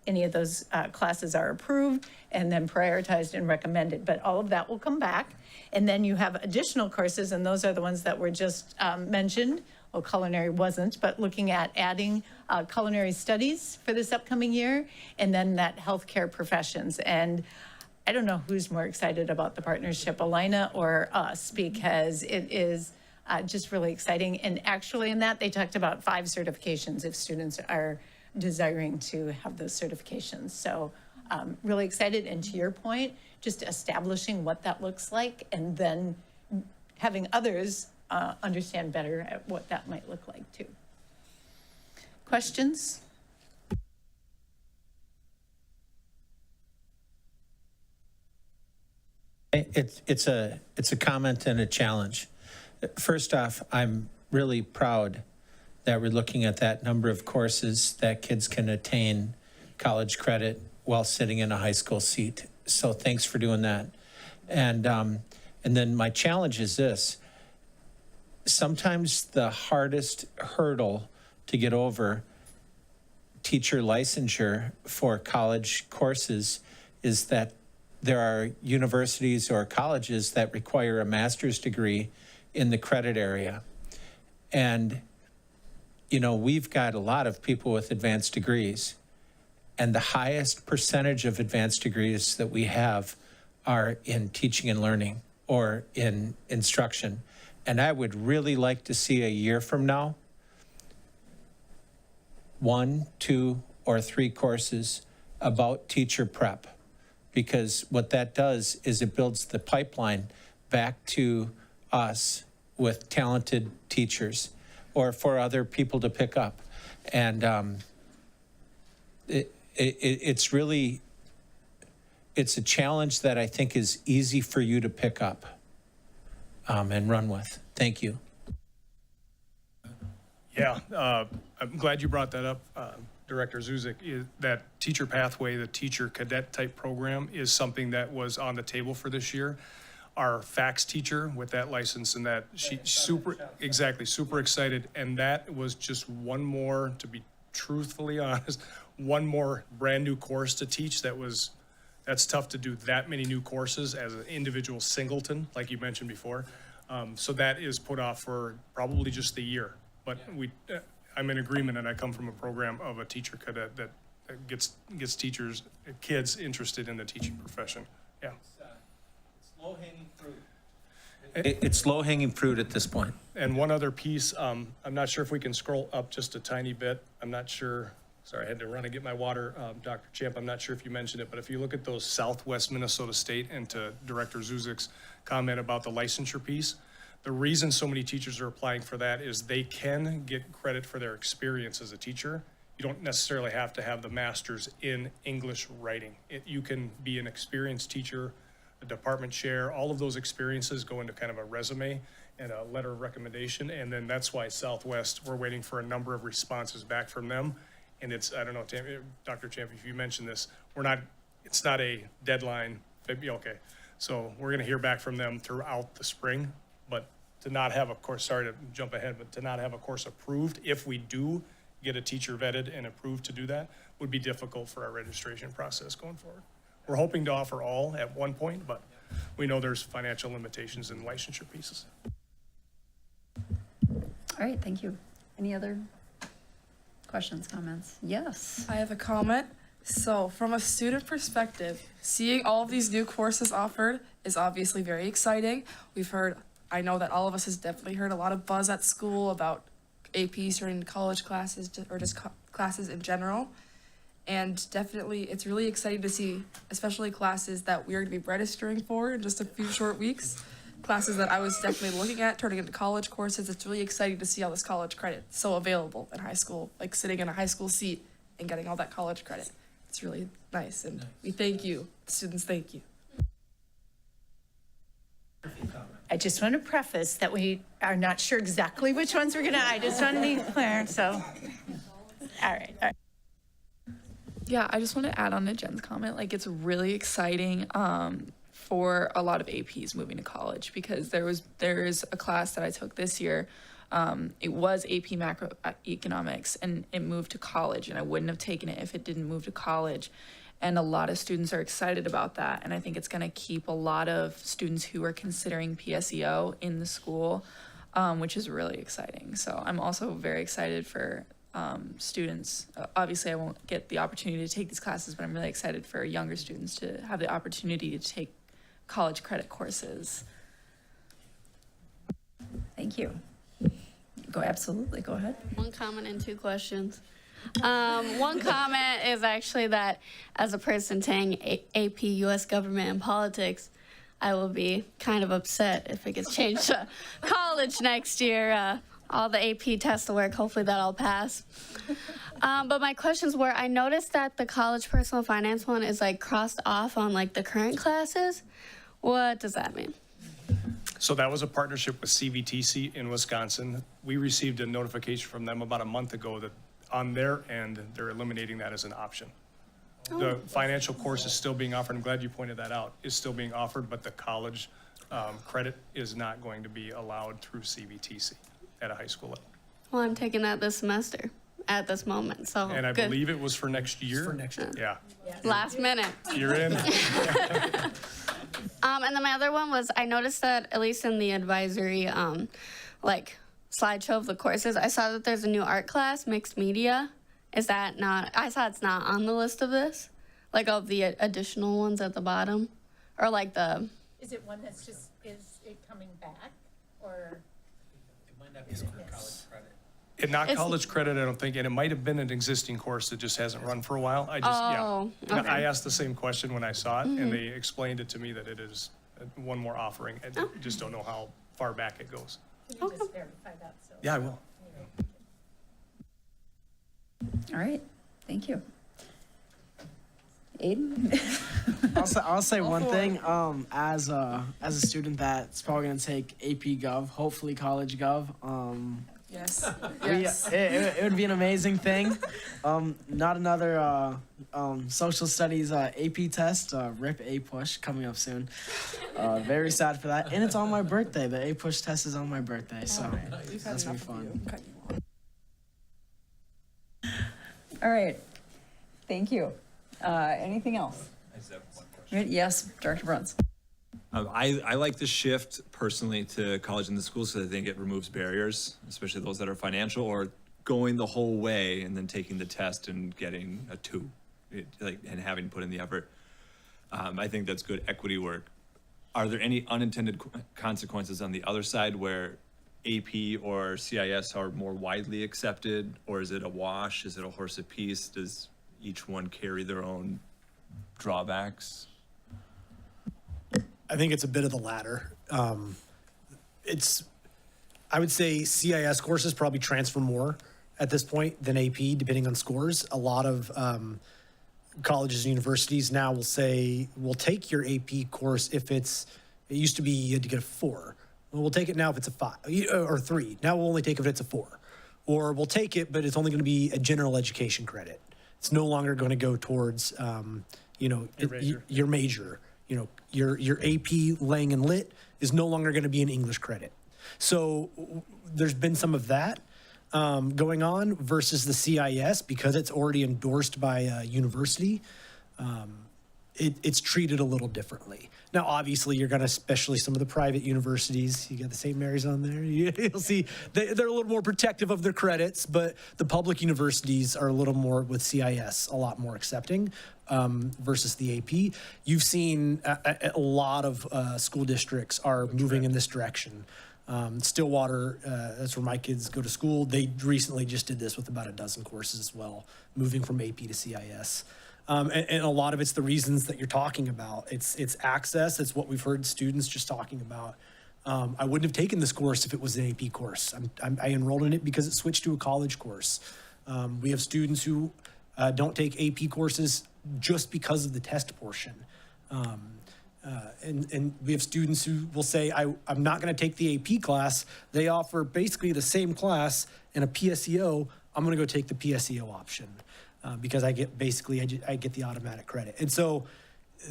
any of those classes are approved and then prioritized and recommended. But all of that will come back. And then you have additional courses, and those are the ones that were just mentioned, well, culinary wasn't, but looking at adding culinary studies for this upcoming year, and then that healthcare professions. And I don't know who's more excited about the partnership, Alina or us, because it is just really exciting. And actually in that, they talked about 5 certifications if students are desiring to have those certifications. So really excited. And to your point, just establishing what that looks like and then having others understand better at what that might look like too. Questions? It's a comment and a challenge. First off, I'm really proud that we're looking at that number of courses that kids can attain college credit while sitting in a high school seat. So thanks for doing that. And then my challenge is this. Sometimes the hardest hurdle to get over teacher licensure for college courses is that there are universities or colleges that require a master's degree in the credit area. And, you know, we've got a lot of people with advanced degrees, and the highest percentage of advanced degrees that we have are in teaching and learning or in instruction. And I would really like to see a year from now, 1, 2, or 3 courses about teacher prep. Because what that does is it builds the pipeline back to us with talented teachers or for other people to pick up. And it's really, it's a challenge that I think is easy for you to pick up and run with. Thank you. Yeah, I'm glad you brought that up, Director Zuzik. That teacher pathway, the teacher cadet type program is something that was on the table for this year. Our fax teacher with that license and that, she's super excited. And that was just one more, to be truthfully honest, one more brand new course to teach. That's tough to do that many new courses as an individual singleton, like you mentioned before. So that is put off for probably just the year. But I'm in agreement, and I come from a program of a teacher cadet that gets kids interested in the teaching profession. Yeah. It's low-hanging fruit. It's low-hanging fruit at this point. And one other piece, I'm not sure if we can scroll up just a tiny bit. I'm not sure. Sorry, I had to run and get my water. Dr. Champ, I'm not sure if you mentioned it, but if you look at those Southwest Minnesota State, and to Director Zuzik's comment about the licensure piece, the reason so many teachers are applying for that is they can get credit for their experience as a teacher. You don't necessarily have to have the master's in English writing. You can be an experienced teacher, a department chair, all of those experiences go into kind of a resume and a letter of recommendation. And then that's why Southwest, we're waiting for a number of responses back from them. And it's, I don't know, Dr. Champ, if you mentioned this, it's not a deadline. Okay. So we're going to hear back from them throughout the spring, but to not have a course, sorry to jump ahead, but to not have a course approved, if we do get a teacher vetted and approved to do that, would be difficult for our registration process going forward. We're hoping to offer all at one point, but we know there's financial limitations in licensure pieces. All right, thank you. Any other questions, comments? Yes. I have a comment. So from a student perspective, seeing all of these new courses offered is obviously very exciting. I know that all of us has definitely heard a lot of buzz at school about APs during college classes or just classes in general. And definitely it's really exciting to see, especially classes that we are going to be registering for in just a few short weeks. Classes that I was definitely looking at turning into college courses. It's really exciting to see all this college credit so available in high school, like sitting in a high school seat and getting all that college credit. It's really nice, and we thank you. The students thank you. I just want to preface that we are not sure exactly which ones I just want to be clear, so. All right. Yeah, I just want to add on to Jen's comment. Like, it's really exciting for a lot of APs moving to college, because there is a class that I took this year. It was AP macroeconomics, and it moved to college, and I wouldn't have taken it if it didn't move to college. And a lot of students are excited about that. And I think it's going to keep a lot of students who are considering PSEO in the school which is really exciting. So I'm also very excited for students. Obviously, I won't get the opportunity to take these classes, but I'm really excited for younger students to have the opportunity to take college credit courses. Thank you. Absolutely, go ahead. One comment and 2 questions. One comment is actually that as a person taking AP U.S. Government and Politics, I will be kind of upset if it gets changed to college next year. All the AP tests will work. Hopefully that'll pass. But my questions were, I noticed that the college personal finance one is like crossed off on like the current classes. What does that mean? So that was a partnership with CVTC in Wisconsin. We received a notification from them about a month ago that on their end, they're eliminating that as an option. The financial course is still being offered. I'm glad you pointed that out. Is still being offered, but the college credit is not going to be allowed through CVTC at a high school level. Well, I'm taking that this semester at this moment, so And I good. believe it was for next year. For next year. Yeah. Last minute. You're in. And then my other one was, I noticed that at least in the advisory, like slideshow of the courses, I saw that there's a new art class, mixed media. Is that not, I saw it's not on the list of this, like of the additional ones at the bottom, or like the. Is it one that's just, is it coming back, or? It might not be college credit. It's not college credit, I don't think, and it might have been an existing course that just hasn't run for a while. Okay. I asked the same question when I saw it, and they explained it to me that it is one more offering, and just don't know how far back it goes. Can you just verify that? So Yeah, I will. All right, thank you. Aiden? I'll say one thing. As a student that's probably gonna take AP Gov, hopefully College Gov. Yes. It would be an amazing thing. Not another social studies AP test. RIP A push coming up soon. Very sad for that, and it's on my birthday. The A push test is on my birthday, so that's gonna be fun. All right, thank you. Anything else? I just have one question. Yes, Director Bruns. I like the shift personally to college in the schools because I think it removes barriers, especially those that are financial or going the whole way and then taking the test and getting a 2, and having put in the effort. I think that's good equity work. Are there any unintended consequences on the other side where AP or CIS are more widely accepted, or is it a wash? Is it a horse apiece? Does each one carry their own drawbacks? I think it's a bit of the latter. I would say CIS courses probably transfer more at this point than AP, depending on scores. A lot of colleges and universities now will say, we'll take your AP course if it used to be you had to get a 4. Well, we'll take it now if it's a 5 or 3. Now we'll only take it if it's a 4. Or we'll take it, but it's only going to be a general education credit. It's no longer going to go towards, your major. Your AP Lang and Lit is no longer going to be an English credit. So there's been some of that going on versus the CIS because it's already endorsed by a university. It's treated a little differently. Now, obviously, you're going to, especially some of the private universities, you got the St. Mary's on there. You'll see they're a little more protective of their credits, but the public universities are a little more with CIS, a lot more accepting versus the AP. You've seen a lot of school districts are moving in this direction. Stillwater, that's where my kids go to school. They recently just did this with about a dozen courses as well, moving from AP to CIS. And a lot of it's the reasons that you're talking about. It's access. It's what we've heard students just talking about. I wouldn't have taken this course if it was an AP course. I enrolled in it because it switched to a college course. We have students who don't take AP courses just because of the test portion. And we have students who will say, I'm not going to take the AP class. They offer basically the same class in a PSEO. I'm going to go take the PSEO option. Because I get the automatic credit. And so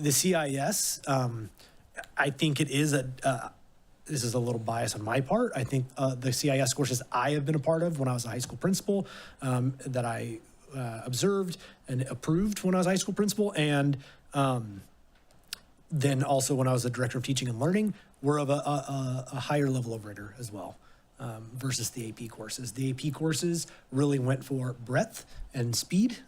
the CIS, I think it is this is a little bias on my part. I think the CIS courses I have been a part of when I was a high school principal, that I observed and approved when I was a high school principal, and then also when I was a director of teaching and learning, were of a higher level of rigor as well. versus the AP courses. The AP courses really went for breadth and speed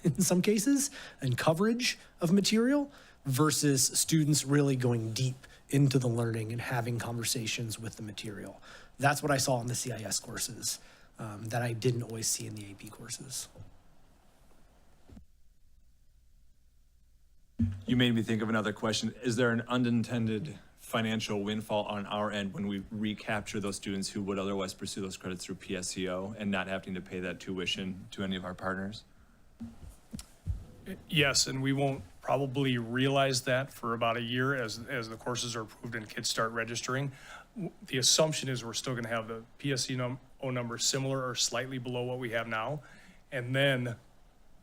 in some cases and coverage of material versus students really going deep into the learning and having conversations with the material. That's what I saw in the CIS courses that I didn't always see in the AP courses. You made me think of another question. Is there an unintended financial windfall on our end when we recapture those students who would otherwise pursue those credits through PSEO and not having to pay that tuition to any of our partners? Yes, and we won't probably realize that for about a year as the courses are approved and kids start registering. The assumption is we're still going to have the PSEO number similar or slightly below what we have now, and then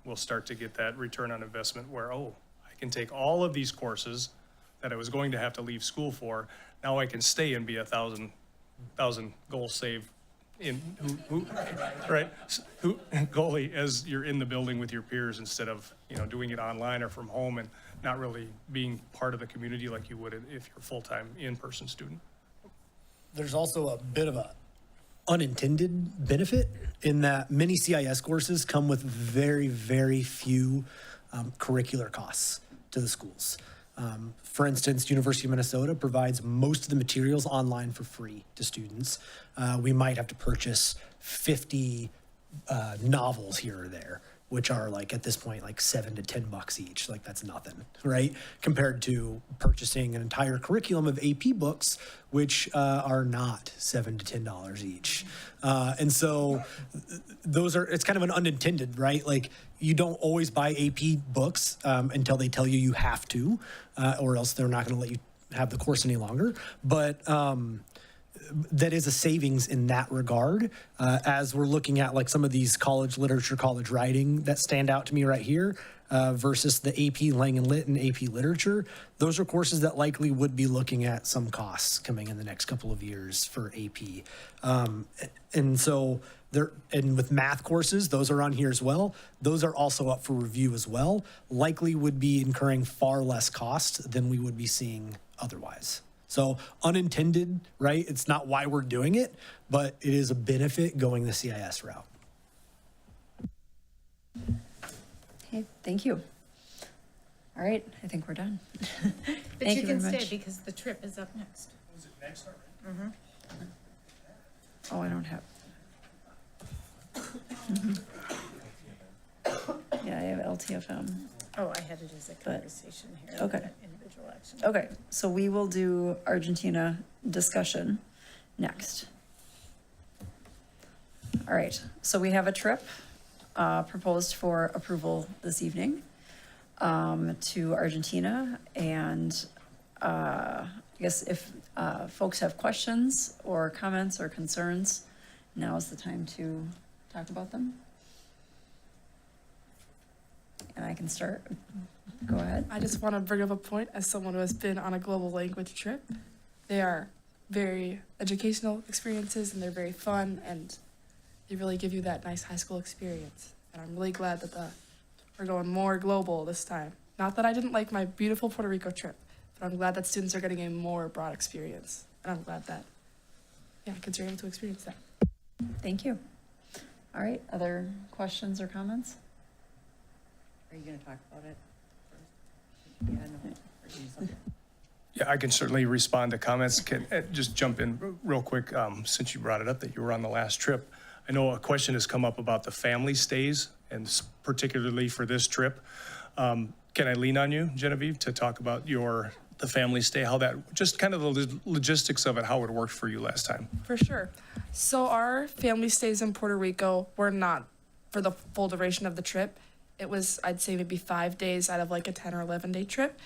we'll start to get that return on investment where, oh, I can take all of these courses that I was going to have to leave school for. Now I can stay and be 1,000 goal save in goalie as you're in the building with your peers instead of doing it online or from home and not really being part of the community like you would if you're a full-time in-person student. There's also a bit of a unintended benefit in that many CIS courses come with very, very few curricular costs to the schools. For instance, University of Minnesota provides most of the materials online for free to students. We might have to purchase 50 novels here or there, which are like at this point like $7 to $10 each. Like that's nothing, right? Compared to purchasing an entire curriculum of AP books, which are not $7 to $10 each. And so it's kind of an unintended, right? Like you don't always buy AP books until they tell you have to, or else they're not going to let you have the course any longer. But that is a savings in that regard. As we're looking at like some of these college literature, college writing that stand out to me right here versus the AP Lang and Lit and AP Literature, those are courses that likely would be looking at some costs coming in the next couple of years for AP. And so and with math courses, those are on here as well. Those are also up for review as well. Likely would be incurring far less cost than we would be seeing otherwise. So unintended, right? It's not why we're doing it, but it is a benefit going the CIS route. Okay, thank you. All right, I think we're done. But Thank you you can very stay much. because the trip is up next. Was it next already? Mm-hmm. Oh, I don't have. Yeah, I have LTFM. Oh, I had it as a conversation here. Okay. not Individual action. Okay, so we will do Argentina discussion next. All right, so we have a trip proposed for approval this evening to Argentina. And I guess if folks have questions or comments or concerns, now is the time to talk about them. And I can start. Go ahead. I just want to bring up a point as someone who has been on a global language trip. They are very educational experiences and they're very fun and they really give you that nice high school experience. And I'm really glad that we're going more global this time. Not that I didn't like my beautiful Puerto Rico trip, but I'm glad that students are getting a more broad experience. And I'm glad that, kids are able to experience that. Thank you. All right, other questions or comments? Are you going to talk about it first? Yeah, no. Yeah, I can certainly respond to comments. Can just jump in real quick since you brought it up that you were on the last trip. I know a question has come up about the family stays and particularly for this trip. Can I lean on you, Genevieve, to talk about the family stay, how that, just kind of the logistics of it, how it worked for you last time? For sure. So our family stays in Puerto Rico were not for the full duration of the trip. It was, I'd say, maybe 5 days out of like a 10 or 11 day trip.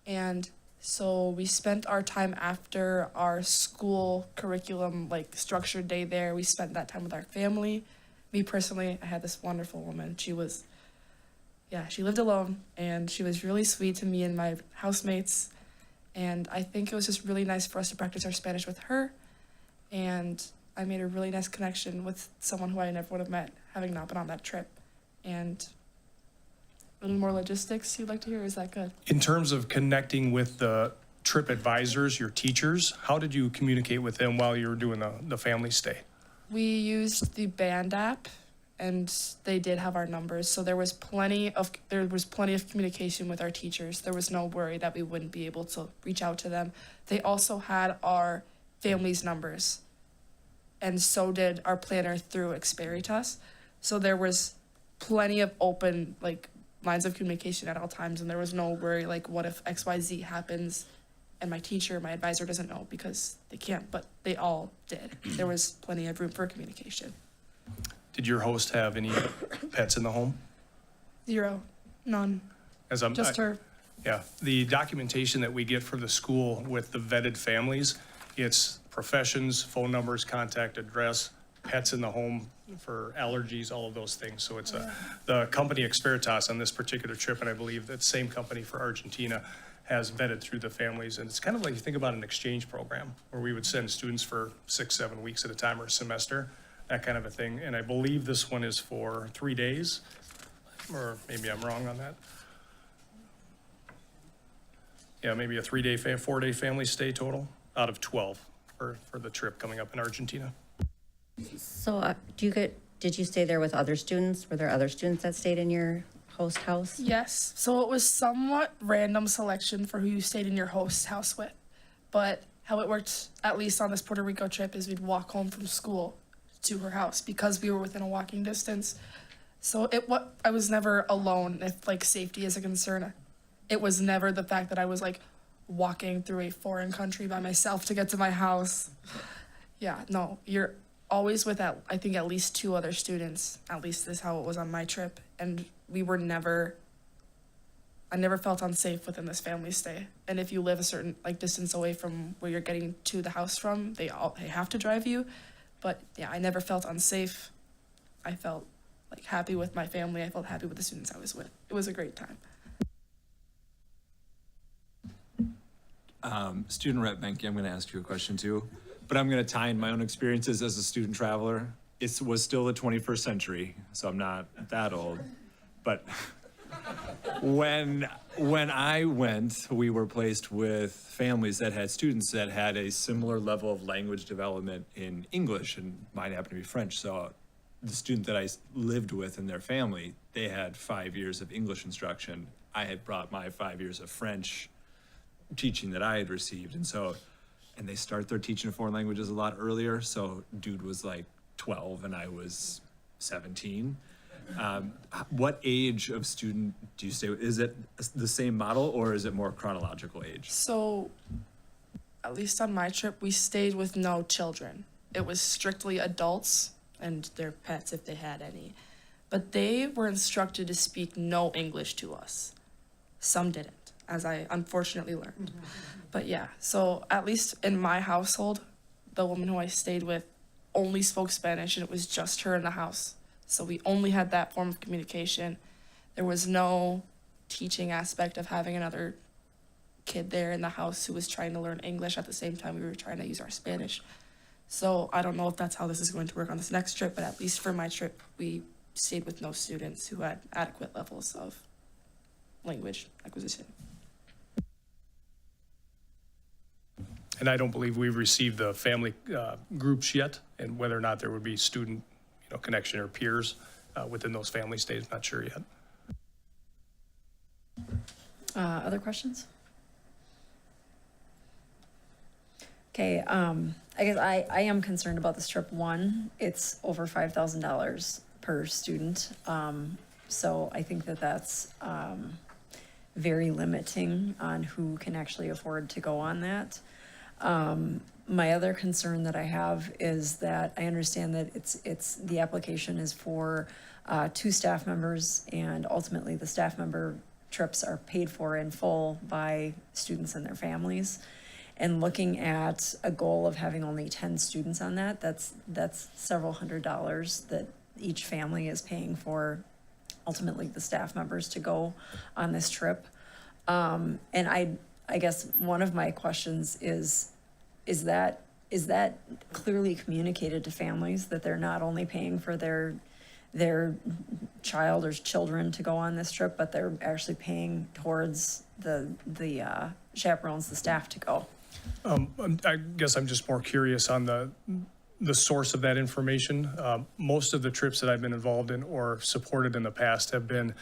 And so we spent our time after our school curriculum, like structured day there. We spent that time with our family. Me personally, I had this wonderful woman. She lived alone and she was really sweet to me and my housemates. And I think it was just really nice for us to practice our Spanish with her. And I made a really nice connection with someone who I never would have met having not been on that trip. And any more logistics you'd like to hear? Is that good? In terms of connecting with the trip advisors, your teachers, how did you communicate with them while you were doing the family stay? We used the band app, and they did have our numbers, so there was plenty of communication with our teachers. There was no worry that we wouldn't be able to reach out to them. They also had our families' numbers, and so did our planner through Experitas. So there was plenty of open lines of communication at all times, and there was no worry what if XYZ happens and my teacher, my advisor doesn't know, because they can't, but they all did. There was plenty of room for communication. Did your host have any pets in the home? 0, none, just her. Yeah, the documentation that we get from the school with the vetted families, it's professions, phone numbers, contact address, pets in the home for allergies, all of those things. So it's the company Experitas on this particular trip, and I believe that same company for Argentina has vetted through the families. And it's kind of like you think about an exchange program where we would send students for 6-7 weeks at a time or a semester, that kind of a thing. And I believe this one is for 3 days, or maybe I'm wrong on that. Yeah, maybe a 3-day, 4-day family stay total out of 12 for the trip coming up in Argentina. So did you stay there with other students? Were there other students that stayed in your host house? Yes, so it was somewhat random selection for who you stayed in your host house with. But how it worked, at least on this Puerto Rico trip, is we'd walk home from school to her house because we were within a walking distance. So I was never alone if safety is a concern. It was never the fact that I was walking through a foreign country by myself to get to my house. Yeah, no, you're always with I think at least 2 other students. At least this is how it was on my trip. And we were I never felt unsafe within this family stay. And if you live a certain distance away from where you're getting to the house from, they have to drive you. But yeah, I never felt unsafe. I felt happy with my family. I felt happy with the students I was with. It was a great time. Student Rep Benke, I'm going to ask you a question too, but I'm going to tie in my own experiences as a student traveler. It was still the 21st century, so I'm not that old. But when I went, we were placed with families that had students that had a similar level of language development in English, and mine happened to be French. So the student that I lived with and their family, they had 5 years of English instruction. I had brought my 5 years of French teaching that I had received. And they start their teaching of foreign languages a lot earlier. So dude was 12 and I was 17. What age of student do you stay with? Is it the same model or is it more chronological age? So at least on my trip, we stayed with no children. It was strictly adults and their pets if they had any. But they were instructed to speak no English to us. Some didn't, as I unfortunately learned. But yeah, so at least in my household, the woman who I stayed with only spoke Spanish, and it was just her in the house. So we only had that form of communication. There was no teaching aspect of having another kid there in the house who was trying to learn English at the same time we were trying to use our Spanish. So I don't know if that's how this is going to work on this next trip, but at least for my trip, we stayed with no students who had adequate levels of language acquisition. And I don't believe we've received the family groups yet, and whether or not there would be student connection or peers within those family stays, not sure yet. Other questions? Okay, I guess I am concerned about this trip. One, it's over $5,000 per student. So I think that's very limiting on who can actually afford to go on that. My other concern that I have is that I understand that the application is for 2 staff members, and ultimately the staff member trips are paid for in full by students and their families. And looking at a goal of having only 10 students on that's several $100s that each family is paying for ultimately the staff members to go on this trip. And I guess one of my questions is that clearly communicated to families that they're not only paying for their their child or children to go on this trip, but they're actually paying towards the chaperones, the staff to go. I guess I'm just more curious on the source of that information. Most of the trips that I've been involved in or supported in the past have been,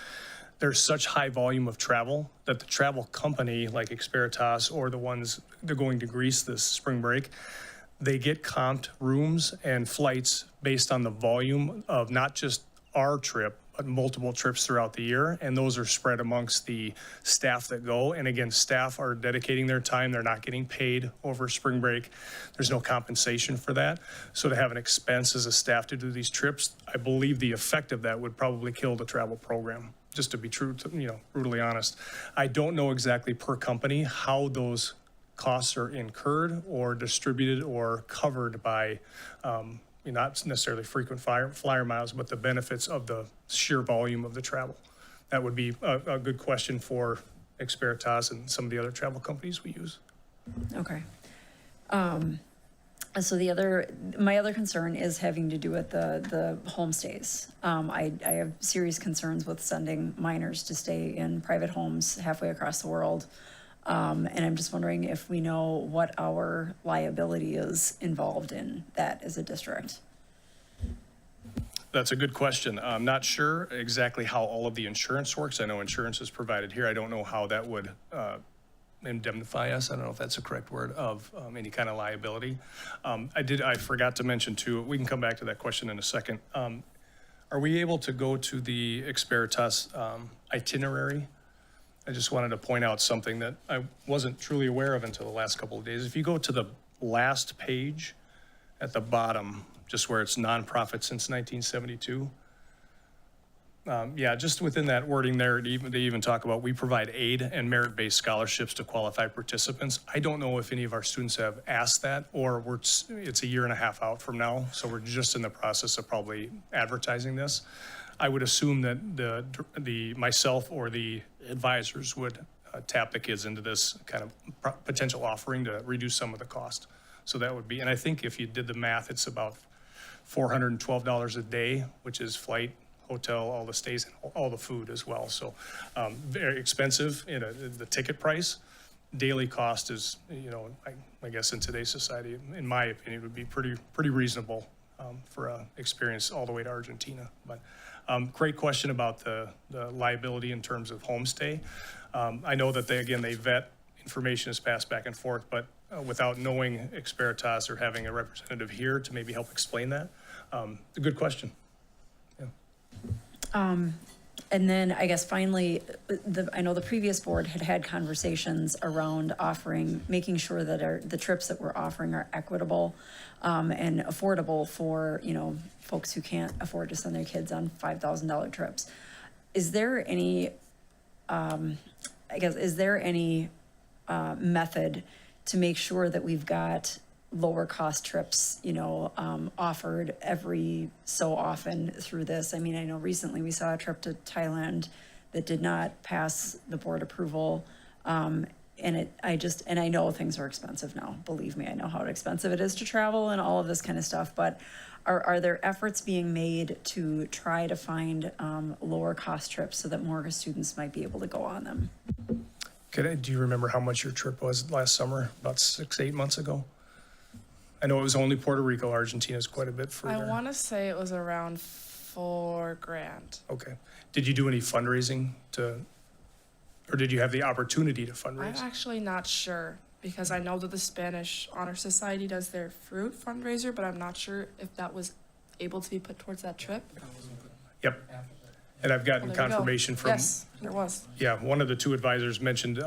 there's such high volume of travel that the travel company like Experitas or the ones they're going to Greece this spring break, they get comped rooms and flights based on the volume of not just our trip, but multiple trips throughout the year. And those are spread amongst the staff that go. And again, staff are dedicating their time. They're not getting paid over spring break. There's no compensation for that. So to have an expense as a staff to do these trips, I believe the effect of that would probably kill the travel program, just to be brutally honest. I don't know exactly per company how those costs are incurred or distributed or covered by not necessarily frequent flyer miles, but the benefits of the sheer volume of the travel. That would be a good question for Experitas and some of the other travel companies we use. Okay. So my other concern is having to do with the homestays. I have serious concerns with sending minors to stay in private homes halfway across the world. And I'm just wondering if we know what our liability is involved in that as a district. That's a good question. I'm not sure exactly how all of the insurance works. I know insurance is provided here. I don't know how that would indemnify us. I don't know if that's the correct word of any kind of liability. I forgot to mention too, we can come back to that question in a second. Are we able to go to the Experitas itinerary? I just wanted to point out something that I wasn't truly aware of until the last couple of days. If you go to the last page at the bottom, just where it's nonprofit since 1972. Just within that wording there, they even talk about we provide aid and merit-based scholarships to qualified participants. I don't know if any of our students have asked that, or it's a year and a half out from now, so we're just in the process of probably advertising this. I would assume that the myself or the advisors would tap the kids into this kind of potential offering to reduce some of the cost. So that would be, and I think if you did the math, it's about $412 a day, which is flight, hotel, all the stays, and all the food as well. So very expensive in the ticket price. Daily cost is, I guess in today's society, in my opinion, would be pretty reasonable for an experience all the way to Argentina. But great question about the liability in terms of homestay. I know that they vet information is passed back and forth, but without knowing Experitas or having a representative here to maybe help explain that, a good question. Yeah. And then I guess finally, I know the previous board had conversations around making sure that the trips that we're offering are equitable and affordable for, folks who can't afford to send their kids on $5,000 trips. Is there any, method to make sure that we've got lower cost trips, offered every so often through this? I mean, I know recently we saw a trip to Thailand that did not pass the board approval. And I know things are expensive now. Believe me, I know how expensive it is to travel and all of this kind of stuff, but are there efforts being made to try to find lower cost trips so that more students might be able to go on them? Do you remember how much your trip was last summer, about 6-8 months ago? I know it was only Puerto Rico. Argentina's quite a bit further. I want to say it was around $4,000. Okay. Did you do any fundraising or did you have the opportunity to fundraise? I'm actually not sure because I know that the Spanish Honor Society does their fruit fundraiser, but I'm not sure if that was able to be put towards that trip. Yep. And I've gotten confirmation from. Yes, there was. Yeah, one of the two advisors mentioned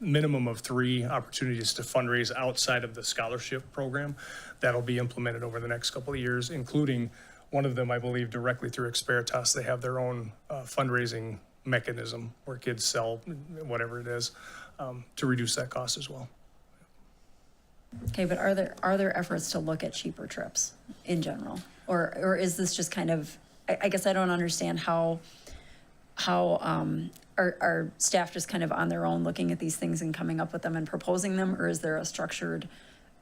minimum of 3 opportunities to fundraise outside of the scholarship program. That'll be implemented over the next couple of years, including one of them, I believe, directly through Experitas. They have their own fundraising mechanism where kids sell whatever it is to reduce that cost as well. Okay, but are there efforts to look at cheaper trips in general? Or is this just kind of, I guess I don't understand how are staff just kind of on their own looking at these things and coming up with them and proposing them, or is there a structured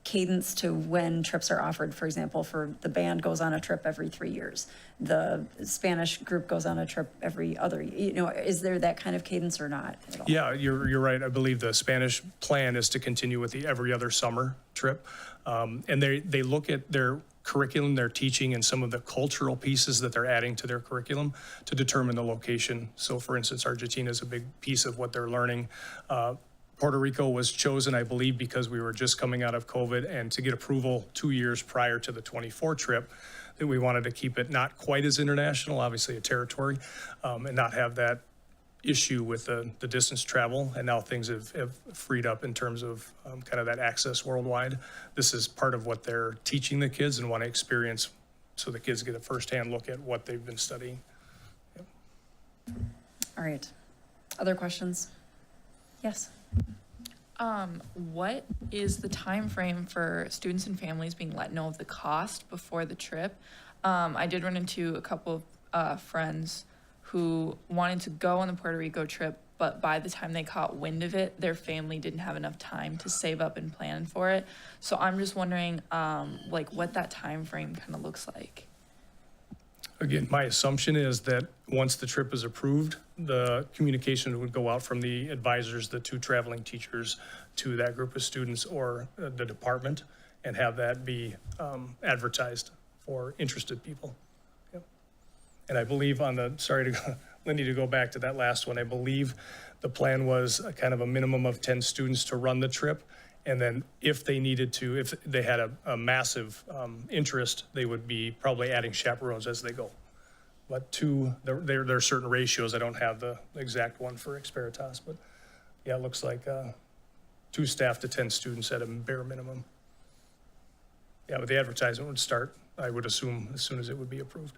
cadence to when trips are offered? For example, for the band goes on a trip every 3 years. The Spanish group goes on a trip every other, is there that kind of cadence or not at all? Yeah, you're right. I believe the Spanish plan is to continue with the every other summer trip. And they look at their curriculum, their teaching, and some of the cultural pieces that they're adding to their curriculum to determine the location. So for instance, Argentina is a big piece of what they're learning. Puerto Rico was chosen, I believe, because we were just coming out of COVID, and to get approval 2 years prior to the 24 trip, that we wanted to keep it not quite as international, obviously a territory, and not have that issue with the distance travel. And now things have freed up in terms of kind of that access worldwide. This is part of what they're teaching the kids and want to experience, so the kids get a firsthand look at what they've been studying. Yep. All right. Other questions? Yes. What is the time frame for students and families being let know of the cost before the trip? I did run into a couple of friends who wanted to go on the Puerto Rico trip, but by the time they caught wind of it, their family didn't have enough time to save up and plan for it. So I'm just wondering, like, what that time frame kind of looks like. Again, my assumption is that once the trip is approved, the communication would go out from the advisors, the 2 traveling teachers, to that group of students or the department, and have that be advertised for interested people. Yep. And I believe on the, sorry to go, Lindy, to go back to that last one, I believe the plan was a kind of a minimum of 10 students to run the trip. And then if they needed to, if they had a massive interest, they would be probably adding chaperones as they go. But there are certain ratios. I don't have the exact one for Experitas, but yeah, it looks like 2 staff to 10 students at a bare minimum. Yeah, but the advertisement would start, I would assume, as soon as it would be approved.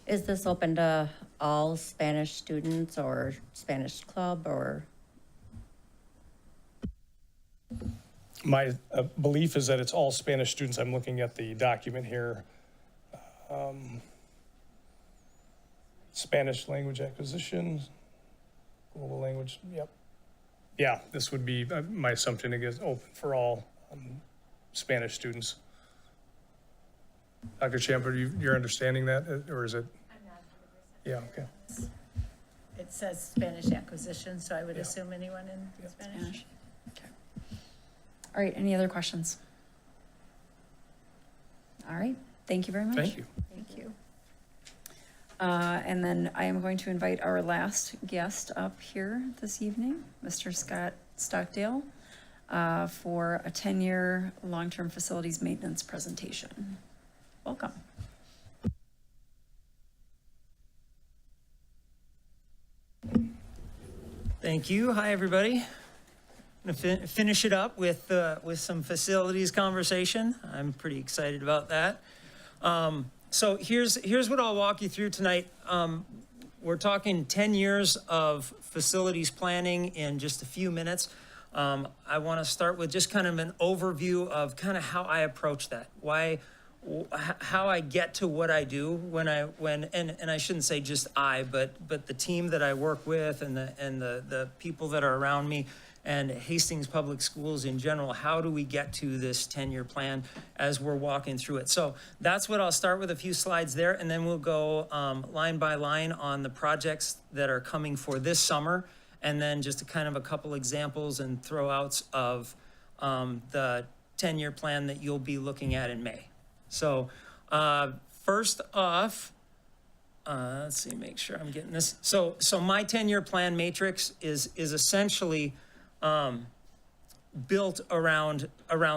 Is this open to all Spanish students or Spanish club or? My belief is that it's all Spanish students. I'm looking at the document here. Spanish language acquisition, global language, yep. Yeah, this would be, my assumption is open for all Spanish students. Dr. Champer, you're understanding that, or is it? I'm not 100%. Yeah, okay. It says Spanish acquisition, so I would assume anyone in Spanish. Okay. All right, any other questions? All right, thank you very much. Thank you. Thank you. And then I am going to invite our last guest up here this evening, Mr. Scott Stockdale, for a 10-year long-term facilities maintenance presentation. Welcome. Thank you. Hi, everybody. I'm going to finish it up with some facilities conversation. I'm pretty excited about that. So here's what I'll walk you through tonight. We're talking 10 years of facilities planning in just a few minutes. I want to start with just kind of an overview of kind of how I approach that, how I get to what I do and I shouldn't say just but the team that I work with and the people that are around me and Hastings Public Schools in general. How do we get to this 10-year plan as we're walking through it? So that's what I'll start with, a few slides there, and then we'll go line by line on the projects that are coming for this summer, and then just a couple examples and throwouts of the 10-year plan that you'll be looking at in May. So first off, let's see, make sure I'm getting this. So my 10-year plan matrix is essentially built around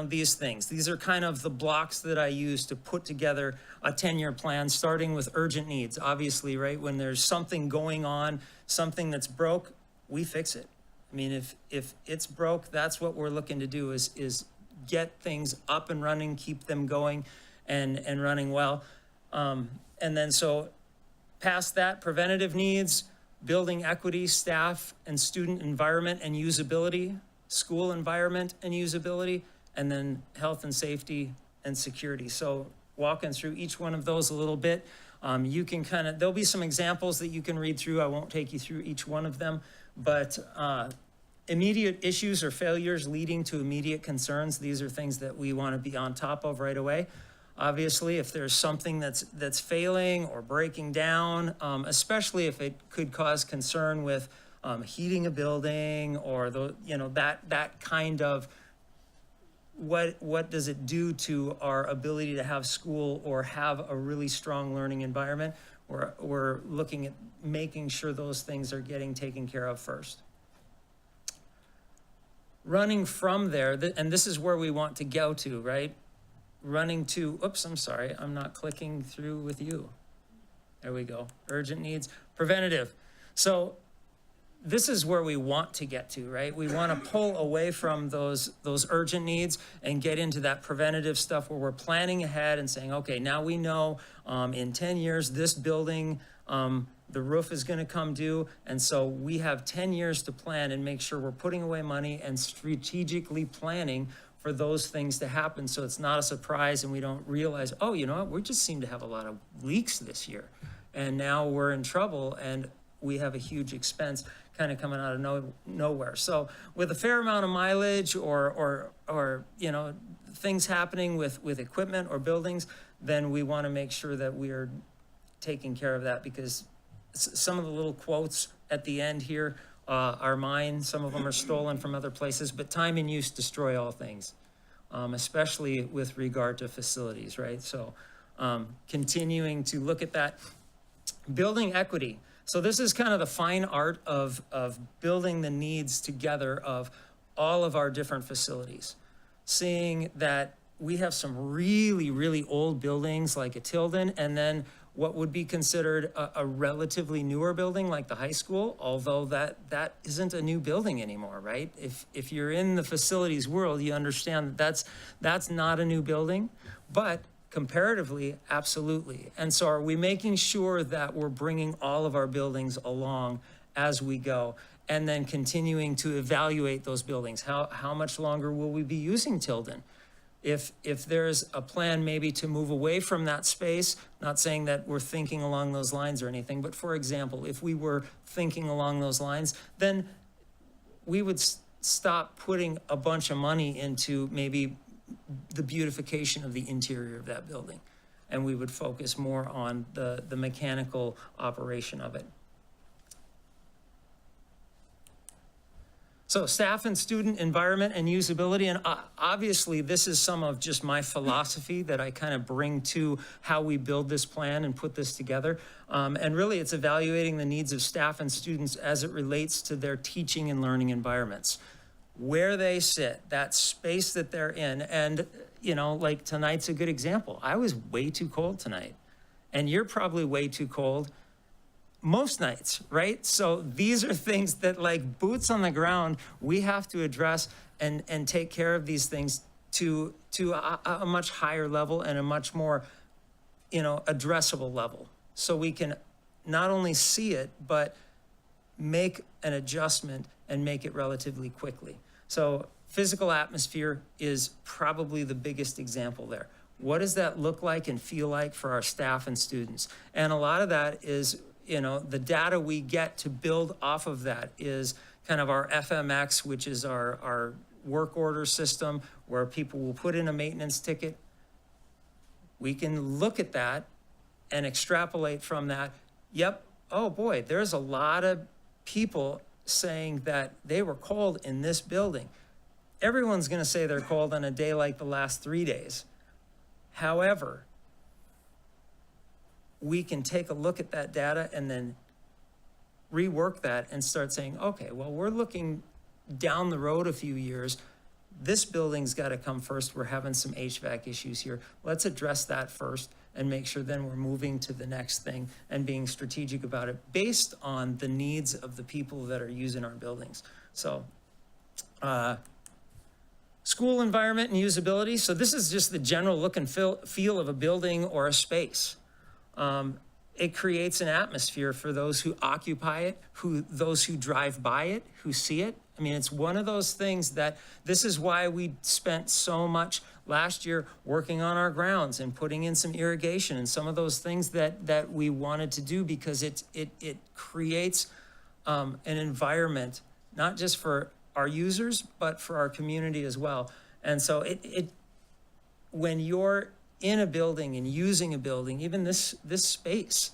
these things. These are kind of the blocks that I use to put together a 10-year plan, starting with urgent needs. Obviously, right, when there's something going on, something that's broke, we fix it. I mean, if it's broke, that's what we're looking to do is get things up and running, keep them going and running well. And then so past that, preventative needs, building equity, staff and student environment and usability, school environment and usability, and then health and safety and security. So walking through each one of those a little bit, you can there'll be some examples that you can read through. I won't take you through each one of them, but Immediate issues or failures leading to immediate concerns. These are things that we want to be on top of right away. Obviously, if there's something that's failing or breaking down, especially if it could cause concern with heating a building or that kind of what does it do to our ability to have school or have a really strong learning environment, we're looking at making sure those things are getting taken care of first. Running from there, and this is where we want to go to, right? Running to, oops, I'm sorry, I'm not clicking through with you. There we go. Urgent needs, preventative. So this is where we want to get to, right? We want to pull away from those urgent needs and get into that preventative stuff where we're planning ahead and saying, okay, now we know in 10 years, this building, the roof is going to come due. And so we have 10 years to plan and make sure we're putting away money and strategically planning for those things to happen. So it's not a surprise and we don't realize, oh, you know what, we just seem to have a lot of leaks this year. And now we're in trouble and we have a huge expense kind of coming out of nowhere. So with a fair amount of mileage or things happening with equipment or buildings, then we want to make sure that we are taking care of that, because some of the little quotes at the end here are mine. Some of them are stolen from other places, but time and use destroy all things, especially with regard to facilities, right? So continuing to look at that. Building equity. So this is kind of the fine art of building the needs together of all of our different facilities. Seeing that we have some really, really old buildings like a Tilden, and then what would be considered a relatively newer building like the high school, although that isn't a new building anymore, right? If you're in the facilities world, you understand that that's not a new building, but comparatively, absolutely. And so are we making sure that we're bringing all of our buildings along as we go, and then continuing to evaluate those buildings? How much longer will we be using Tilden? If there's a plan maybe to move away from that space, not saying that we're thinking along those lines or anything, but for example, if we were thinking along those lines, then we would stop putting a bunch of money into maybe the beautification of the interior of that building. And we would focus more on the mechanical operation of it. So staff and student environment and usability, and obviously this is some of just my philosophy that I kind of bring to how we build this plan and put this together. And really it's evaluating the needs of staff and students as it relates to their teaching and learning environments. Where they sit, that space that they're in. And, you know, like tonight's a good example. I was way too cold tonight, and you're probably way too cold most nights, right? So these are things that, like boots on the ground, we have to address and take care of these things to a much higher level and a much more, addressable level. So we can not only see it, but make an adjustment and make it relatively quickly. So physical atmosphere is probably the biggest example there. What does that look like and feel like for our staff and students? And a lot of that is, the data we get to build off of that is kind of our FMX, which is our work order system, where people will put in a maintenance ticket. We can look at that and extrapolate from that. Yep, oh boy, there's a lot of people saying that they were cold in this building. Everyone's gonna say they're cold on a day like the last 3 days. However, we can take a look at that data and then rework that and start saying, okay, well, we're looking down the road a few years. This building's gotta come first. We're having some HVAC issues here. Let's address that first and make sure then we're moving to the next thing and being strategic about it based on the needs of the people that are using our buildings. So, school environment and usability. So this is just the general look and feel of a building or a space. It creates an atmosphere for those who occupy it, those who drive by it, who see it. I mean, it's one of those things that this is why we spent so much last year working on our grounds and putting in some irrigation and some of those things that we wanted to do, because it creates an environment, not just for our users, but for our community as well. And so when you're in a building and using a building, even this space,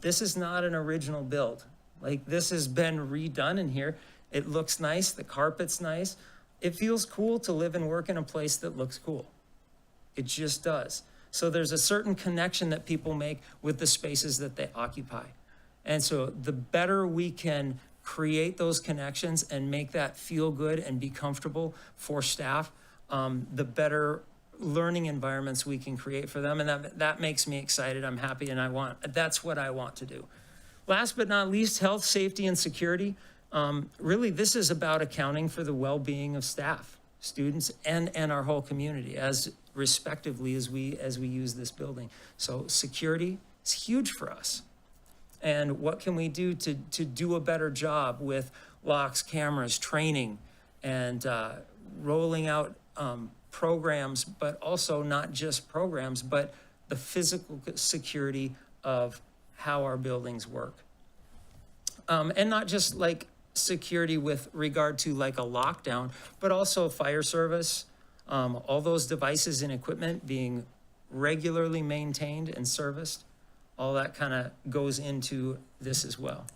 this is not an original build. Like, this has been redone in here. It looks nice, the carpet's nice. It feels cool to live and work in a place that looks cool. It just does. So there's a certain connection that people make with the spaces that they occupy. And so the better we can create those connections and make that feel good and be comfortable for staff, the better learning environments we can create for them. And that makes me excited. I'm happy, and that's what I want to do. Last but not least, health, safety, and security. Really, this is about accounting for the well-being of staff, students, and our whole community as respectively as we use this building. So security is huge for us. And what can we do to do a better job with locks, cameras, training, and rolling out programs, but also not just programs, but the physical security of how our buildings work. And not just like security with regard to like a lockdown, but also fire service, all those devices and equipment being regularly maintained and serviced. All that kind of goes into this as well.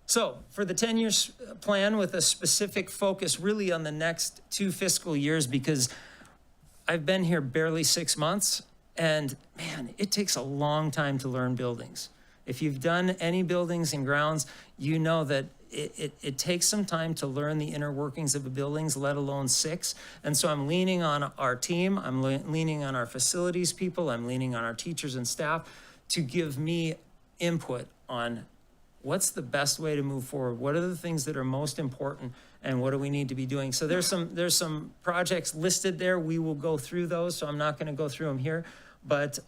So for the 10-year plan with a specific focus really on the next 2 fiscal years, because I've been here barely 6 months, and man, it takes a long time to learn buildings. If you've done any buildings and grounds, you know that it takes some time to learn the inner workings of the buildings, let alone 6. And so I'm leaning on our team, I'm leaning on our facilities people, I'm leaning on our teachers and staff to give me input on what's the best way to move forward, what are the things that are most important, and what do we need to be doing. So there's some projects listed there. We will go through those, so I'm not going to go through them here, but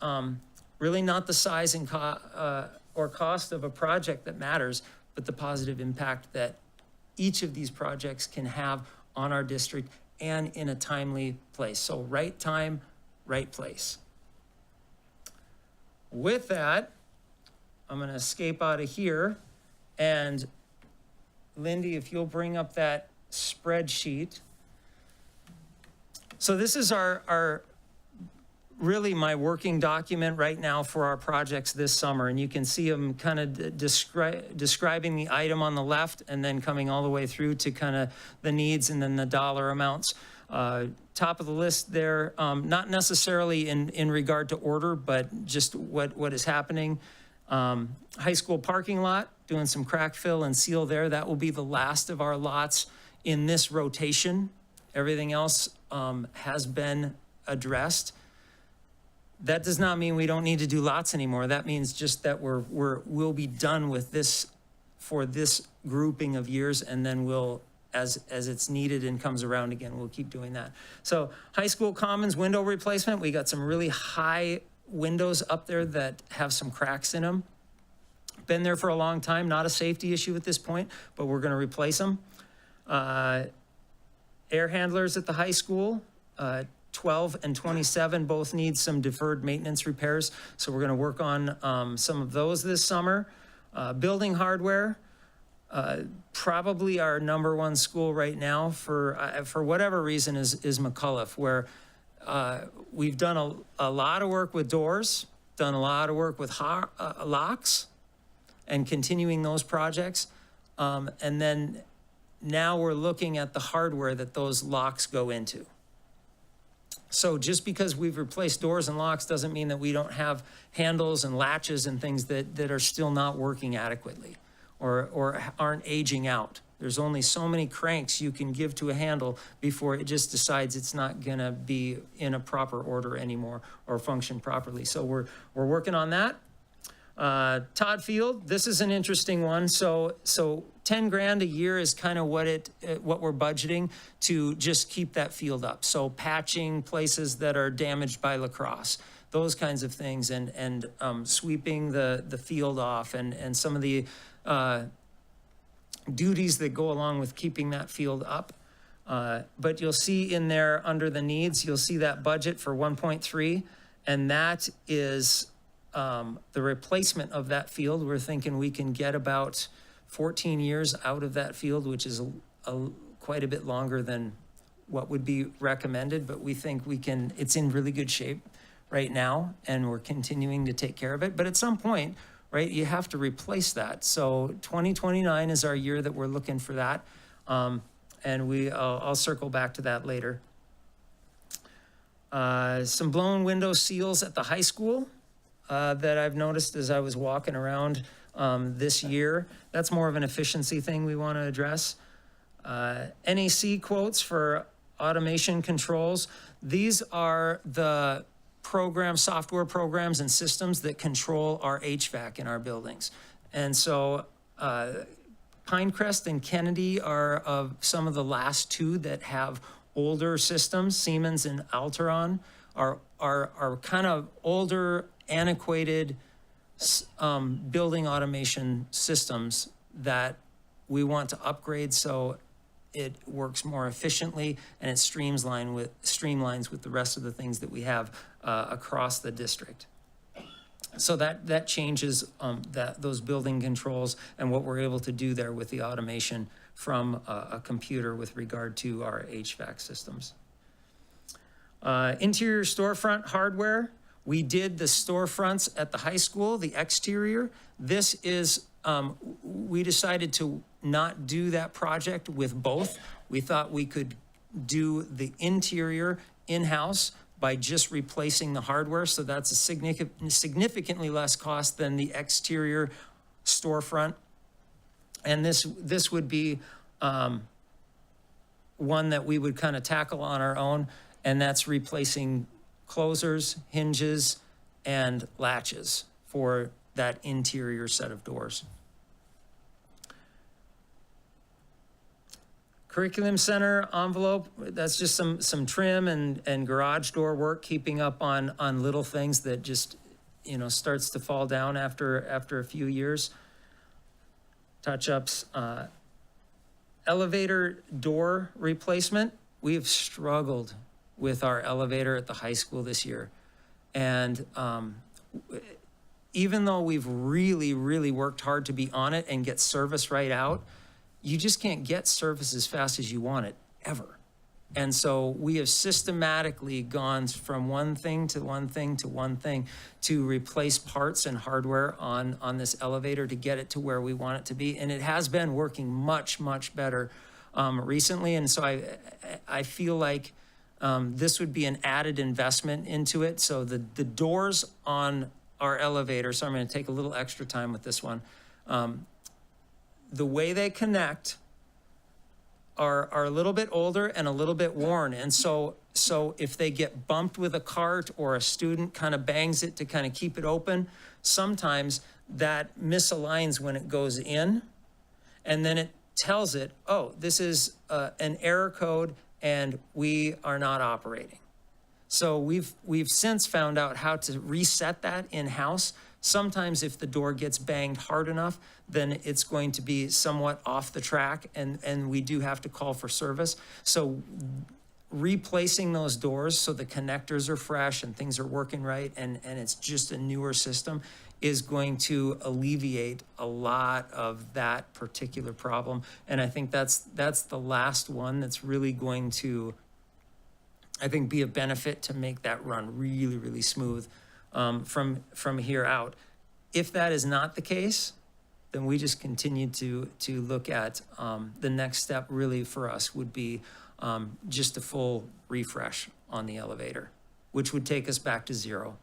really not the size and or cost of a project that matters, but the positive impact that each of these projects can have on our district and in a timely place. So right time, right place. With that, I'm going to escape out of here. And Lindy, if you'll bring up that spreadsheet. So this is really my working document right now for our projects this summer. And you can see them kind of describing the item on the left and then coming all the way through to kind of the needs and then the dollar amounts. Top of the list there, not necessarily in regard to order, but just what is happening. High school parking lot, doing some crack fill and seal there. That will be the last of our lots in this rotation. Everything else has been addressed. That does not mean we don't need to do lots anymore. That means just that we'll be done with this for this grouping of years, and then we'll, as it's needed and comes around again, we'll keep doing that. So high school commons window replacement, we got some really high windows up there that have some cracks in them. Been there for a long time, not a safety issue at this point, but we're gonna replace them. Air handlers at the high school, 12 and 27 both need some deferred maintenance repairs. So we're gonna work on some of those this summer. Building hardware, probably our #1 school right now for whatever reason is McCullough, where we've done a lot of work with doors, done a lot of work with locks, and continuing those projects. And then now we're looking at the hardware that those locks go into. So just because we've replaced doors and locks doesn't mean that we don't have handles and latches and things that are still not working adequately or aren't aging out. There's only so many cranks you can give to a handle before it just decides it's not gonna be in a proper order anymore or function properly. So we're working on that. Todd Field, this is an interesting one. So 10 grand a year is kind of what we're budgeting to just keep that field up. So patching places that are damaged by lacrosse, those kinds of things, and sweeping the field off and some of the duties that go along with keeping that field up. But you'll see in there under the needs, you'll see that budget for 1.3, and that is the replacement of that field. We're thinking we can get about 14 years out of that field, which is quite a bit longer than what would be recommended, but we think it's in really good shape right now, and we're continuing to take care of it. But at some point, right, you have to replace that. So 2029 is our year that we're looking for that. And I'll circle back to that later. Some blown window seals at the high school that I've noticed as I was walking around this year. That's more of an efficiency thing we want to address. NAC quotes for automation controls. These are the software programs and systems that control our HVAC in our buildings. And so Pinecrest and Kennedy are of some of the last two that have older systems. Siemens and Alteron are kind of older, antiquated building automation systems that we want to upgrade so it works more efficiently and it streamlines with the rest of the things that we have across the district. So that changes those building controls and what we're able to do there with the automation from a computer with regard to our HVAC systems. Interior storefront hardware. We did the storefronts at the high school, the exterior. This is, we decided to not do that project with both. We thought we could do the interior in-house by just replacing the hardware. So that's a significantly less cost than the exterior storefront. And this would be one that we would kind of tackle on our own, and that's replacing closers, hinges, and latches for that interior set of doors. Curriculum Center envelope, that's just some trim and garage door work, keeping up on little things that just, starts to fall down after a few years. Touch-ups. Elevator door replacement. We've struggled with our elevator at the high school this year. And even though we've really, really worked hard to be on it and get service right out, you just can't get service as fast as you want it, ever. And so we have systematically gone from one thing to one thing to one thing to replace parts and hardware on this elevator to get it to where we want it to be. And it has been working much, much better recently. And so I feel like this would be an added investment into it. So the doors on our elevator, so I'm going to take a little extra time with this one. The way they connect are a little bit older and a little bit worn. And so if they get bumped with a cart or a student kind of bangs it to kind of keep it open, sometimes that misaligns when it goes in. And then it tells it, oh, this is an error code and we are not operating. So we've since found out how to reset that in-house. Sometimes if the door gets banged hard enough, then it's going to be somewhat off the track and we do have to call for service. So replacing those doors so the connectors are fresh and things are working right and it's just a newer system is going to alleviate a lot of that particular problem. And I think that's the last one that's really going to, I think, be a benefit to make that run really, really smooth from here out. If that is not the case, then we just continue to look at the next step really for us would be just a full refresh on the elevator, which would take us back to zero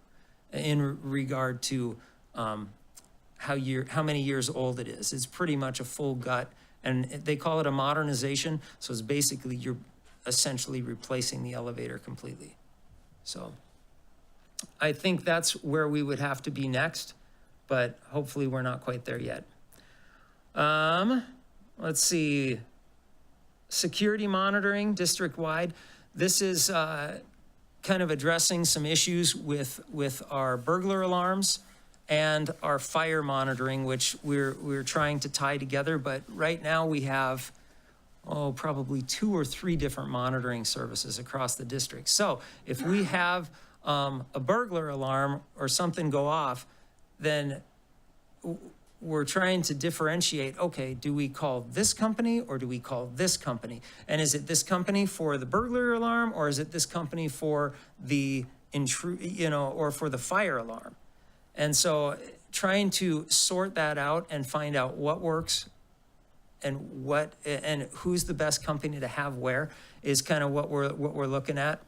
in regard to how many years old it is. It's pretty much a full gut, and they call it a modernization. So it's basically you're essentially replacing the elevator completely. So I think that's where we would have to be next, but hopefully we're not quite there yet. Let's see. Security monitoring district-wide. This is kind of addressing some issues with our burglar alarms and our fire monitoring, which we're trying to tie together. But right now we have, probably 2 or 3 different monitoring services across the district. So if we have a burglar alarm or something go off, then we're trying to differentiate, okay, do we call this company or do we call this company? And is it this company for the burglar alarm, or is it this company for the or for the fire alarm? And so trying to sort that out and find out what works and who's the best company to have where is kind of what we're looking at.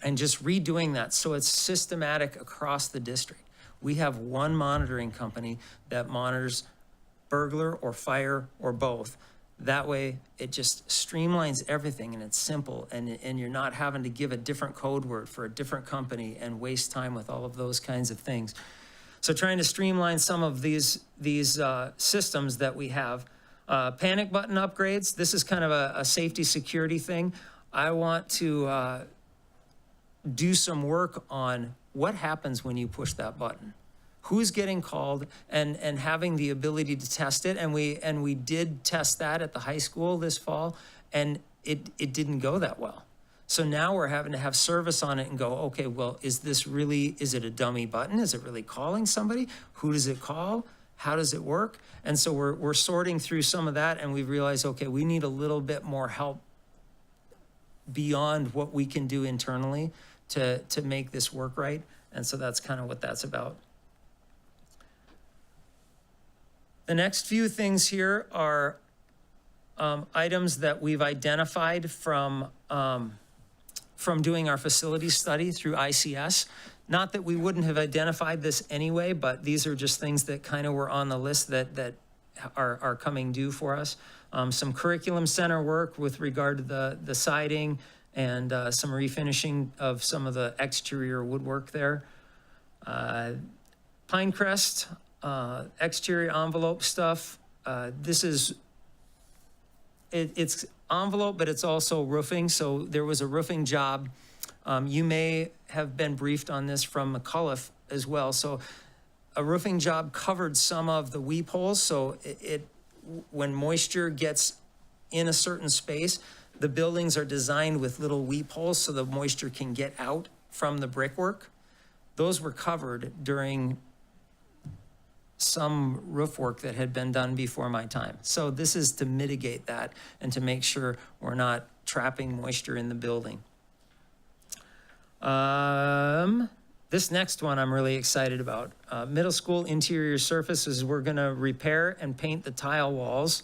And just redoing that so it's systematic across the district. We have one monitoring company that monitors burglar or fire or both. That way, it just streamlines everything and it's simple, and you're not having to give a different code word for a different company and waste time with all of those kinds of things. So trying to streamline some of these systems that we have. Panic button upgrades, this is kind of a safety security thing. I want to do some work on what happens when you push that button. Who's getting called, and having the ability to test it. And we did test that at the high school this fall, and it didn't go that well. So now we're having to have service on it and go, okay, well, is it a dummy button? Is it really calling somebody? Who does it call? How does it work? And so we're sorting through some of that, and we've realized, okay, we need a little bit more help beyond what we can do internally to make this work right. And so that's kind of what that's about. The next few things here are items that we've identified from doing our facility study through ICS. Not that we wouldn't have identified this anyway, but these are just things that kind of were on the list that are coming due for us. Some curriculum center work with regard to the siding and some refinishing of some of the exterior woodwork there. Pinecrest, exterior envelope stuff. This is, it's envelope, but it's also roofing. So there was a roofing job. You may have been briefed on this from McCullough as well. So a roofing job covered some of the weep holes. So when moisture gets in a certain space, the buildings are designed with little weep holes so the moisture can get out from the brickwork. Those were covered during some roof work that had been done before my time. So this is to mitigate that and to make sure we're not trapping moisture in the building. This next one I'm really excited about. Middle school interior surfaces, we're gonna repair and paint the tile walls.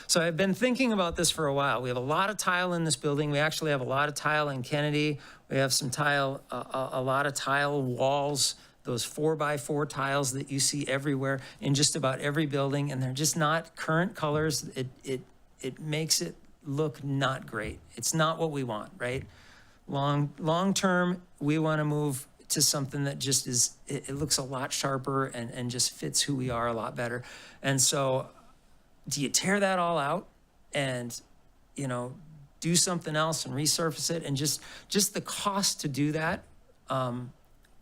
So I've been thinking about this for a while. We have a lot of tile in this building. We actually have a lot of tile in Kennedy. We have some tile, a lot of tile walls, those 4x4 tiles that you see everywhere in just about every building, and they're just not current colors. It makes it look not great. It's not what we want, right? Long term, we want to move to something that just is, it looks a lot sharper and just fits who we are a lot better. And so do you tear that all out and, do something else and resurface it? And just the cost to do that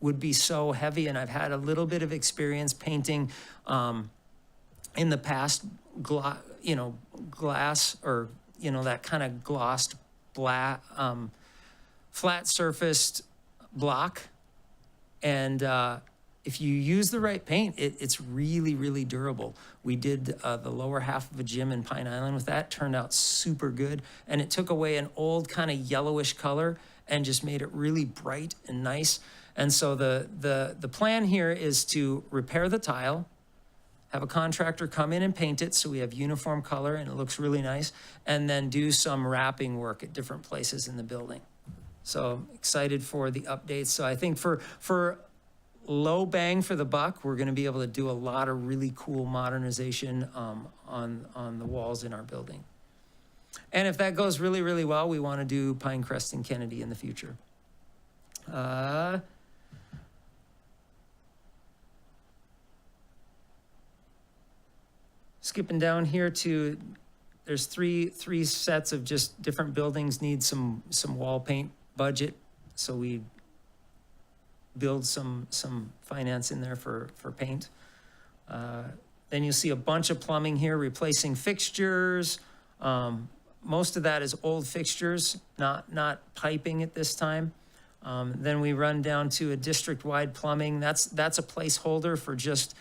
would be so heavy. And I've had a little bit of experience painting in the past, glass or, that kind of glossed black, flat surfaced block. And if you use the right paint, it's really, really durable. We did the lower half of a gym in Pine Island with that, turned out super good. And it took away an old kind of yellowish color and just made it really bright and nice. And so the plan here is to repair the tile, have a contractor come in and paint it so we have uniform color and it looks really nice, and then do some wrapping work at different places in the building. So I'm excited for the updates. So I think for low bang for the buck, we're gonna be able to do a lot of really cool modernization on the walls in our building. And if that goes really, really well, we wanna do Pinecrest and Kennedy in the future. Skipping down here to, there's three sets of just different buildings need some wall paint budget. So we build some finance in there for paint. Then you'll see a bunch of plumbing here, replacing fixtures. Most of that is old fixtures, not piping at this time. Then we run down to a district-wide plumbing. That's a placeholder for just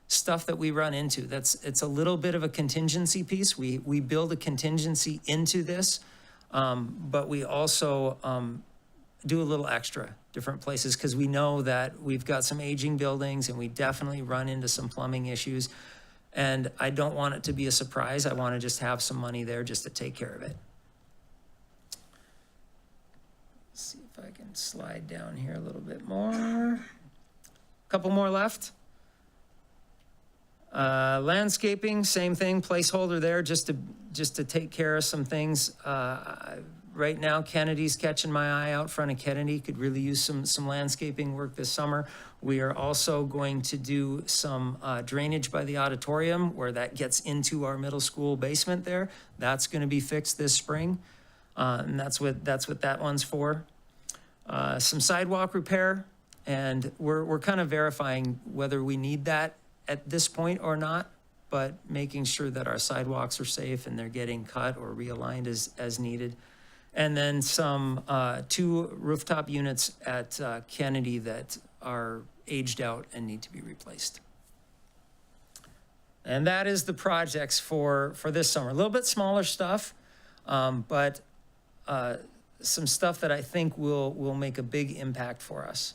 stuff that we run into. It's a little bit of a contingency piece. We build a contingency into this, but we also do a little extra different places because we know that we've got some aging buildings and we definitely run into some plumbing issues. And I don't want it to be a surprise. I want to just have some money there just to take care of it. Let's see if I can slide down here a little bit more. Couple more left. Landscaping, same thing, placeholder there just to take care of some things. Right now, Kennedy's catching my eye out front of Kennedy. Could really use some landscaping work this summer. We are also going to do some drainage by the auditorium where that gets into our middle school basement there. That's going to be fixed this spring, and that's what that one's for. Some sidewalk repair, and we're kind of verifying whether we need that at this point or not, but making sure that our sidewalks are safe and they're getting cut or realigned as needed. And then some 2 rooftop units at Kennedy that are aged out and need to be replaced. And that is the projects for this summer. A little bit smaller stuff, but some stuff that I think will make a big impact for us.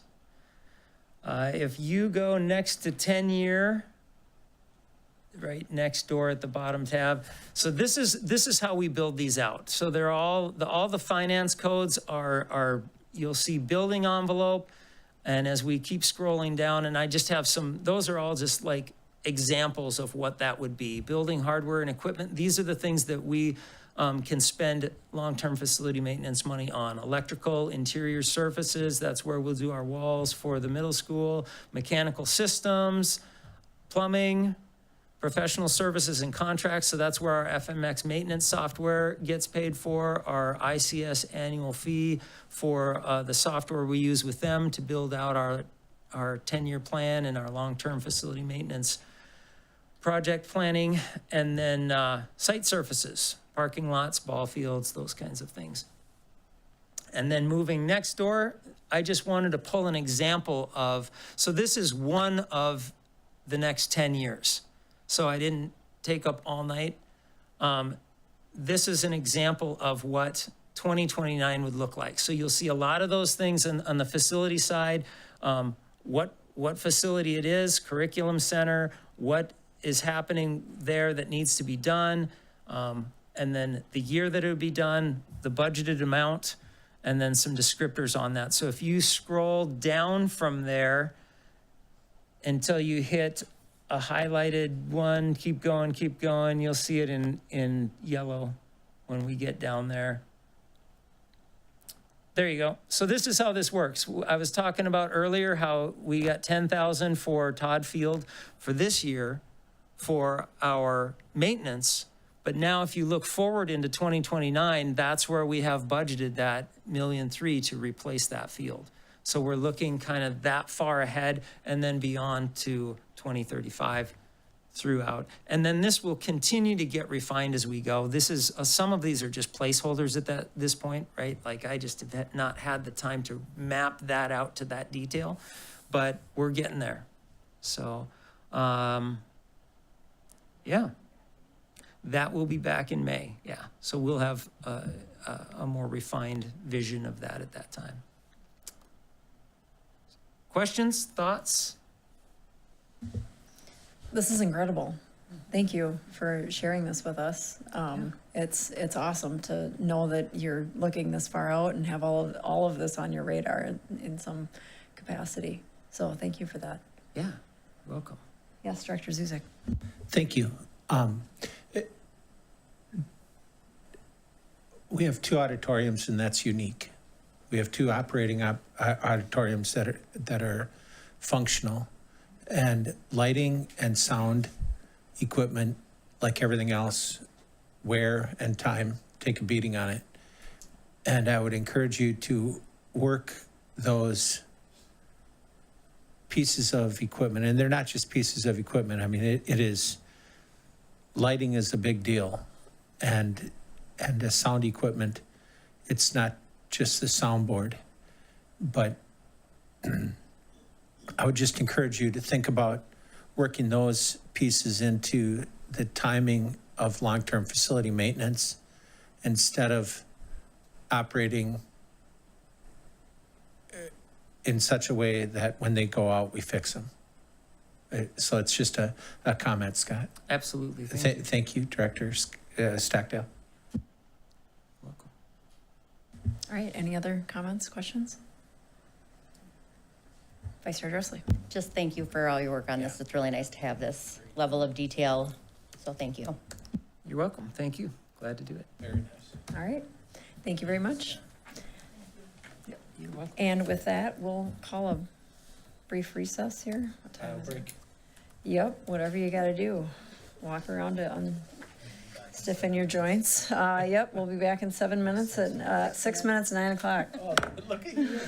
If you go next to 10-year, right next door at the bottom tab. So this is how we build these out. So they're all the finance codes are you'll see building envelope, and as we keep scrolling down, and I just have those are all just like examples of what that would be. Building hardware and equipment. These are the things that we can spend long-term facility maintenance money on. Electrical, interior surfaces, that's where we'll do our walls for the middle school. Mechanical systems, plumbing, professional services and contracts, so that's where our FMX maintenance software gets paid for, our ICS annual fee for the software we use with them to build out our 10-year plan and our long-term facility maintenance project planning, and then site surfaces, parking lots, ball fields, those kinds of things. And then moving next door, I just wanted to pull an example of, so this is one of the next 10 years. So I didn't take up all night. This is an example of what 2029 would look like. So you'll see a lot of those things on the facility side, what facility it is, curriculum center, what is happening there that needs to be done, and then the year that it would be done, the budgeted amount, and then some descriptors on that. So if you scroll down from there until you hit a highlighted one, keep going, you'll see it in yellow when we get down there. There you go. So this is how this works. I was talking about earlier how we got 10,000 for Todd Field for this year for our maintenance. But now if you look forward into 2029, that's where we have budgeted that $1.3 million to replace that field. So we're looking kind of that far ahead and then beyond to 2035 throughout. And then this will continue to get refined as we go. This is, some of these are just placeholders at this point, right? Like I just have not had the time to map that out to that detail, but we're getting there. So, yeah, that will be back in May. Yeah, so we'll have a more refined vision of that at that time. Questions, thoughts? This is incredible. Thank you for sharing this with us. It's awesome to know that you're looking this far out and have all of this on your radar in some capacity. So thank you for that. Yeah, welcome. Yes, Director Zuzek. Thank you. We have 2 auditoriums, and that's unique. We have 2 operating auditoriums that are functional, and lighting and sound equipment, like everything else, wear and time take a beating on it. And I would encourage you to work those pieces of equipment, and they're not just pieces of equipment. I mean, it is, lighting is a big deal, and the sound equipment, it's not just the soundboard, but I would just encourage you to think about working those pieces into the timing of long-term facility maintenance instead of operating in such a way that when they go out, we fix them. So it's just a comment, Scott. Absolutely. Thank you, Director Stackdale. All right, any other comments, questions? Vice Chair Dressley. Just thank you for all your work on this. It's really nice to have this level of detail. So thank you. You're welcome. Thank you. Glad to do it. Very nice. All right, thank you very much. Yep, you're welcome. And with that, we'll call a brief recess here. What time is it? Break. Yep, whatever you gotta do. Walk around to stiffen your joints. Yep, we'll be back in 7 minutes at 6 minutes, 9 o'clock. Oh, look at you.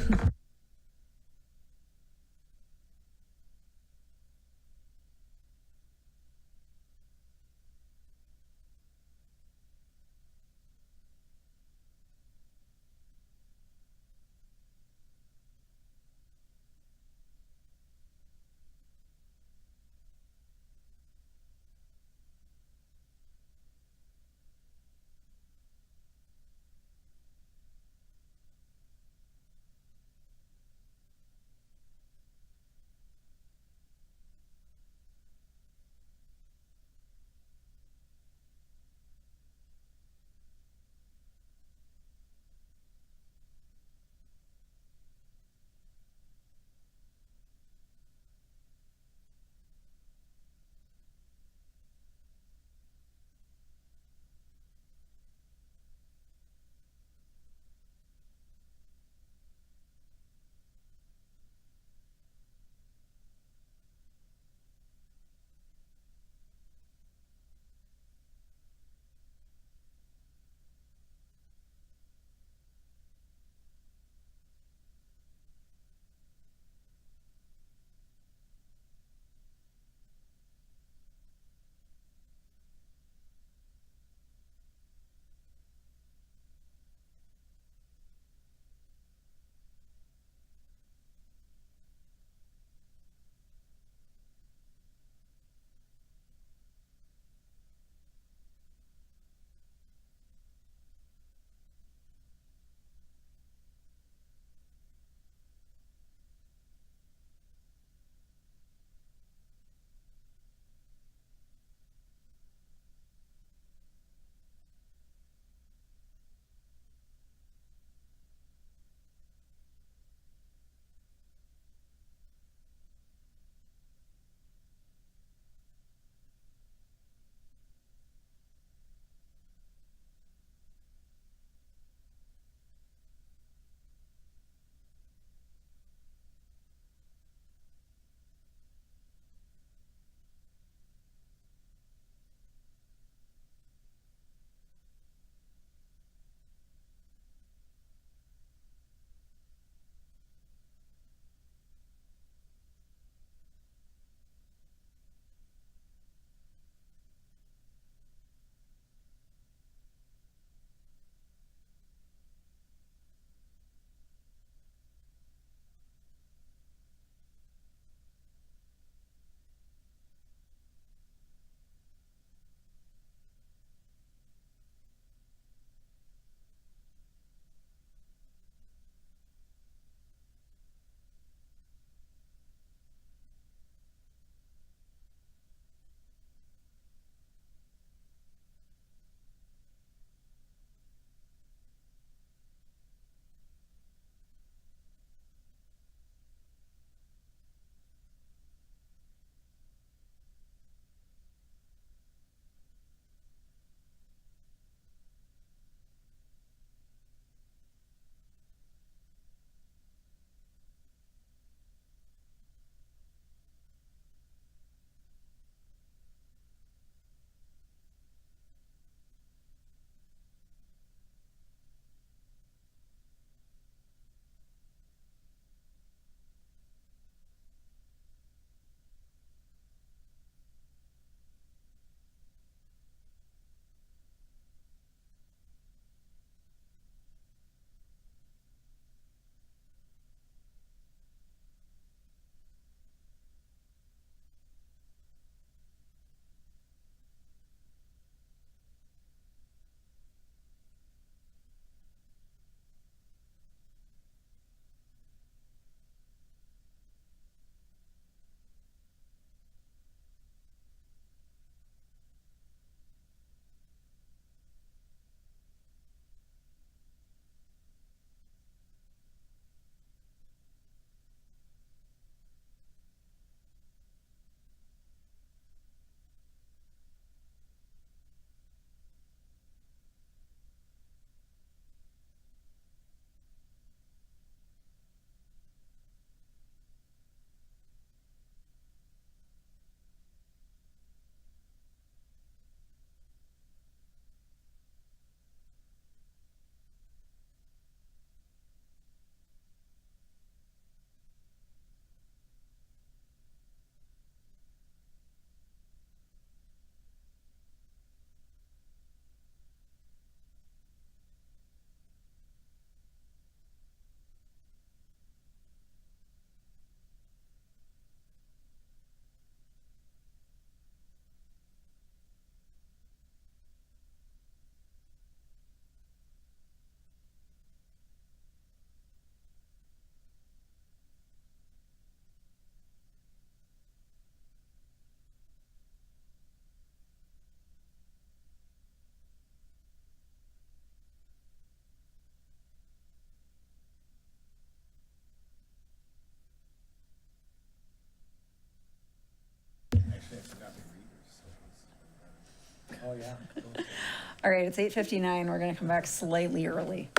All right, it's 8:59. We're gonna come back slightly early.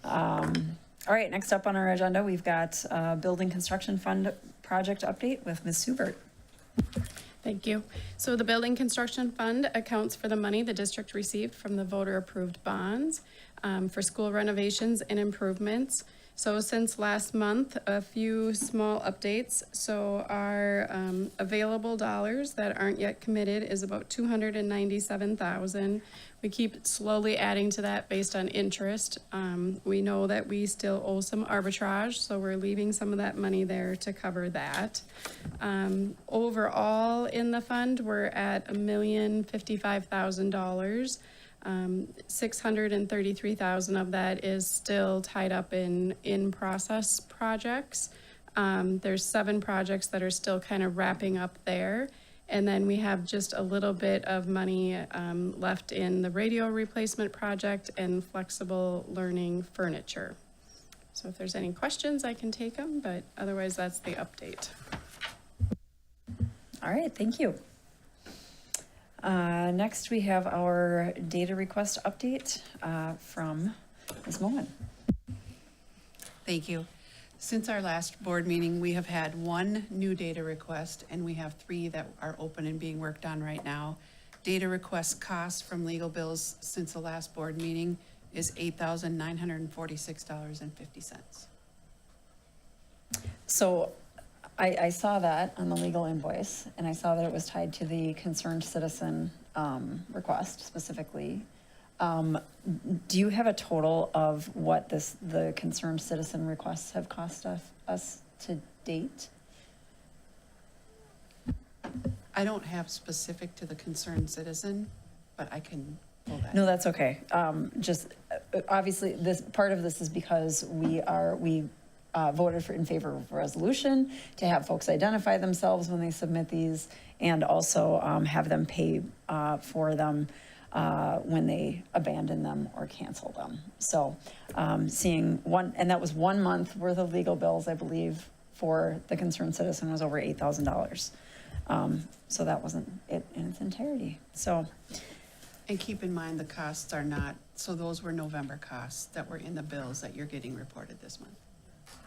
All right, next up on our agenda, we've got Building Construction Fund Project Update with Ms. Subert. Thank you. So the Building Construction Fund accounts for the money the district received from the voter-approved bonds for school renovations and improvements. So since last month, a few small updates. So our available dollars that aren't yet committed is about $297,000. We keep slowly adding to that based on interest. We know that we still owe some arbitrage, so we're leaving some of that money there to cover that. Overall in the fund, we're at $1,055,000. 633,000 of that is still tied up in process projects. There's 7 projects that are still kind of wrapping up there. And then we have just a little bit of money left in the radio replacement project and flexible learning furniture. So if there's any questions, I can take them, but otherwise that's the update. All right, thank you. Next, we have our data request update from Ms. Moen. Thank you. Since our last board meeting, we have had 1 new data request, and we have 3 that are open and being worked on right now. Data request costs from legal bills since the last board meeting is $8,946.50. So I saw that on the legal invoice, and I saw that it was tied to the concerned citizen request specifically. Do you have a total of what the concerned citizen requests have cost us to date? I don't have specific to the concerned citizen, but I can pull that. No, that's okay. Just obviously, part of this is because we voted in favor of a resolution to have folks identify themselves when they submit these, and also have them pay for them when they abandon them or cancel them. So seeing one, and that was 1 month worth of legal bills, I believe, for the concerned citizen was over $8,000. So that wasn't it in its entirety. So. And keep in mind, the costs are not, so those were November costs that were in the bills that you're getting reported this month.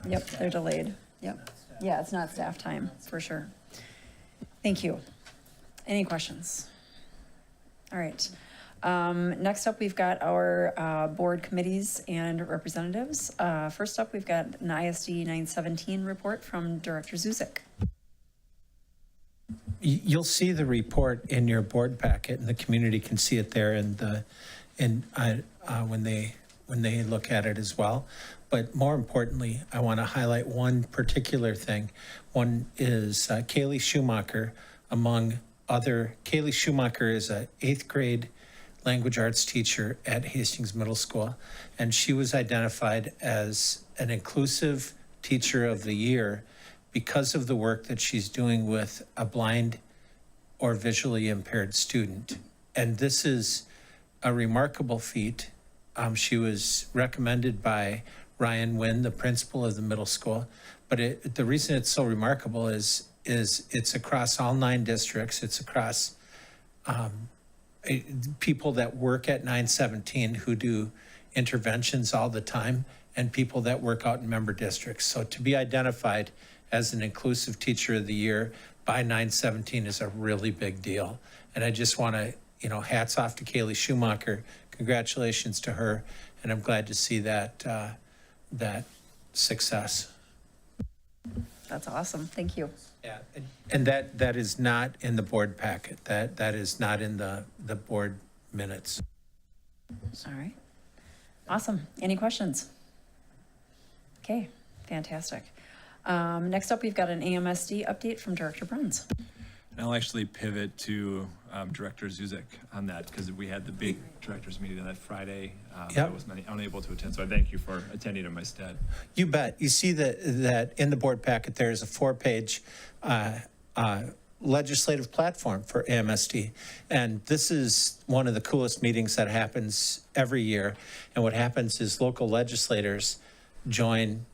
Yep, they're delayed. Yep. Yeah, it's not staff time, for sure. Thank you. Any questions? All right. Next up, we've got our board committees and representatives. First up, we've got an ISD 917 report from Director Zuzik. You'll see the report in your board packet, and the community can see it there when they look at it as well. But more importantly, I want to highlight one particular thing. One is Kaylee Schumacher, among other. Kaylee Schumacher is an 8th grade language arts teacher at Hastings Middle School, and she was identified as an inclusive teacher of the year because of the work that she's doing with a blind or visually impaired student. And this is a remarkable feat. She was recommended by Ryan Wynn, the principal of the middle school. But the reason it's so remarkable is it's across all 9 districts. It's across people that work at 917 who do interventions all the time, and people that work out in member districts. So to be identified as an inclusive teacher of the year by 917 is a really big deal. And I just want to, hats off to Kaylee Schumacher. Congratulations to her. And I'm glad to see that success. That's awesome. Thank you. Yeah, and that is not in the board packet. That is not in the board minutes. All right. Awesome. Any questions? Okay, fantastic. Next up, we've got an AMSD update from Director Bruns. I'll actually pivot to Director Zuzik on that, because we had the big directors meeting on that Friday. I was unable to attend, so I thank you for attending in my stead. You bet. You see that in the board packet, there is a 4-page legislative platform for AMSD. And this is one of the coolest meetings that happens every year. And what happens is local legislators join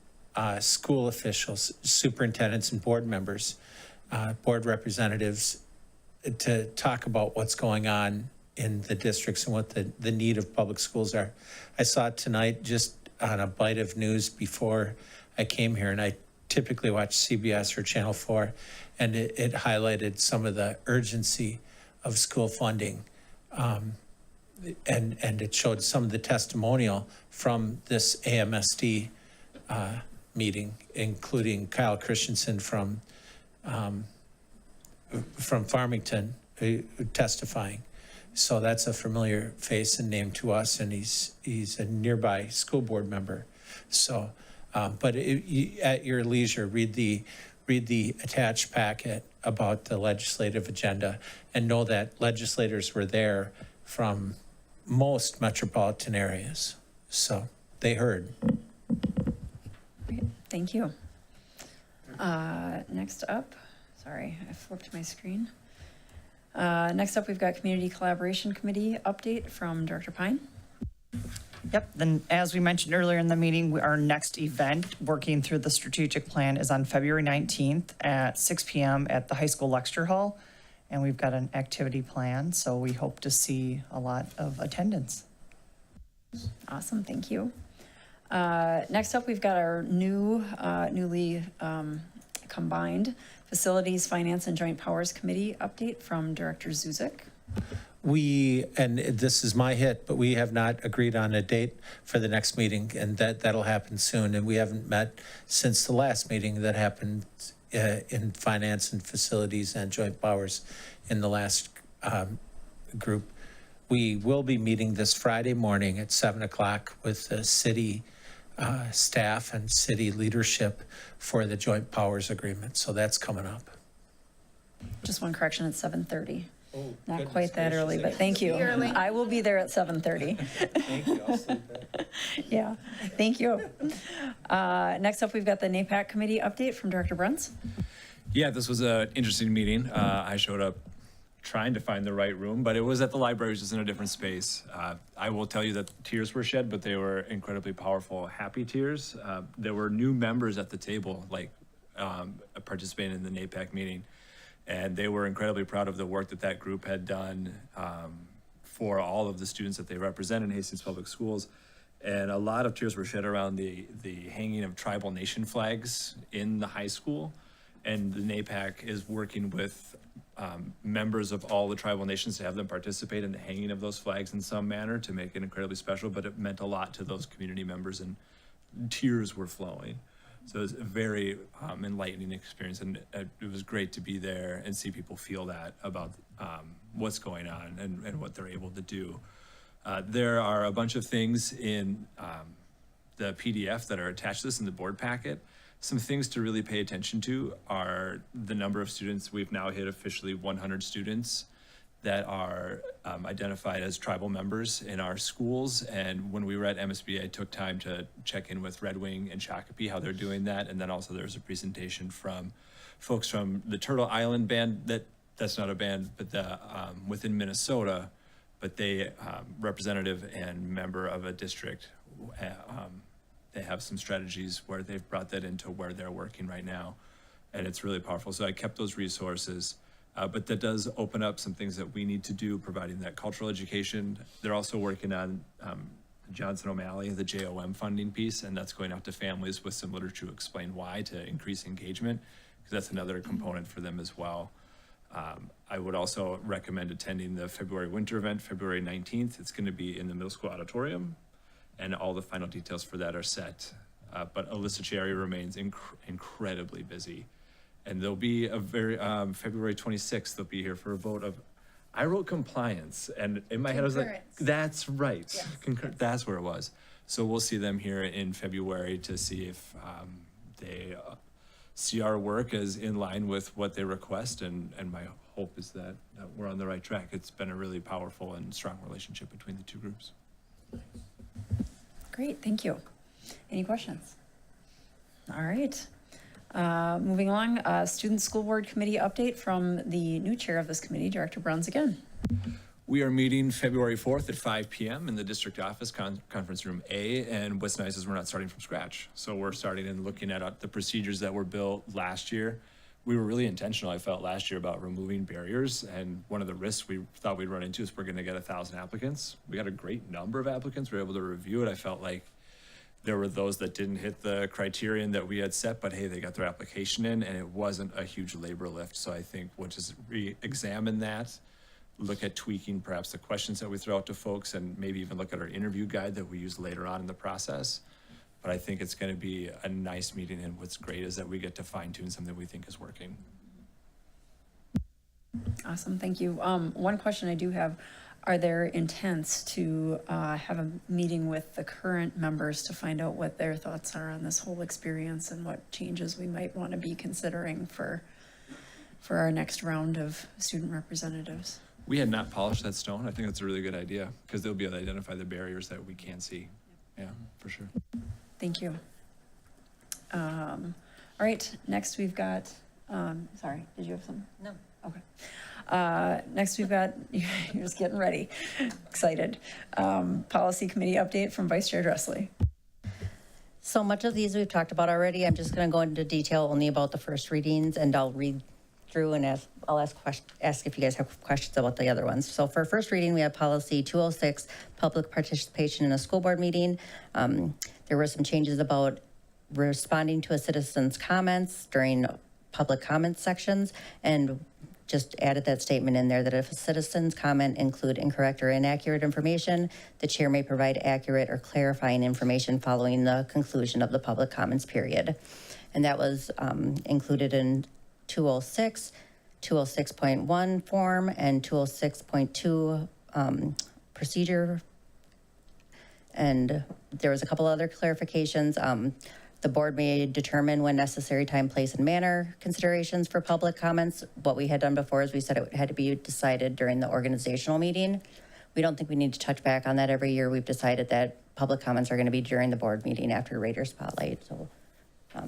school officials, superintendents, and board members, board representatives, to talk about what's going on in the districts and what the need of public schools are. I saw it tonight just on a bite of news before I came here, and I typically watch CBS or Channel 4, and it highlighted some of the urgency of school funding. And it showed some of the testimonial from this AMSD meeting, including Kyle Christensen from Farmington testifying. So that's a familiar face and name to us, and he's a nearby school board member. So, but at your leisure, read the attached packet about the legislative agenda, and know that legislators were there from most metropolitan areas. So they heard. Great, thank you. Next up, sorry, I flipped my screen. Next up, we've got Community Collaboration Committee update from Director Pine. Yep, then as we mentioned earlier in the meeting, our next event working through the strategic plan is on February 19th at 6 p.m. at the high school lecture hall. And we've got an activity plan, so we hope to see a lot of attendance. Awesome, thank you. Next up, we've got our newly combined Facilities, Finance, and Joint Powers Committee update from Director Zuzik. And this is my hit, but we have not agreed on a date for the next meeting, and that'll happen soon. And we haven't met since the last meeting that happened in Finance and Facilities and Joint Powers in the last group. We will be meeting this Friday morning at 7 o'clock with the city staff and city leadership for the Joint Powers Agreement. So that's coming up. Just one correction, it's 7:30. Oh, not quite that early, but thank you. I will be there at 7:30. Thank you. I'll sleep there. Yeah, thank you. Next up, we've got the NAPAC committee update from Director Bruns. Yeah, this was an interesting meeting. I showed up trying to find the right room, but it was at the library, just in a different space. I will tell you that tears were shed, but they were incredibly powerful, happy tears. There were new members at the table, like participating in the NAPAC meeting. And they were incredibly proud of the work that group had done for all of the students that they represent in Hastings Public Schools. And a lot of tears were shed around the hanging of tribal nation flags in the high school. And the NAPAC is working with members of all the tribal nations to have them participate in the hanging of those flags in some manner to make it incredibly special, but it meant a lot to those community members, and tears were flowing. So it was a very enlightening experience, and it was great to be there and see people feel that about what's going on and what they're able to do. There are a bunch of things in the PDF that are attached to this in the board packet. Some things to really pay attention to are the number of students. We've now hit officially 100 students that are identified as tribal members in our schools. And when we were at MSB, I took time to check in with Red Wing and Shakopee, how they're doing that. And then also there's a presentation from folks from the Turtle Island band, that's not a band, but the within Minnesota, but they representative and member of a district. They have some strategies where they've brought that into where they're working right now. And it's really powerful. So I kept those resources. But that does open up some things that we need to do, providing that cultural education. They're also working on Johnson O'Malley, the JOM funding piece, and that's going out to families with some literature to explain why, to increase engagement, because that's another component for them as well. I would also recommend attending the February winter event, February 19th. It's going to be in the middle school auditorium, and all the final details for that are set. But Alyssa Cherry remains incredibly busy. And there'll be a very, February 26th, they'll be here for a vote of, I wrote compliance, and in my head I was like, that's right. Yes. That's where it was. So we'll see them here in February to see if they see our work as in line with what they request, and my hope is that we're on the right track. It's been a really powerful and strong relationship between the two groups. Great, thank you. Any questions? All right. Moving along, Student School Board Committee update from the new chair of this committee, Director Bruns again. We are meeting February 4th at 5 p.m. in the district office, conference room A, and what's nice is we're not starting from scratch. So we're starting and looking at the procedures that were built last year we were really intentional, I felt, last year about removing barriers. And one of the risks we thought we'd run into is we're gonna get 1,000 applicants. We got a great number of applicants. We were able to review it. I felt like there were those that didn't hit the criterion that we had set, but hey, they got their application in and it wasn't a huge labor lift. So I think we'll just re-examine that, look at tweaking perhaps the questions that we throw out to folks, and maybe even look at our interview guide that we use later on in the process. But I think it's gonna be a nice meeting, and what's great is that we get to fine tune something we think is working. Awesome, thank you. One question I do have, are there intents to have a meeting with the current members to find out what their thoughts are on this whole experience and what changes we might want to be considering for our next round of student representatives? We had not polished that stone. I think that's a really good idea, because they'll be able to identify the barriers that we can't see. Yeah, for sure. Thank you. All right, next we've got, sorry, did you have some? No. Okay. Next we've got, you're just getting ready, excited. Policy committee update from Vice Chair Dressley. So much of these we've talked about already. I'm just going to go into detail only about the first readings, and I'll read through and I'll ask if you guys have questions about the other ones. So for first reading, we have policy 206, public participation in a school board meeting. There were some changes about responding to a citizen's comments during public comment sections, and just added that statement in there that if a citizen's comment include incorrect or inaccurate information, the chair may provide accurate or clarifying information following the conclusion of the public comments period. And that was included in 206, 206.1 form, and 206.2 procedure. And there was a couple other clarifications. The board may determine when necessary time, place, and manner considerations for public comments. What we had done before is we said it had to be decided during the organizational meeting. We don't think we need to touch back on that every year. We've decided that public comments are going to be during the board meeting after Raider Spotlight. So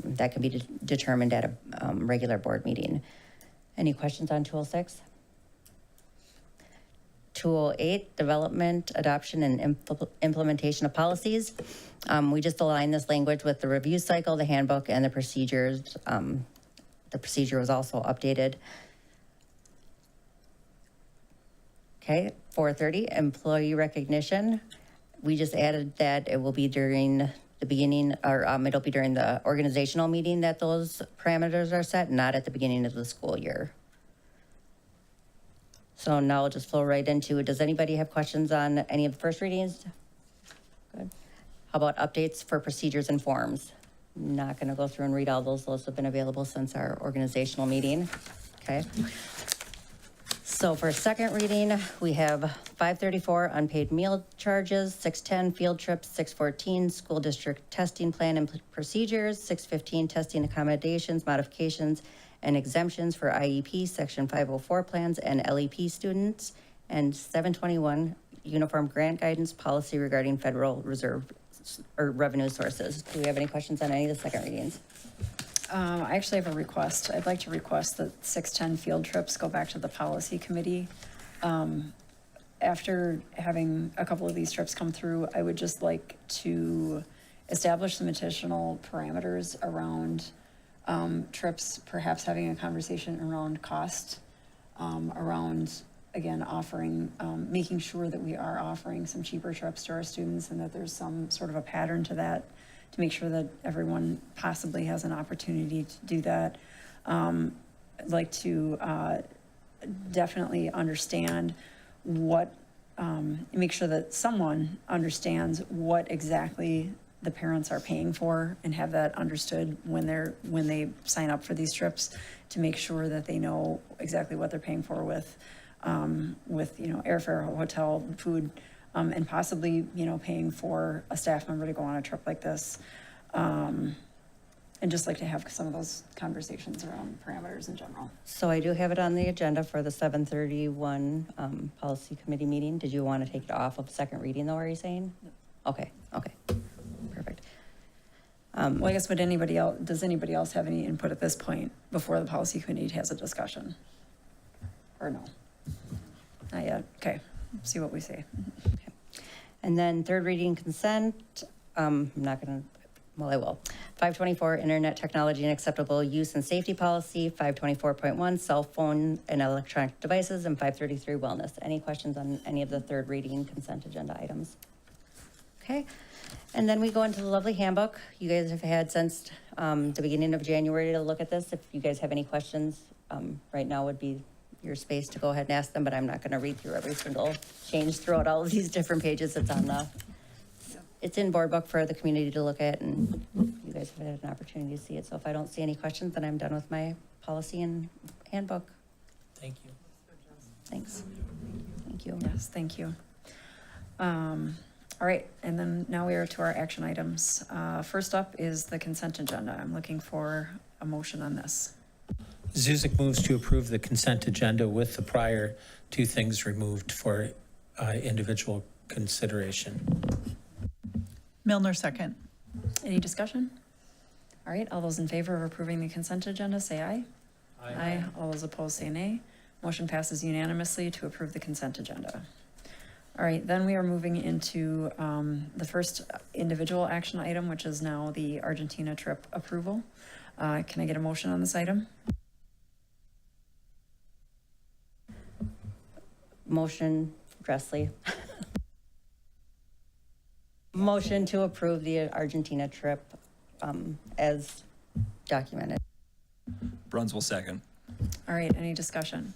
that can be determined at a regular board meeting. Any questions on 206? 208, development, adoption, and implementation of policies. We just align this language with the review cycle, the handbook, and the procedures. The procedure was also updated. Okay, 430, employee recognition. We just added that it will be during the beginning, or it'll be during the organizational meeting that those parameters are set, not at the beginning of the school year. So now I'll just flow right into it. Does anybody have questions on any of the first readings? Good. How about updates for procedures and forms? Not going to go through and read all those. Those have been available since our organizational meeting. Okay. So for second reading, we have 534 unpaid meal charges, 610 field trips, 614 school district testing plan and procedures, 615 testing accommodations, modifications, and exemptions for IEP Section 504 plans and LEP students, and 721 uniform grant guidance policy regarding Federal Reserve or revenue sources. Do we have any questions on any of the second readings? I actually have a request. I'd like to request that 610 field trips go back to the policy committee. After having a couple of these trips come through, I would just like to establish some additional parameters around trips, perhaps having a conversation around cost, around, again, offering, making sure that we are offering some cheaper trips to our students and that there's some sort of a pattern to that, to make sure that everyone possibly has an opportunity to do that. I'd like to definitely understand what, make sure that someone understands what exactly the parents are paying for and have that understood when they sign up for these trips, to make sure that they know exactly what they're paying for with airfare, hotel, food, and possibly paying for a staff member to go on a trip like this, and just like to have some of those conversations around parameters in general. So I do have it on the agenda for the 7:31 policy committee meeting. Did you want to take it off of second reading though, are you saying? No. Okay, perfect. Well, I guess does anybody else have any input at this point before the policy committee has a discussion? Or no? Not yet. Okay, see what we say. And then third reading consent. I'm not going to Well, I will. 524, internet technology and acceptable use and safety policy. 524.1, cell phone and electronic devices. And 533, wellness. Any questions on any of the third reading consent agenda items? Okay. And then we go into the lovely handbook. You guys have had since the beginning of January to look at this. If you guys have any questions, right now would be your space to go ahead and ask them, but I'm not going to read through every single change throughout all of these different pages. It's in board book for the community to look at, and you guys have had an opportunity to see it. So if I don't see any questions, then I'm done with my policy and handbook. Thank you. Thanks. Thank you. Yes, thank you. All right, and then now we are to our action items. First up is the consent agenda. I'm looking for a motion on this. Zuzik moves to approve the consent agenda with the prior two things removed for individual consideration. Milner, second. Any discussion? All right, all those in favor of approving the consent agenda, say aye. Aye. All those opposed, say nay. Motion passes unanimously to approve the consent agenda. All right, then we are moving into the first individual action item, which is now the Argentina trip approval. Can I get a motion on this item? Motion, Dressley. Motion to approve the Argentina trip as documented. Brunswick second. All right, any discussion?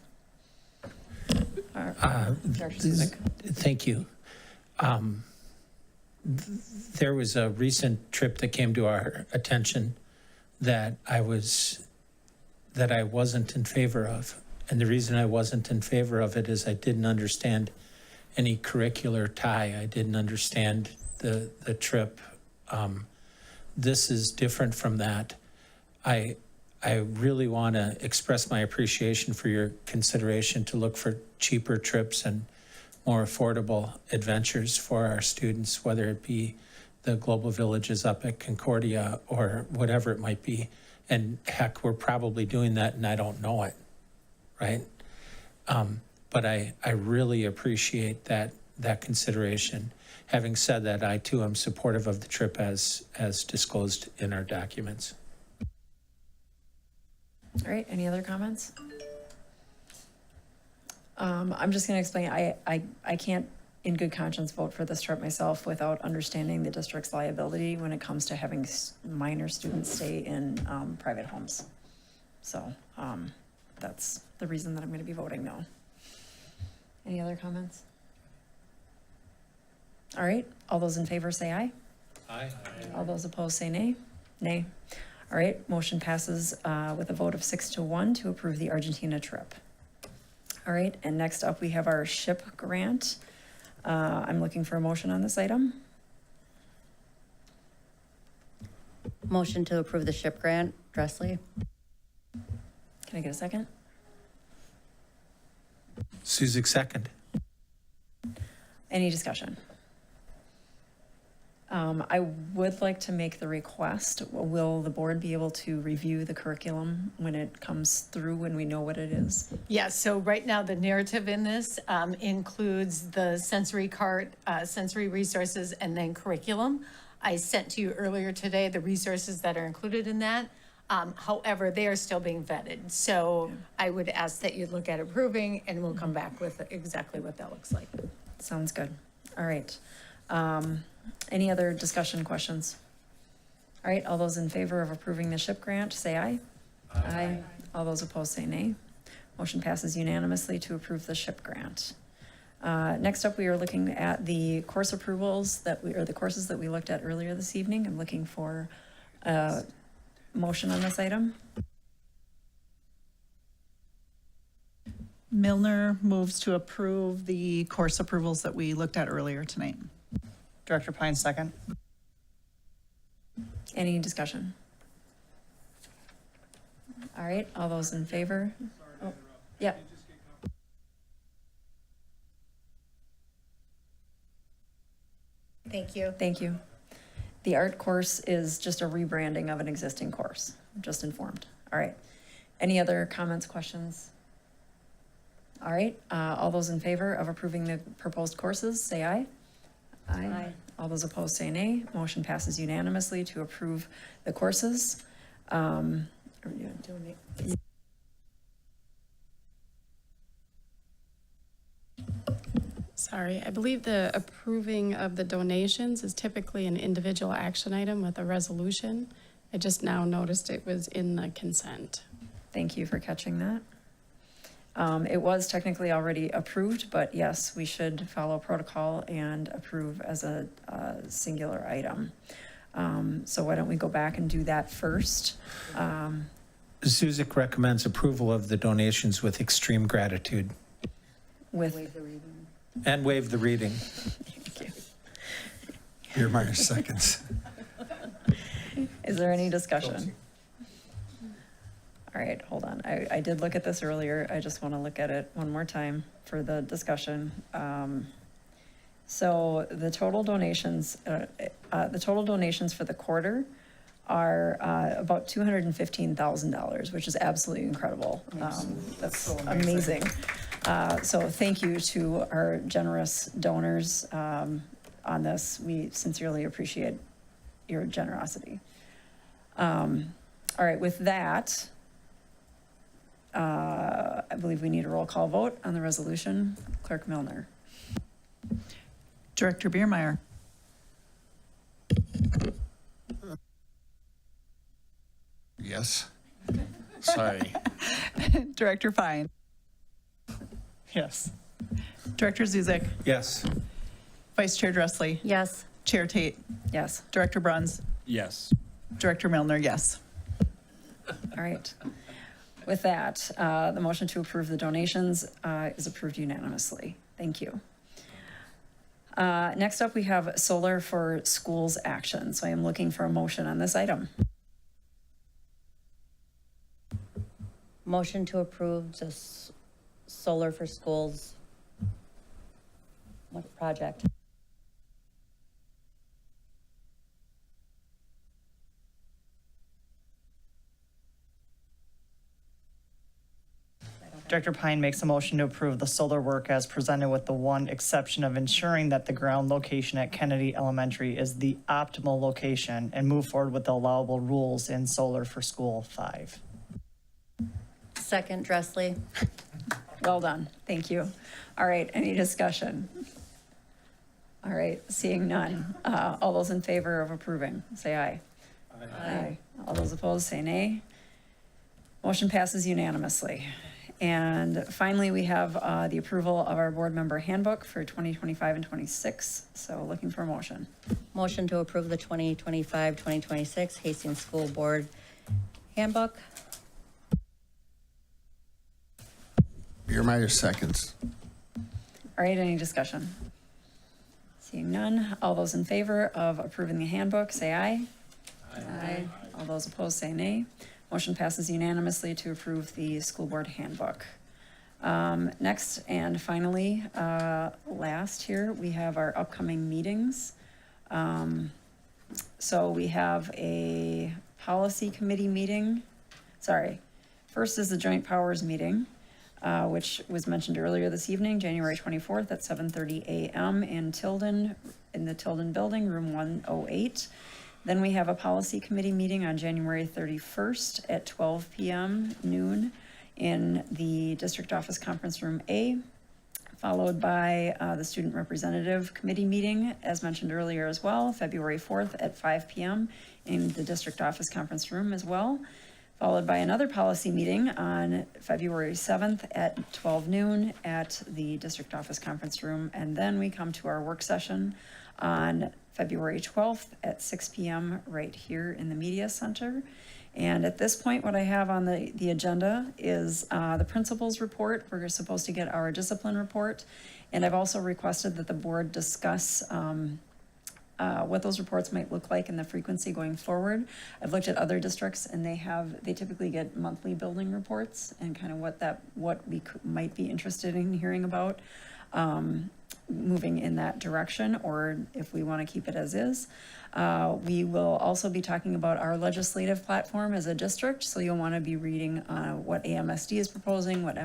Dr. Suzik. Thank you. There was a recent trip that came to our attention that I wasn't in favor of. And the reason I wasn't in favor of it is I didn't understand any curricular tie. I didn't understand the trip. This is different from that. I really want to express my appreciation for your consideration to look for cheaper trips and more affordable adventures for our students, whether it be the Global Villages up at Concordia or whatever it might be. And heck, we're probably doing that and I don't know it, right? But I really appreciate that consideration. Having said that, I too am supportive of the trip as disclosed in our documents. All right, any other comments? I'm just gonna explain, I can't in good conscience vote for this trip myself without understanding the district's liability when it comes to having minor students stay in private homes. So that's the reason that I'm gonna be voting no. Any other comments? All right, all those in favor say aye. Aye. All those opposed say nay. Nay. All right, motion passes with a vote of 6-1 to approve the Argentina trip. All right, and next up we have our SHIP grant. I'm looking for a motion on this item. Motion to approve the SHIP grant, Dressley. Can I get a second? Suzik second. Any discussion? I would like to make the request, will the board be able to review the curriculum when it comes through, when we know what it is? Yeah, so right now the narrative in this includes the sensory cart, sensory resources, and then curriculum. I sent to you earlier today the resources that are included in that. However, they are still being vetted. So I would ask that you look at approving and we'll come back with exactly what that looks like. Sounds good. All right. Any other discussion questions? All right, all those in favor of approving the SHIP grant, say aye. Aye. All those opposed say nay. Motion passes unanimously to approve the SHIP grant. Next up, we are looking at the course approvals the courses that we looked at earlier this evening. I'm looking for a motion on this item. Milner moves to approve the course approvals that we looked at earlier tonight. Director Pine, second. Any discussion? All right, all those in favor? Oh, yeah. Thank you. Thank you. The art course is just a rebranding of an existing course, I'm just informed. All right. Any other comments, questions? All right, all those in favor of approving the proposed courses, say aye. Aye. All those opposed say nay. Motion passes unanimously to approve the courses. Sorry, I believe the approving of the donations is typically an individual action item with a resolution. I just now noticed it was in the consent. Thank you for catching that. It was technically already approved, but yes, we should follow protocol and approve as a singular item. So why don't we go back and do that first? Zuzik recommends approval of the donations with extreme gratitude. And waive the reading. Thank you. Biermeyer seconds. Is there any discussion? All right, hold on. I did look at this earlier. I just want to look at it one more time for the discussion. So the total donations for the quarter are about $215,000, which is absolutely incredible. That's so amazing. So thank you to our generous donors on this. We sincerely appreciate your generosity. All right, with that, I believe we need a roll call vote on the resolution. Clerk Milner. Director Biermeyer. Yes. Sorry. Director Fine. Yes. Director Zuzik. Yes. Vice Chair Dressley. Yes. Chair Tate. Yes. Director Bruns. Yes. Director Milner, yes. All right. With that, the motion to approve the donations is approved unanimously. Thank you. Next up, we have solar for schools action. So I am looking for a motion on this item. Motion to approve the solar for schools. What project? Director Pine makes a motion to approve the solar work as presented with the one exception of ensuring that the ground location at Kennedy Elementary is the optimal location and move forward with the allowable rules in solar for school 5. Second, Dressley. Well done. Thank you. All right, any discussion? All right, seeing none. All those in favor of approving, say aye. Aye. All those opposed, say nay. Motion passes unanimously. And finally, we have the approval of our board member handbook for 2025 and 26. So looking for a motion. Motion to approve the 2025-2026 Hastings School Board Handbook. Biermeyer seconds. All right, any discussion? Seeing none, all those in favor of approving the handbook, say aye. Aye. All those opposed, say nay. Motion passes unanimously to approve the school board handbook. Next and finally, last here, we have our upcoming meetings. So we have a policy committee meeting. Sorry, first is the joint powers meeting, which was mentioned earlier this evening, January 24th at 7:30 a.m. in Tilden, in the Tilden building, room 108. Then we have a policy committee meeting on January 31st at 12 p.m. noon in the district office conference room A, followed by the student representative committee meeting, as mentioned earlier as well, February 4th at 5 p.m. in the district office conference room as well, followed by another policy meeting on February 7th at 12 noon at the district office conference room. And then we come to our work session on February 12th at 6 p.m. right here in the media center. And at this point, what I have on the agenda is the principal's report. We're supposed to get our discipline report. And I've also requested that the board discuss what those reports might look like and the frequency going forward. I've looked at other districts and they typically get monthly building reports and kind of what we might be interested in hearing about. Moving in that direction, or if we want to keep it as is. We will also be talking about our legislative platform as a district, so you'll want to be reading what AMSD is proposing, what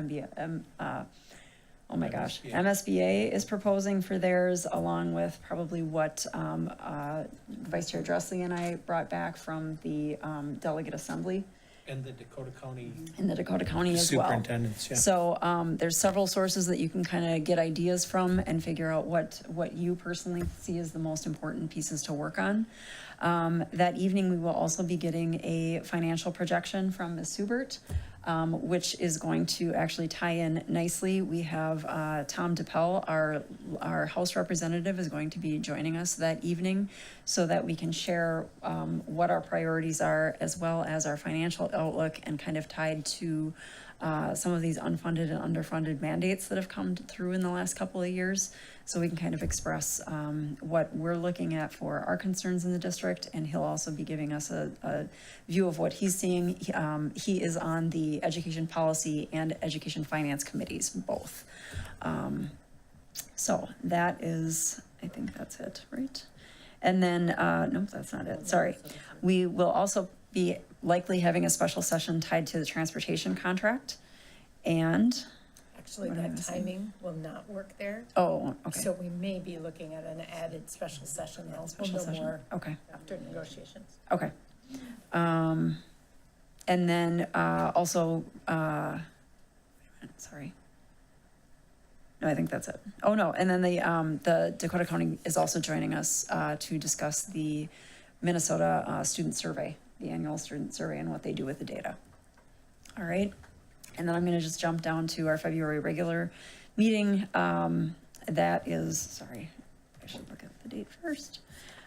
oh my gosh, MSBA is proposing for theirs, along with probably what Vice Chair Dressley and I brought back from the delegate assembly. And the Dakota County. In the Dakota County as well. Superintendents, yeah. So there's several sources that you can kind of get ideas from and figure out what you personally see as the most important pieces to work on. That evening, we will also be getting a financial projection from Ms. Subert, which is going to actually tie in nicely. We have Tom DePel, our House representative, is going to be joining us that evening so that we can share what our priorities are, as well as our financial outlook, and kind of tied to some of these unfunded and underfunded mandates that have come through in the last couple of years. So we can kind of express what we're looking at for our concerns in the district, and he'll also be giving us a view of what he's seeing. He is on the Education Policy and Education Finance Committees, both. So that is, I think that's it, right? And then, no, that's not it, sorry. We will also be likely having a special session tied to the transportation contract, and Actually, what am I that missing? timing will not work there. Oh, okay. So we may be looking at an added special session. We'll special know session. more Okay. after negotiations. Okay. And then also, sorry. No, I think that's it. Oh, no, and then the Dakota County is also joining us to discuss the Minnesota student survey, the annual student survey, and what they do with the data. All right. And then I'm going to just jump down to our February regular meeting. That is, sorry, I should look at the date first.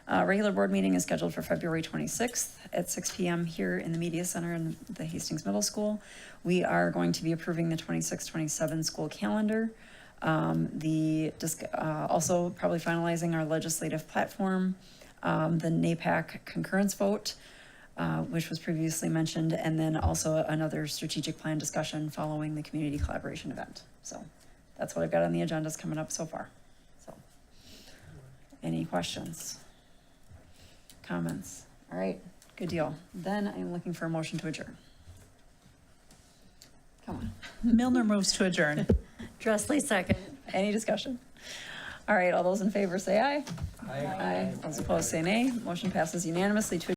Regular board meeting is scheduled for February 26th at 6 p.m. here in the Media Center in the Hastings Middle School. We are going to be approving the 26-27 school calendar. Also probably finalizing our legislative platform, the NAPAC concurrence vote, which was previously mentioned, and then also another strategic plan discussion following the community collaboration event. So that's what I've got on the agendas coming up so far. So, any questions? Comments? All right, good deal. Then I'm looking for a motion to adjourn. Come on. Milner moves to adjourn. Dressley second. Any discussion? All right, all those in favor say aye. Aye. Those opposed say nay. Motion passes unanimously to